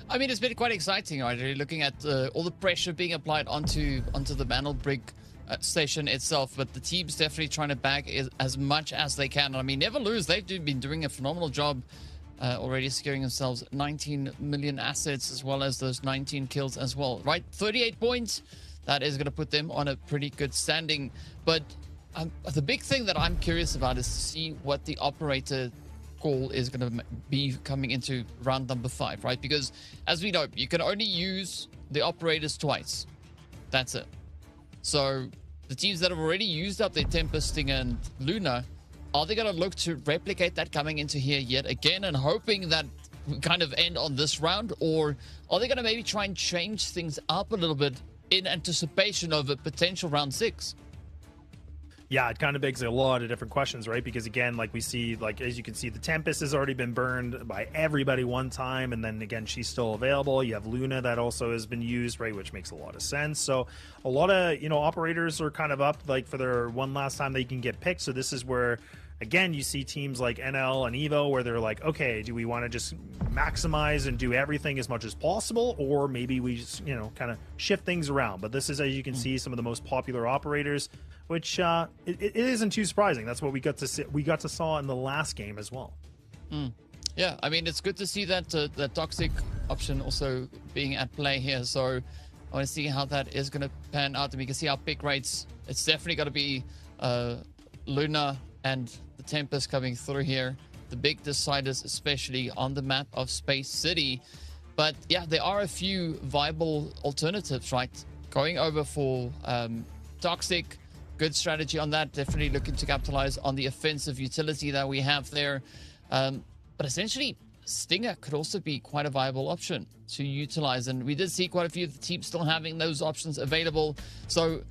I mean, it's been quite exciting, right? Really looking at all the pressure being applied onto the Mandelbrick station itself, but the team's definitely trying to bag as much as they can. I mean, never lose. They've been doing a phenomenal job already, securing themselves 19 million assets as well as those 19 kills as well, right? 38 points. That is going to put them on a pretty good standing. But the big thing that I'm curious about is to see what the operator call is going to be coming into round number 5, right? Because as we know, you can only use the operators twice. That's it. So the teams that have already used up their Tempest, Stinger, and Luna, are they going to look to replicate that coming into here yet again and hoping that we kind of end on this round? Or are they going to maybe try and change things up a little bit in anticipation of a potential round 6? Yeah, it kind of begs a lot of different questions, right? Because again, like we see, like as you can see, the Tempest has already been burned by everybody one time, and then again, she's still available. You have Luna that also has been used, right? Which makes a lot of sense. So a lot of, operators are kind of up like for their one last time they can get picked. So this is where, again, you see teams like NL and Evo where they're like, okay, do we want to just maximize and do everything as much as possible, or maybe we just, kind of shift things around? But this is, as you can see, some of the most popular operators, which it isn't too surprising. That's what we got to see. We got to saw in the last game as well. Yeah, I mean, it's good to see that the toxic option also being at play here. So I want to see how that is going to pan out, and we can see our pick rates. It's definitely going to be Luna and the Tempest coming through here, the big deciders, especially on the map of Space City. But yeah, there are a few viable alternatives, right? Going over for Toxic, good strategy on that. Definitely looking to capitalize on the offensive utility that we have there. But essentially, Stinger could also be quite a viable option to utilize. And we did see quite a few of the teams still having those options available. So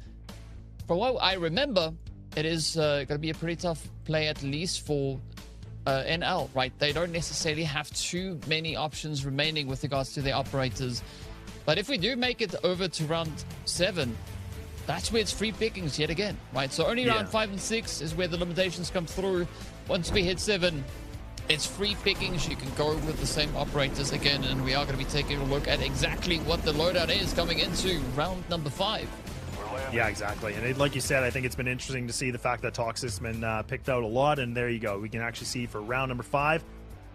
from what I remember, it is going to be a pretty tough play, at least for NL, right? They don't necessarily have too many options remaining with regards to their operators. But if we do make it over to round 7, that's where it's free pickings yet again, right? So only round 5 and 6 is where the limitations come through. Once we hit 7, it's free pickings. You can go with the same operators again, and we are going to be taking a look at exactly what the loadout is coming into round number 5. Yeah, exactly. And like you said, I think it's been interesting to see the fact that Toxic's been picked out a lot, and there you go. We can actually see for round number 5,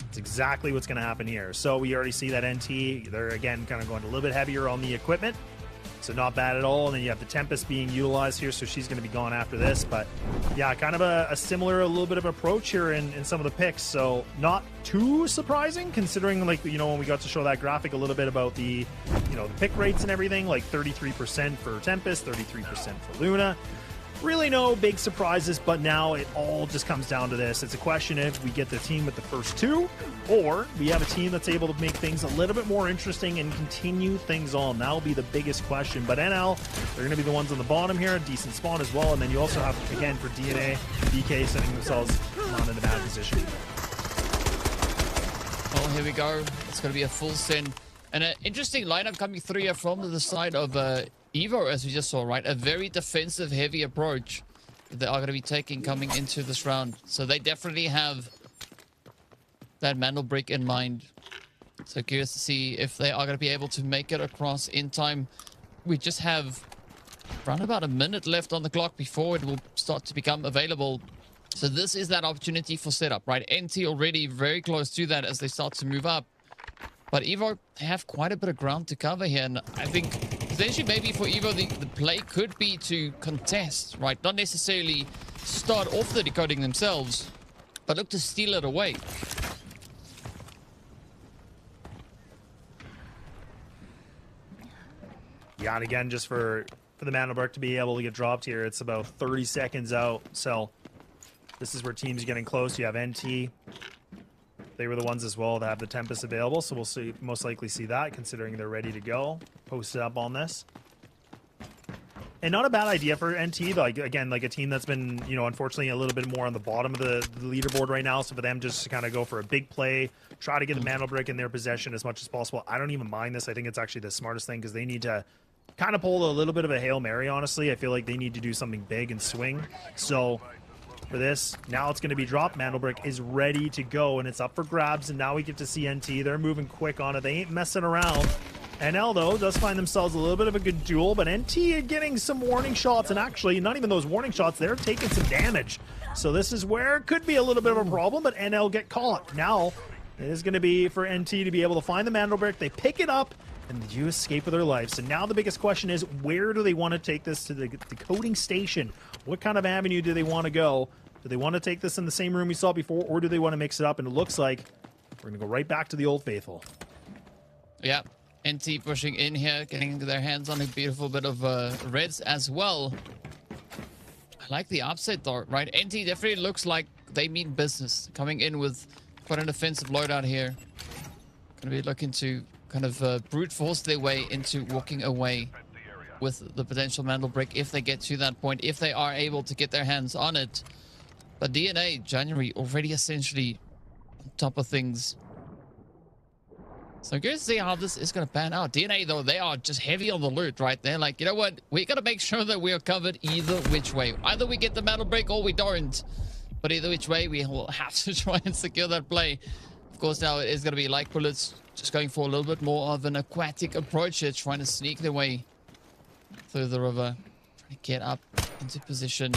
it's exactly what's going to happen here. So we already see that NT, they're again kind of going a little bit heavier on the equipment. So not bad at all. And then you have the Tempest being utilized here, so she's going to be gone after this. But yeah, kind of a similar, a little bit of approach here in some of the picks. So not too surprising, considering, like, you know, when we got to show that graphic a little bit about the, you know, the pick rates and everything, like 33% for Tempest, 33% for Luna. Really no big surprises, but now it all just comes down to this. It's a question if we get the team with the first 2, or we have a team that's able to make things a little bit more interesting and continue things on. That'll be the biggest question. But NL, they're going to be the ones on the bottom here, a decent spawn as well. And then you also have, again, for DNA, BK setting themselves not in a bad position. Well, here we go. It's going to be a full send. And an interesting lineup coming through here from the side of Evo, as we just saw, right? A very defensive heavy approach that they are going to be taking coming into this round. So they definitely have that Mandel brick in mind. So curious to see if they are going to be able to make it across in time. We just have around about a minute left on the clock before it will start to become available. So this is that opportunity for setup, right? NT already very close to that as they start to move up. But Evo, they have quite a bit of ground to cover here. And I think potentially maybe for Evo, the play could be to contest, right? Not necessarily start off the decoding themselves, but look to steal it away. Yeah, and again, just for the Mandelberg to be able to get dropped here, it's about 30 seconds out. So this is where teams are getting close. You have NT. They were the ones as well that have the Tempest available, so we'll see, most likely see that, considering they're ready to go. Posted up on this. And not a bad idea for NT, like, again, like a team that's been, you know, unfortunately a little bit more on the bottom of the leaderboard right now. So for them just to kind of go for a big play, try to get the Mantle Brick in their possession as much as possible. I don't even mind this. I think it's actually the smartest thing, because they need to kind of pull a little bit of a Hail Mary, honestly. I feel like they need to do something big and swing. So for this, now it's going to be dropped. Mandelbrick is ready to go, and it's up for grabs, and now we get to see NT. They're moving quick on it. They ain't messing around. NL, though, does find themselves a little bit of a good duel, but NT are getting some warning shots, and actually, not even those warning shots, they're taking some damage. So this is where it could be a little bit of a problem, but NL get caught. Now, it is going to be for NT to be able to find the Mandelbrick. They pick it up, and they do escape with their lives. So now the biggest question is, where do they want to take this to the decoding station? What kind of avenue do they want to go? Do they want to take this in the same room we saw before, or do they want to mix it up? And it looks like we're going to go right back to the Old Faithful. Yeah, NT pushing in here, getting their hands on a beautiful bit of reds as well. I like the upset though, right? NT definitely looks like they mean business, coming in with quite an offensive loadout here. Going to be looking to kind of brute force their way into walking away with the potential Mandel Brick if they get to that point, if they are able to get their hands on it. But DNA, January, already essentially on top of things. So I'm curious to see how this is going to pan out. DNA, though, they are just heavy on the loot, right? They're like, you know what? We got to make sure that we are covered either which way. Either we get the Mandel Brick or we don't. But either which way, we will have to try and secure that play. Of course, now it is going to be like bullets, just going for a little bit more of an aquatic approach here, trying to sneak their way through the river, trying to get up into position.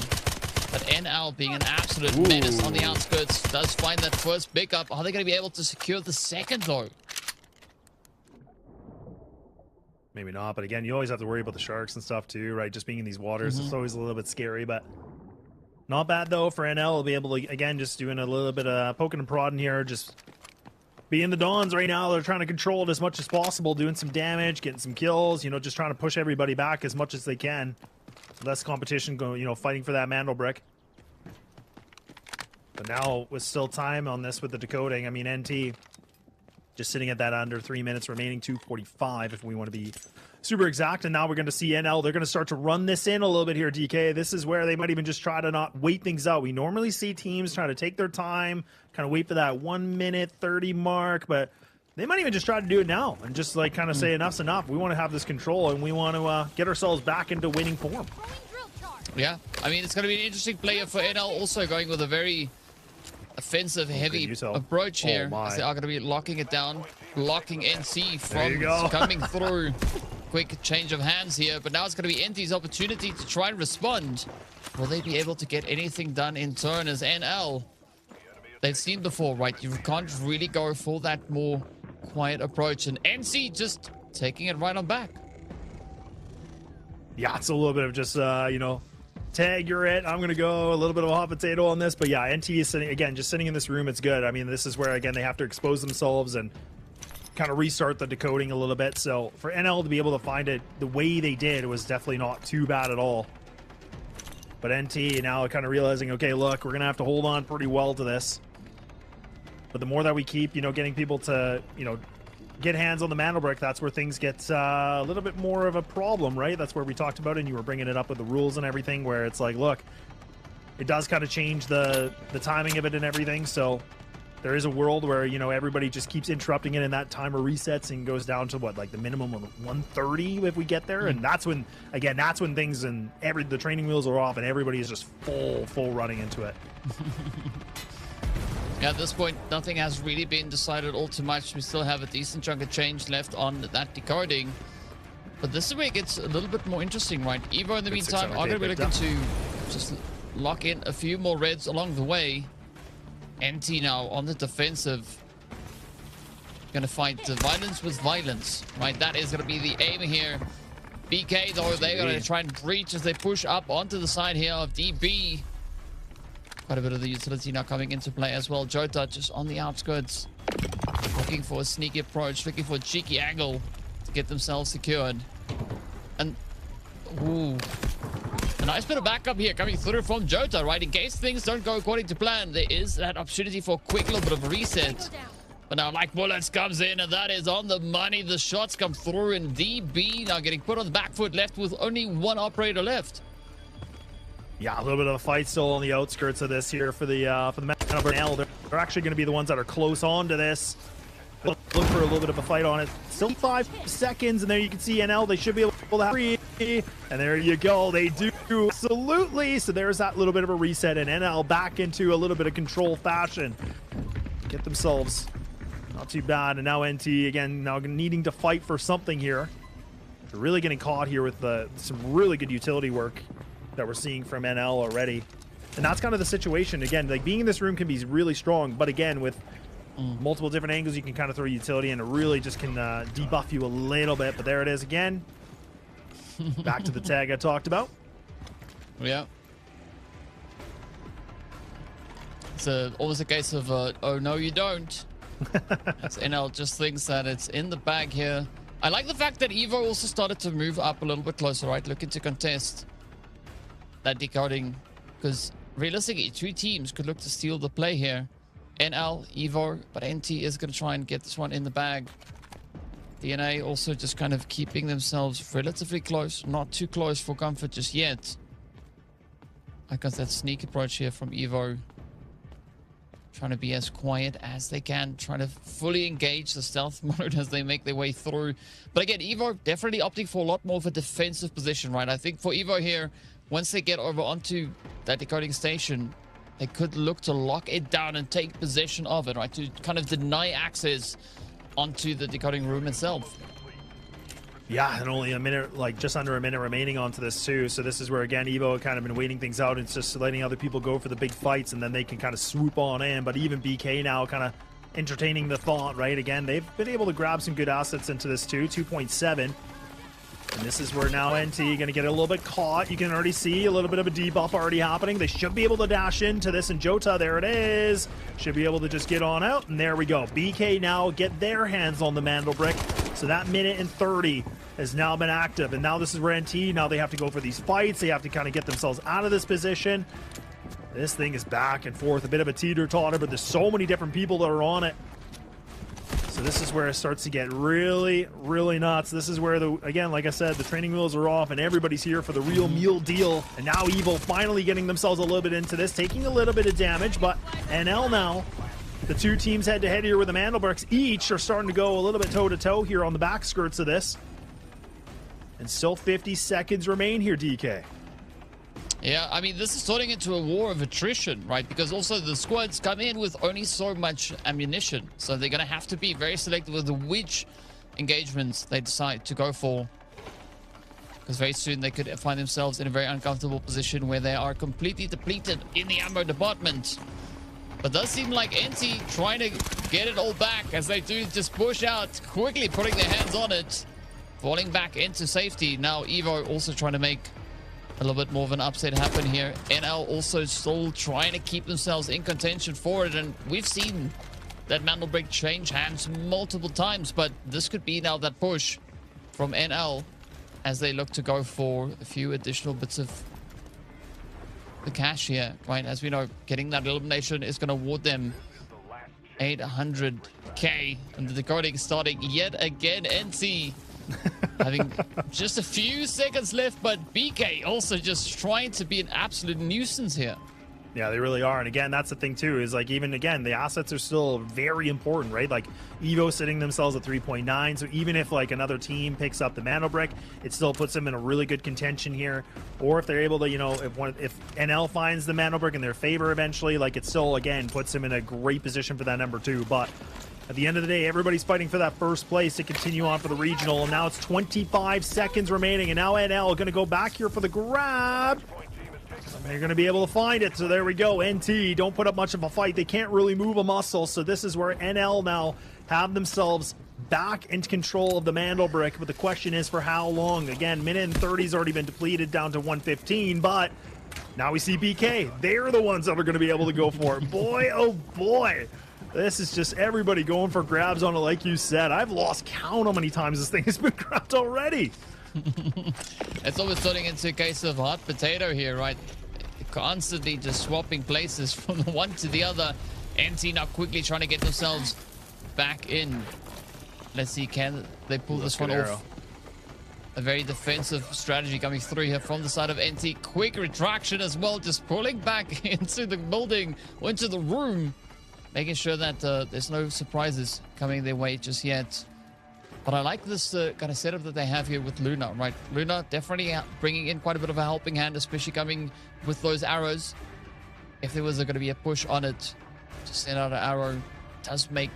But NL, being an absolute menace on the outskirts, does find that first pickup. Are they going to be able to secure the second, though? Maybe not, but again, you always have to worry about the sharks and stuff too, right? Just being in these waters, it's always a little bit scary, but not bad though for NL. They'll be able to, again, just doing a little bit of poking and prodding here, just being the Dons right now. They're trying to control it as much as possible, doing some damage, getting some kills, you know, just trying to push everybody back as much as they can. Less competition going, you know, fighting for that Mandel Brick. But now with still time on this with the decoding, I mean, NT Just sitting at that under 3 minutes remaining, 2:45 if we want to be super exact. And now we're going to see NL. They're going to start to run this in a little bit here, DK. This is where they might even just try to not wait things out. We normally see teams try to take their time, kind of wait for that 1 minute 30 mark, but they might even just try to do it now and just like kind of say enough's enough. We want to have this control and we want to get ourselves back into winning form. Yeah, I mean, it's going to be an interesting player for NL, also going with a very offensive, heavy approach here. As they are going to be locking it down, blocking NC from coming through. Quick change of hands here, but now it's going to be NT's opportunity to try and respond. Will they be able to get anything done in turn as NL? They've seen before, right? You can't really go for that more quiet approach, and NC just taking it right on back. Yeah, it's a little bit of just, you know, tag, you're it. I'm going to go a little bit of a hot potato on this. But yeah, NT is sitting, again, just sitting in this room. It's good. I mean, this is where, again, they have to expose themselves and kind of restart the decoding a little bit. So for NL to be able to find it the way they did was definitely not too bad at all. But NT now kind of realizing, okay, look, we're going to have to hold on pretty well to this. But the more that we keep, you know, getting people to, you know, get hands on the mantle brick, that's where things get a little bit more of a problem, right? That's where we talked about it, and you were bringing it up with the rules and everything, where it's like, look, it does kind of change the timing of it and everything. So there is a world where, you know, everybody just keeps interrupting it, and that timer resets and goes down to what, like the minimum of 130 if we get there. And that's when, again, that's when things and the training wheels are off and everybody is just full running into it. At this point, nothing has really been decided all too much. We still have a decent chunk of change left on that decoding. But this is where it gets a little bit more interesting, right? Evo, in the meantime, are going to be looking to just lock in a few more reds along the way. NT now on the defensive. Going to fight the violence with violence, right? That is going to be the aim here. BK, though, they're going to try and breach as they push up onto the side here of DB. Quite a bit of the utility now coming into play as well. Jota just on the outskirts, looking for a sneaky approach, looking for a cheeky angle to get themselves secured. And, ooh, a nice bit of backup here coming through from Jota, right? In case things don't go according to plan, there is that opportunity for a quick little bit of a reset. But now Like Bullets comes in, and that is on the money. The shots come through, and DB now getting put on the back foot, left with only one operator left. Yeah, a little bit of a fight still on the outskirts of this here for the NL. They're actually going to be the ones that are close on to this. Look for a little bit of a fight on it. Still 5 seconds, and there you can see NL. They should be able to have 3. And there you go. They do. Absolutely. So there's that little bit of a reset, and NL back into a little bit of control fashion. Get themselves not too bad. And now NT, again, now needing to fight for something here. They're really getting caught here with some really good utility work that we're seeing from NL already. And that's kind of the situation. Again, like being in this room can be really strong, but again, with multiple different angles, you can kind of throw utility and it really just can debuff you a little bit. But there it is again. Back to the tag I talked about. Yeah. It's always a case of, oh no you don't. As NL just thinks that it's in the bag here. I like the fact that Evo also started to move up a little bit closer, right? Looking to contest that decoding, because realistically 2 teams could look to steal the play here. NL, Evo, but NT is going to try and get this one in the bag. DNA also just kind of keeping themselves relatively close, not too close for comfort just yet. I got that sneak approach here from Evo, trying to be as quiet as they can, trying to fully engage the stealth mode as they make their way through. But again, Evo definitely opting for a lot more of a defensive position, right? I think for Evo here, once they get over onto that decoding station, they could look to lock it down and take possession of it, right? To kind of deny access onto the decoding room itself. Yeah, and only a minute, like just under a minute remaining onto this too. So this is where, again, Evo had kind of been waiting things out. It's just letting other people go for the big fights, and then they can kind of swoop on in. But even BK now kind of entertaining the thought, right? Again, they've been able to grab some good assets into this too, 2.7. And this is where now NT going to get a little bit caught. You can already see a little bit of a debuff already happening. They should be able to dash into this, and Jota, there it is. Should be able to just get on out, and there we go. BK now get their hands on the Mandel Brick. So that minute and 30 has now been active, and now this is where NT, now they have to go for these fights. They have to kind of get themselves out of this position. This thing is back and forth, a bit of a teeter-totter, but there's so many different people that are on it. So this is where it starts to get really, really nuts. This is where, again, like I said, the training wheels are off and everybody's here for the real meal deal. And now Evo finally getting themselves a little bit into this, taking a little bit of damage, but NL now, the two teams head-to-head here with the Mandelbricks each are starting to go a little bit toe-to-toe here on the back skirts of this. And still 50 seconds remain here, DK. Yeah, I mean, this is turning into a war of attrition, right? Because also the squads come in with only so much ammunition. So they're going to have to be very selective with which engagements they decide to go for. Because very soon they could find themselves in a very uncomfortable position where they are completely depleted in the ammo department. But it does seem like NT trying to get it all back as they do just push out, quickly putting their hands on it. Falling back into safety. Now Evo also trying to make a little bit more of an upset happen here. NL also still trying to keep themselves in contention for it. And we've seen that Mandelbrick change hands multiple times. But this could be now that push from NL as they look to go for a few additional bits of the cash here. Right, as we know, getting that elimination is going to award them 800k. And the decoding starting yet again. NC having just a few seconds left, but BK also just trying to be an absolute nuisance here. Yeah, they really are. And again, that's the thing too, is like, even again, the assets are still very important, right? Like Evo sitting themselves at 3.9. So even if like another team picks up the Mandelbrick, it still puts them in a really good contention here. Or if they're able to, you know, if NL finds the Mandelbrick in their favor eventually, like it still, again, puts them in a great position for that number 2. But at the end of the day, everybody's fighting for that first place to continue on for the regional. And now it's 25 seconds remaining. And now NL going to go back here for the grab. And they're going to be able to find it. So there we go. NT don't put up much of a fight. They can't really move a muscle. So this is where NL now have themselves back into control of the Mandelbrick. But the question is for how long? Again, minute and 30's already been depleted down to 115. But now we see BK. They're the ones that are going to be able to go for it. Boy, oh boy. This is just everybody going for grabs on it, like you said. I've lost count how many times this thing has been grabbed already. It's always turning into a case of hot potato here, right? Constantly just swapping places from the one to the other. NT now quickly trying to get themselves back in. Let's see, can they pull this one off? A very defensive strategy coming through here from the side of NT. Quick retraction as well, just pulling back into the building, into the room. Making sure that there's no surprises coming their way just yet. But I like this kind of setup that they have here with Luna, right? Luna definitely bringing in quite a bit of a helping hand, especially coming with those arrows. If there was going to be a push on it, to send out an arrow does make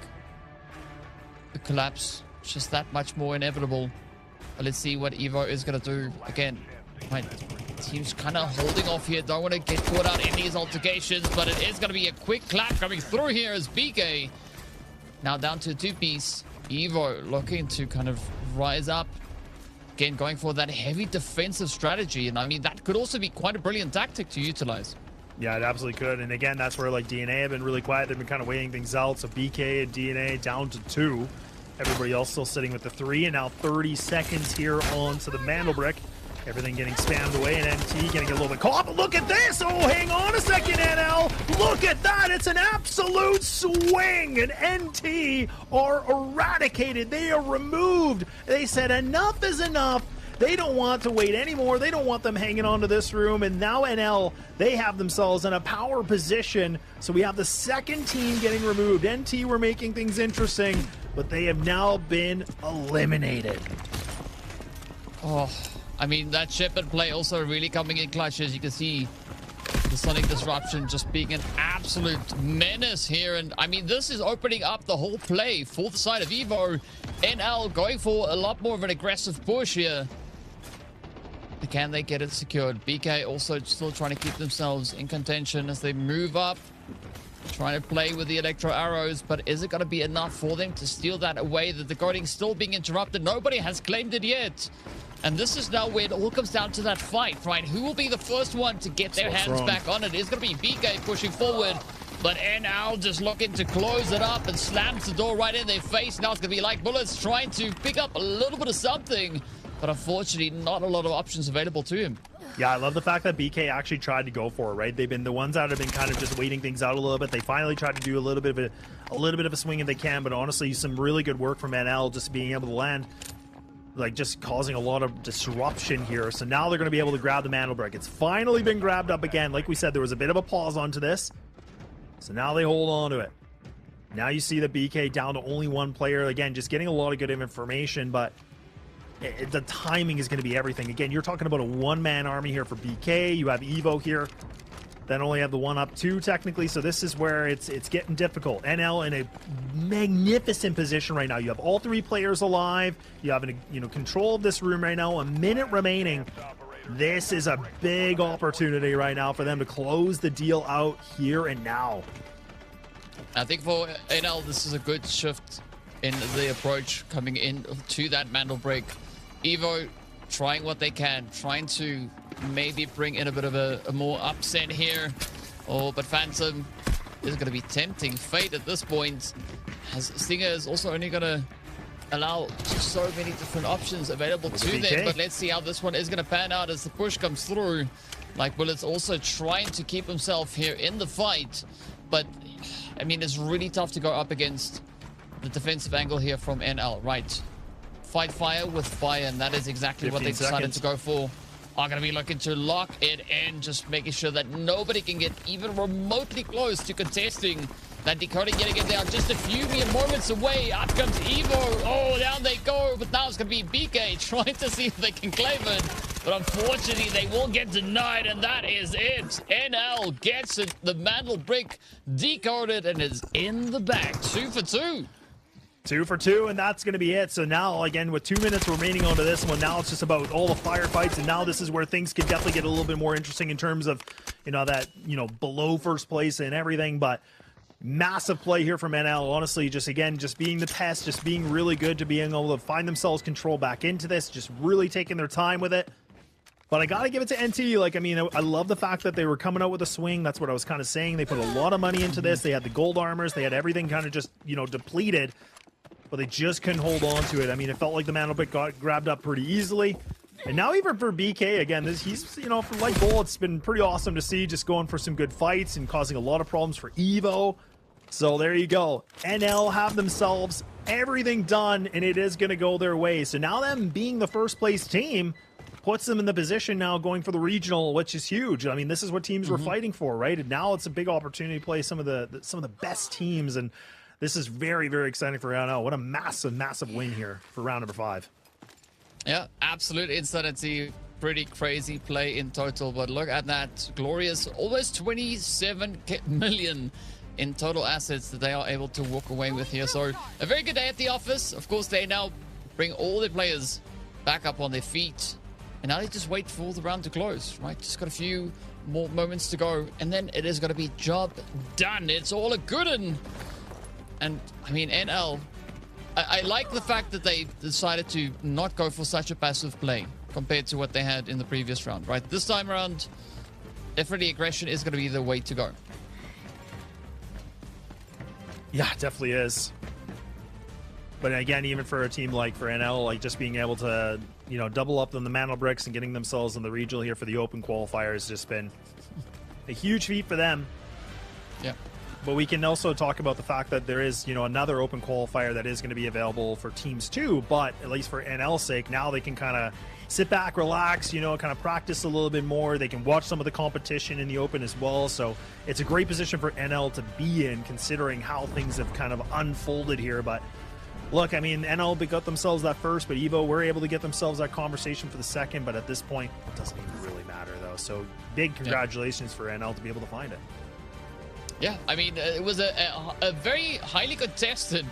the collapse just that much more inevitable. But let's see what Evo is going to do. Again, right, team's kind of holding off here. Don't want to get caught out in these altercations, but it is going to be a quick clap coming through here as BK now down to a 2-piece. Evo looking to kind of rise up. Again, going for that heavy defensive strategy. And I mean, that could also be quite a brilliant tactic to utilize. Yeah, it absolutely could. And again, that's where like DNA have been really quiet. They've been kind of weighing things out. So BK and DNA down to 2. Everybody else still sitting with the 3. And now 30 seconds here on to the Mandelbrick. Everything getting spammed away, and NT getting a little bit caught. But look at this! Oh, hang on a second, NL! Look at that! It's an absolute swing! And NT are eradicated. They are removed. They said enough is enough. They don't want to wait anymore. They don't want them hanging on to this room. And now NL, they have themselves in a power position. So we have the second team getting removed. NT were making things interesting, but they have now been eliminated. Oh, I mean, that Shepard play also really coming in clutch, as you can see. The Sonic Disruption just being an absolute menace here. And I mean, this is opening up the whole play for the side of Evo. NL going for a lot more of an aggressive push here. Can they get it secured? BK also still trying to keep themselves in contention as they move up. Trying to play with the electro arrows, but is it going to be enough for them to steal that away? The decoding still being interrupted. Nobody has claimed it yet. And this is now where it all comes down to that fight, right? Who will be the first one to get their hands back on it? It's going to be BK pushing forward, but NL just looking to close it up and slams the door right in their face. Now it's going to be like bullets trying to pick up a little bit of something. but unfortunately not a lot of options available to him. Yeah, I love the fact that BK actually tried to go for it, right? They've been the ones that have been kind of just waiting things out a little bit. They finally tried to do a little bit of a swing if they can, but honestly, some really good work from NL just being able to land, like just causing a lot of disruption here. So now they're going to be able to grab the mantle brick. It's finally been grabbed up again. Like we said, there was a bit of a pause onto this. So now they hold on to it. Now you see the BK down to only one player. Again, just getting a lot of good information, but the timing is going to be everything. Again, you're talking about a one-man army here for BK. You have Evo here. Then only have the 1-up-2 technically. So this is where it's getting difficult. NL in a magnificent position right now. You have all three players alive. You have control of this room right now. A minute remaining. This is a big opportunity right now for them to close the deal out here and now. I think for NL, this is a good shift in the approach coming in to that mantle break. Evo trying what they can, trying to maybe bring in a bit of a more upset here. But Phantom is going to be tempting fate at this point, as Stinger is also only going to allow so many different options available to them. But let's see how this one is going to pan out as the push comes through. Like Willet's also trying to keep himself here in the fight, but I mean, it's really tough to go up against the defensive angle here from NL, right? Fight fire with fire, and that is exactly what they decided to go for. Are going to be looking to lock it in, just making sure that nobody can get even remotely close to contesting that decoding. Getting it down just a few mere moments away. Up comes Evo. Oh, down they go. But now it's going to be BK trying to see if they can claim it. But unfortunately, they will get denied, and that is it. NL gets it. The mantle brick decoded and is in the bag. 2 for 2. 2 for 2, and that's going to be it. So now, again, with 2 minutes remaining onto this one, now it's just about all the firefights, and now this is where things could definitely get a little bit more interesting in terms of, below first place and everything. But massive play here from NL. Honestly, just being the test, just being really good to being able to find themselves control back into this, just really taking their time with it. But I got to give it to NT. I love the fact that they were coming out with a swing. That's what I was kind of saying. They put a lot of money into this. They had the gold armors. They had everything kind of just, depleted. But they just couldn't hold on to it. I mean, it felt like the mantle brick got grabbed up pretty easily. And now even for BK, again, he's, for Light Bull, it's been pretty awesome to see, just going for some good fights and causing a lot of problems for Evo. So there you go. NL have themselves everything done, and it is going to go their way. So now them being the first place team puts them in the position now going for the regional, which is huge. I mean, this is what teams were fighting for, right? And now it's a big opportunity to play some of the best teams, and this is very, very exciting for NL. What a massive, massive win here for round number 5. Yeah, absolute insanity. Pretty crazy play in total, but look at that glorious almost 27 million in total assets that they are able to walk away with here. So a very good day at the office. Of course, they now bring all their players back up on their feet, and now they just wait for the round to close, right? Just got a few more moments to go, and then it is going to be job done. It's all a good one. And I mean, NL, I like the fact that they decided to not go for such a passive play compared to what they had in the previous round, right? This time around, definitely aggression is going to be the way to go. Yeah, it definitely is. But again, even for a team for NL, just being able to, double up on the mantle bricks and getting themselves in the regional here for the open qualifier has just been a huge feat for them. Yeah. But we can also talk about the fact that there is, another open qualifier that is going to be available for teams too. But at least for NL's sake, now they can kind of sit back, relax, kind of practice a little bit more. They can watch some of the competition in the open as well. So it's a great position for NL to be in, considering how things have kind of unfolded here. But look, I mean, NL got themselves that first, but Evo were able to get themselves that conversation for the second. But at this point, it doesn't even really matter, though. So big congratulations for NL to be able to find it. Yeah, I mean, it was a very highly contested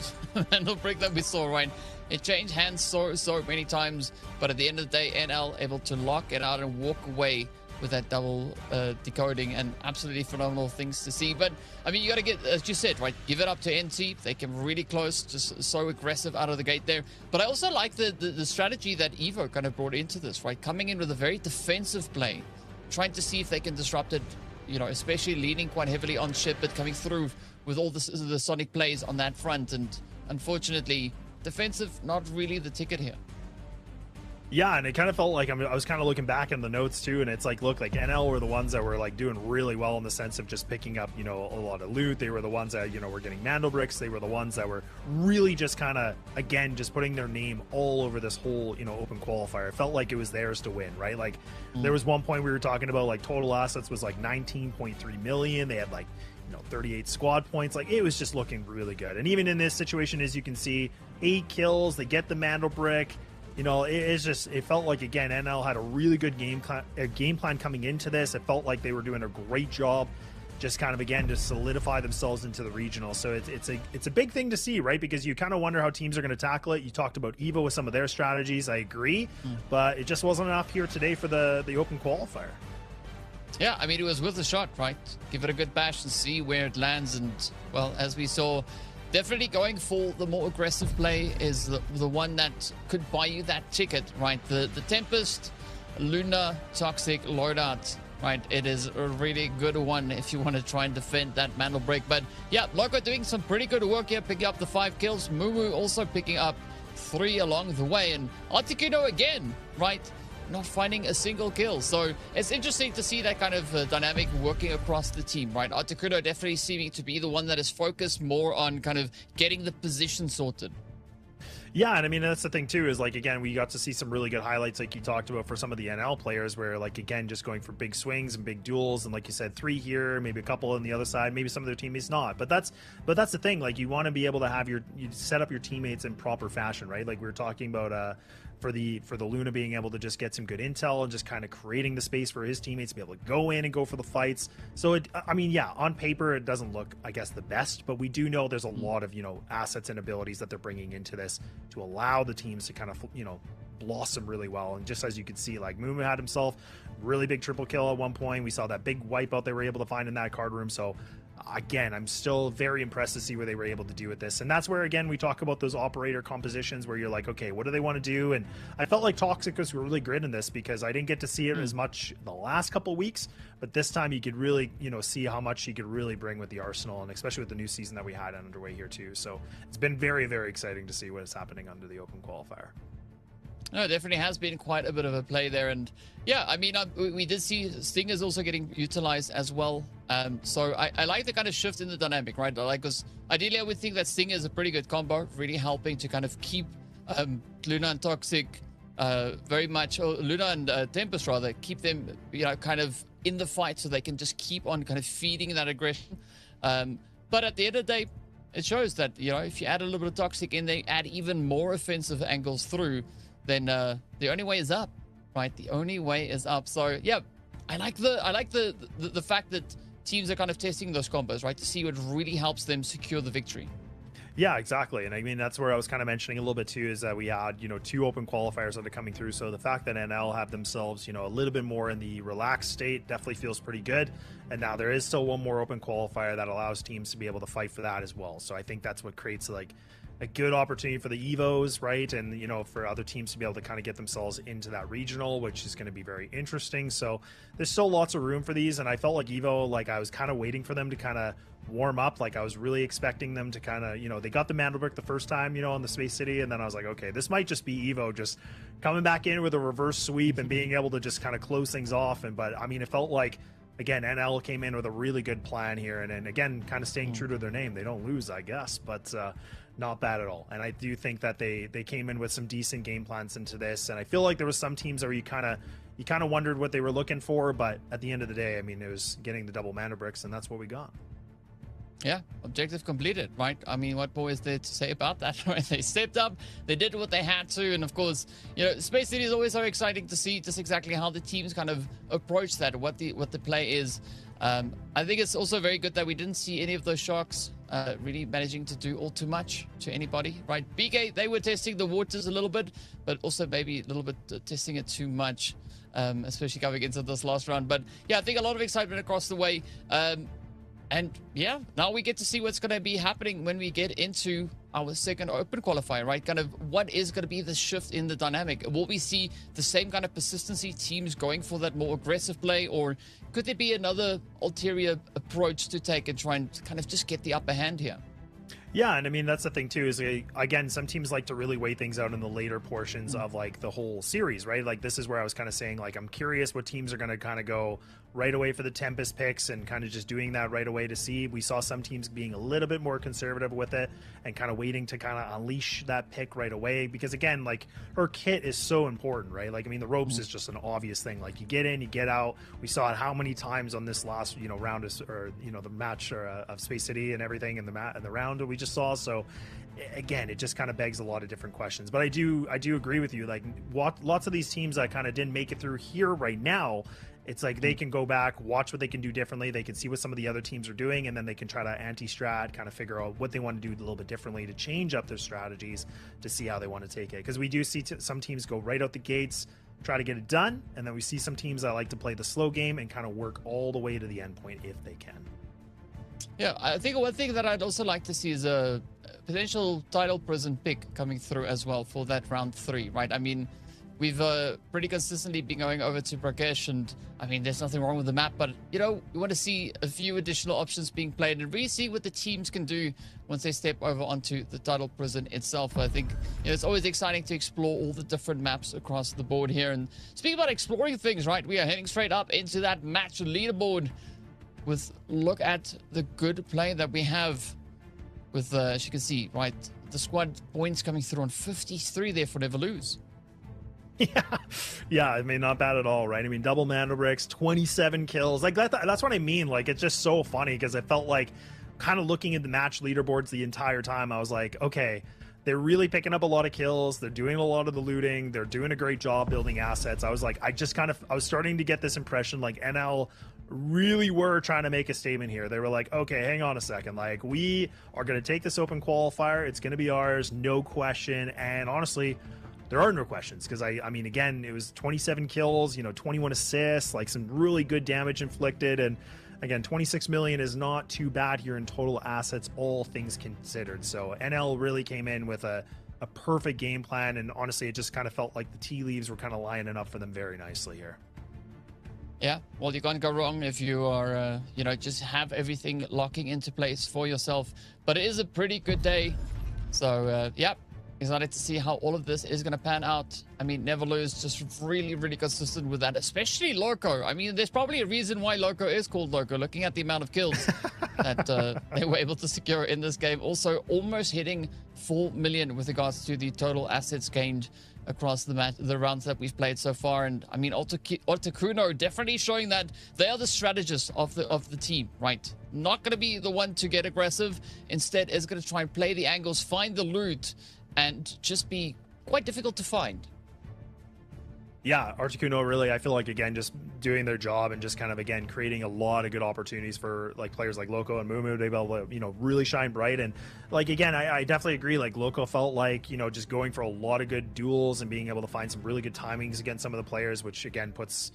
mantle brick that we saw, right? It changed hands so many times, but at the end of the day, NL able to lock it out and walk away with that double decoding, and absolutely phenomenal things to see. But I mean, you got to get, as you said, right, give it up to NT. They came really close, just so aggressive out of the gate there. But I also like the strategy that Evo kind of brought into this, right? Coming in with a very defensive play, trying to see if they can disrupt it, especially leaning quite heavily on ship, but coming through with all the Sonic plays on that front. And unfortunately, defensive, not really the ticket here. Yeah, and it kind of felt like I was kind of looking back in the notes too, and it's like, look, like NL were the ones that were like doing really well in the sense of just picking up, you know, a lot of loot. They were the ones that, you know, were getting Mandel bricks. They were the ones that were really just kind of, again, just putting their name all over this whole, you know, open qualifier. It felt like it was theirs to win, right? Like there was one point we were talking about like total assets was like 19.3 million. They had like, you know, 38 squad points. Like it was just looking really good. And even in this situation, as you can see, 8 kills, they get the Mandel brick. You know, it felt like, again, NL had a really good game plan coming into this. It felt like they were doing a great job just kind of, again, to solidify themselves into the regional. So it's a big thing to see, right? Because you kind of wonder how teams are going to tackle it. You talked about EVO with some of their strategies. I agree. But it just wasn't enough here today for the open qualifier. Yeah, I mean, it was worth a shot, right? Give it a good bash and see where it lands. And, well, as we saw, definitely going for the more aggressive play is the one that could buy you that ticket, right? The Tempest, Luna, Toxic, Loadout, right? It is a really good one if you want to try and defend that Mandel break. But yeah, Loco doing some pretty good work here, picking up the 5 kills. Mumu also picking up 3 along the way. And Articuno again, right? Not finding a single kill. So it's interesting to see that kind of dynamic working across the team, right? Articuno definitely seeming to be the one that is focused more on kind of getting the position sorted. Yeah, and I mean, that's the thing too, is like, again, we got to see some really good highlights like you talked about for some of the NL players where, like, again, just going for big swings and big duels, and like you said, 3 here, maybe a couple on the other side, maybe some of their teammates not. But that's the thing, like, you want to be able to have you set up your teammates in proper fashion, right? Like we were talking about for the Luna being able to just get some good intel and just kind of creating the space for his teammates to be able to go in and go for the fights. So I mean, yeah, on paper it doesn't look, I guess, the best, but we do know there's a lot of, you know, assets and abilities that they're bringing into this to allow the teams to kind of, you know, blossom really well. And just as you can see, like, Mumu had himself really big triple kill at one point. We saw that big wipeout they were able to find in that card room. So again, I'm still very impressed to see what they were able to do with this. And that's where, again, we talk about those operator compositions where you're like, okay, what do they want to do? And I felt like Toxic was really great in this because I didn't get to see it as much the last couple of weeks, but this time you could really, you know, see how much he could really bring with the arsenal, and especially with the new season that we had underway here too. So it's been very, very exciting to see what is happening under the open qualifier. No, it definitely has been quite a bit of a play there. And yeah, I mean, we did see Stingers also getting utilized as well. So I like the kind of shift in the dynamic, right? Like, because ideally I would think that Stinger is a pretty good combo, really helping to kind of keep Luna and Toxic very much, or Luna and Tempest rather, keep them, you know, kind of in the fight so they can just keep on kind of feeding that aggression. But at the end of the day, it shows that, you know, if you add a little bit of Toxic in, they add even more offensive angles through, then the only way is up, right? The only way is up. So yeah, I like the fact that teams are kind of testing those combos, right, to see what really helps them secure the victory. Yeah, exactly. And I mean, that's where I was kind of mentioning a little bit too, is that we had, you know, 2 open qualifiers that are coming through. So the fact that NL have themselves, you know, a little bit more in the relaxed state definitely feels pretty good. And now there is still one more open qualifier that allows teams to be able to fight for that as well. So I think that's what creates like a good opportunity for the Evos, right? And, you know, for other teams to be able to kind of get themselves into that regional, which is going to be very interesting. So there's still lots of room for these. And I felt like Evo, like I was kind of waiting for them to kind of warm up. Like I was really expecting them to kind of, you know, they got the Mandelbrick the first time, you know, on the Space City. And then I was like, okay, this might just be Evo just coming back in with a reverse sweep and being able to just kind of close things off. But I mean, it felt like, again, NL came in with a really good plan here. And again, kind of staying true to their name. They don't lose, I guess, but not bad at all. And I do think that they came in with some decent game plans into this. And I feel like there was some teams where you kind of wondered what they were looking for. But at the end of the day, I mean, it was getting the double mana bricks, and that's what we got. Yeah, objective completed, right? I mean, what more is there to say about that, right? They stepped up, they did what they had to, and of course, you know, Space City is always so exciting to see just exactly how the teams kind of approach that, what the play is. I think it's also very good that we didn't see any of those Sharks really managing to do all too much to anybody, right? BK, they were testing the waters a little bit, but also maybe a little bit testing it too much, especially coming into this last round. But yeah, I think a lot of excitement across the way. And yeah, now we get to see what's going to be happening when we get into our second open qualifier, right? Kind of what is going to be the shift in the dynamic? Will we see the same kind of persistency, teams going for that more aggressive play, or could there be another ulterior approach to take and try and kind of just get the upper hand here? Yeah, and I mean that's the thing too is again some teams like to really weigh things out in the later portions of like the whole series, right? Like this is where I was kind of saying like I'm curious what teams are going to kind of go right away for the Tempest picks and kind of just doing that right away to see. We saw some teams being a little bit more conservative with it and kind of waiting to kind of unleash that pick right away because again like her kit is so important, right? Like I mean the ropes is just an obvious thing. Like you get in, you get out. We saw it how many times on this last round or the match of Space City and everything in the round we just saw. So again, it just kind of begs a lot of different questions. But I do agree with you. Like lots of these teams that kind of didn't make it through here right now, it's like they can go back, watch what they can do differently. They can see what some of the other teams are doing, and then they can try to anti-strat, kind of figure out what they want to do a little bit differently to change up their strategies to see how they want to take it. Because we do see some teams go right out the gates, try to get it done, and then we see some teams that like to play the slow game and kind of work all the way to the end point if they can. Yeah, I think one thing that I'd also like to see is a potential title prison pick coming through as well for that round 3, right? I mean, we've pretty consistently been going over to Brakkesh, and I mean, there's nothing wrong with the map, but we want to see a few additional options being played and really see what the teams can do once they step over onto the title prison itself. I think it's always exciting to explore all the different maps across the board here. And speaking about exploring things, right, we are heading straight up into that match leaderboard with look at the good play that we have with, as you can see, right, the squad points coming through on 53 there for Never Lose. Yeah, I mean, not bad at all, right? I mean, double Mando bricks, 27 kills. Like, that's what I mean. Like, it's just so funny because it felt like kind of looking at the match leaderboards the entire time. I was like, okay, they're really picking up a lot of kills. They're doing a lot of the looting. They're doing a great job building assets. I was like, I was starting to get this impression like NL really were trying to make a statement here. They were like, okay, hang on a second. Like, we are going to take this open qualifier. It's going to be ours, no question. And honestly, there are no questions because I mean, again, it was 27 kills, 21 assists, like some really good damage inflicted. And again, 26 million is not too bad here in total assets, all things considered. So NL really came in with a perfect game plan. And honestly, it just kind of felt like the tea leaves were kind of lining up for them very nicely here. Yeah, well, you can't go wrong if you are, just have everything locking into place for yourself. But it is a pretty good day. So, yeah, excited to see how all of this is going to pan out. I mean, Never Lose just really, really consistent with that, especially Loco. I mean, there's probably a reason why Loco is called Loco, looking at the amount of kills that they were able to secure in this game. Also, almost hitting 4 million with regards to the total assets gained across the rounds that we've played so far. And I mean, Articuno definitely showing that they are the strategists of the team, right? Not going to be the one to get aggressive. Instead, is going to try and play the angles, find the loot, and just be quite difficult to find. Yeah, Articuno really, I feel like, again, just doing their job and just kind of, again, creating a lot of good opportunities for, like, players like Loco and Mumu to be able to, really shine bright. And, like, again, I definitely agree. Like, Loco felt like, just going for a lot of good duels and being able to find some really good timings against some of the players, which, again, puts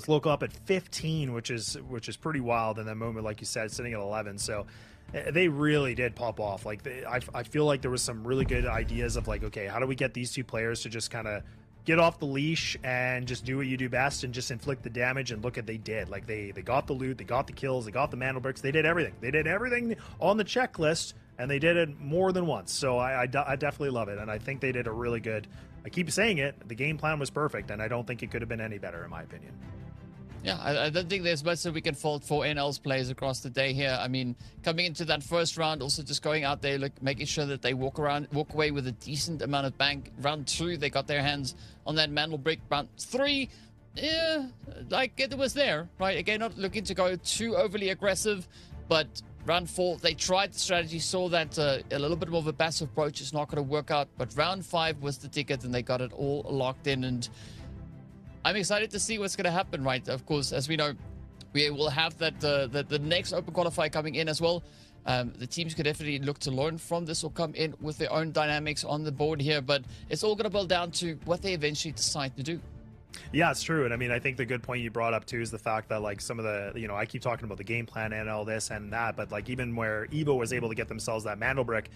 Loco up at 15, which is pretty wild. And then Mumu, like you said, sitting at 11. So they really did pop off. Like, I feel like there was some really good ideas of, like, okay, how do we get these two players to just kind of get off the leash and just do what you do best and just inflict the damage. And look at they did. Like, they got the loot, they got the kills, they got the mantle bricks, they did everything. They did everything on the checklist, and they did it more than once. So I definitely love it, and I think they did a really good, I keep saying it, the game plan was perfect, and I don't think it could have been any better, in my opinion. Yeah, I don't think there's much that we can fault for NL's plays across the day here. I mean, coming into that first round, also just going out there, making sure that they walk away with a decent amount of bank. Round 2, they got their hands on that mantle brick. Round 3, yeah, like it was there, right? Again, not looking to go too overly aggressive, but round 4, they tried the strategy, saw that a little bit more of a passive approach is not going to work out, but round 5 was the ticket, and they got it all locked in. And I'm excited to see what's going to happen, right? Of course, as we know, we will have that the next open qualifier coming in as well. The teams could definitely look to learn from this or come in with their own dynamics on the board here, but it's all going to boil down to what they eventually decide to do. Yeah, it's true. And I mean, I think the good point you brought up too is the fact that, like, some of the, I keep talking about the game plan and all this and that, but like even where Evo was able to get themselves that mantle brick,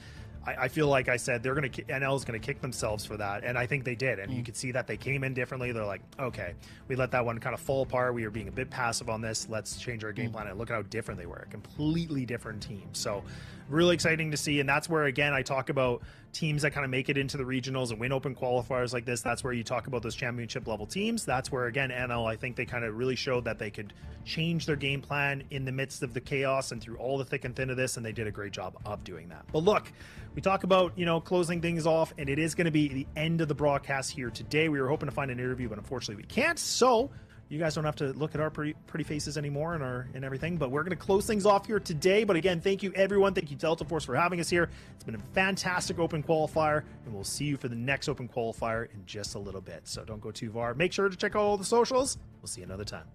I feel like I said they're going to NL is going to kick themselves for that, and I think they did. And you could see that they came in differently. They're like, okay, we let that one kind of fall apart. We were being a bit passive on this. Let's change our game plan. And look at how different they were. A completely different team. So really exciting to see. And that's where, again, I talk about teams that kind of make it into the regionals and win open qualifiers like this. That's where you talk about those championship level teams. That's where, again, NL, I think they kind of really showed that they could change their game plan in the midst of the chaos and through all the thick and thin of this, and they did a great job of doing that. But look, we talk about, closing things off, and it is going to be the end of the broadcast here today. We were hoping to find an interview, but unfortunately we can't. So you guys don't have to look at our pretty faces anymore and everything, but we're going to close things off here today. But again, thank you everyone. Thank you Delta Force for having us here. It's been a fantastic open qualifier, and we'll see you for the next open qualifier in just a little bit. So don't go too far. Make sure to check out all the socials. We'll see you another time.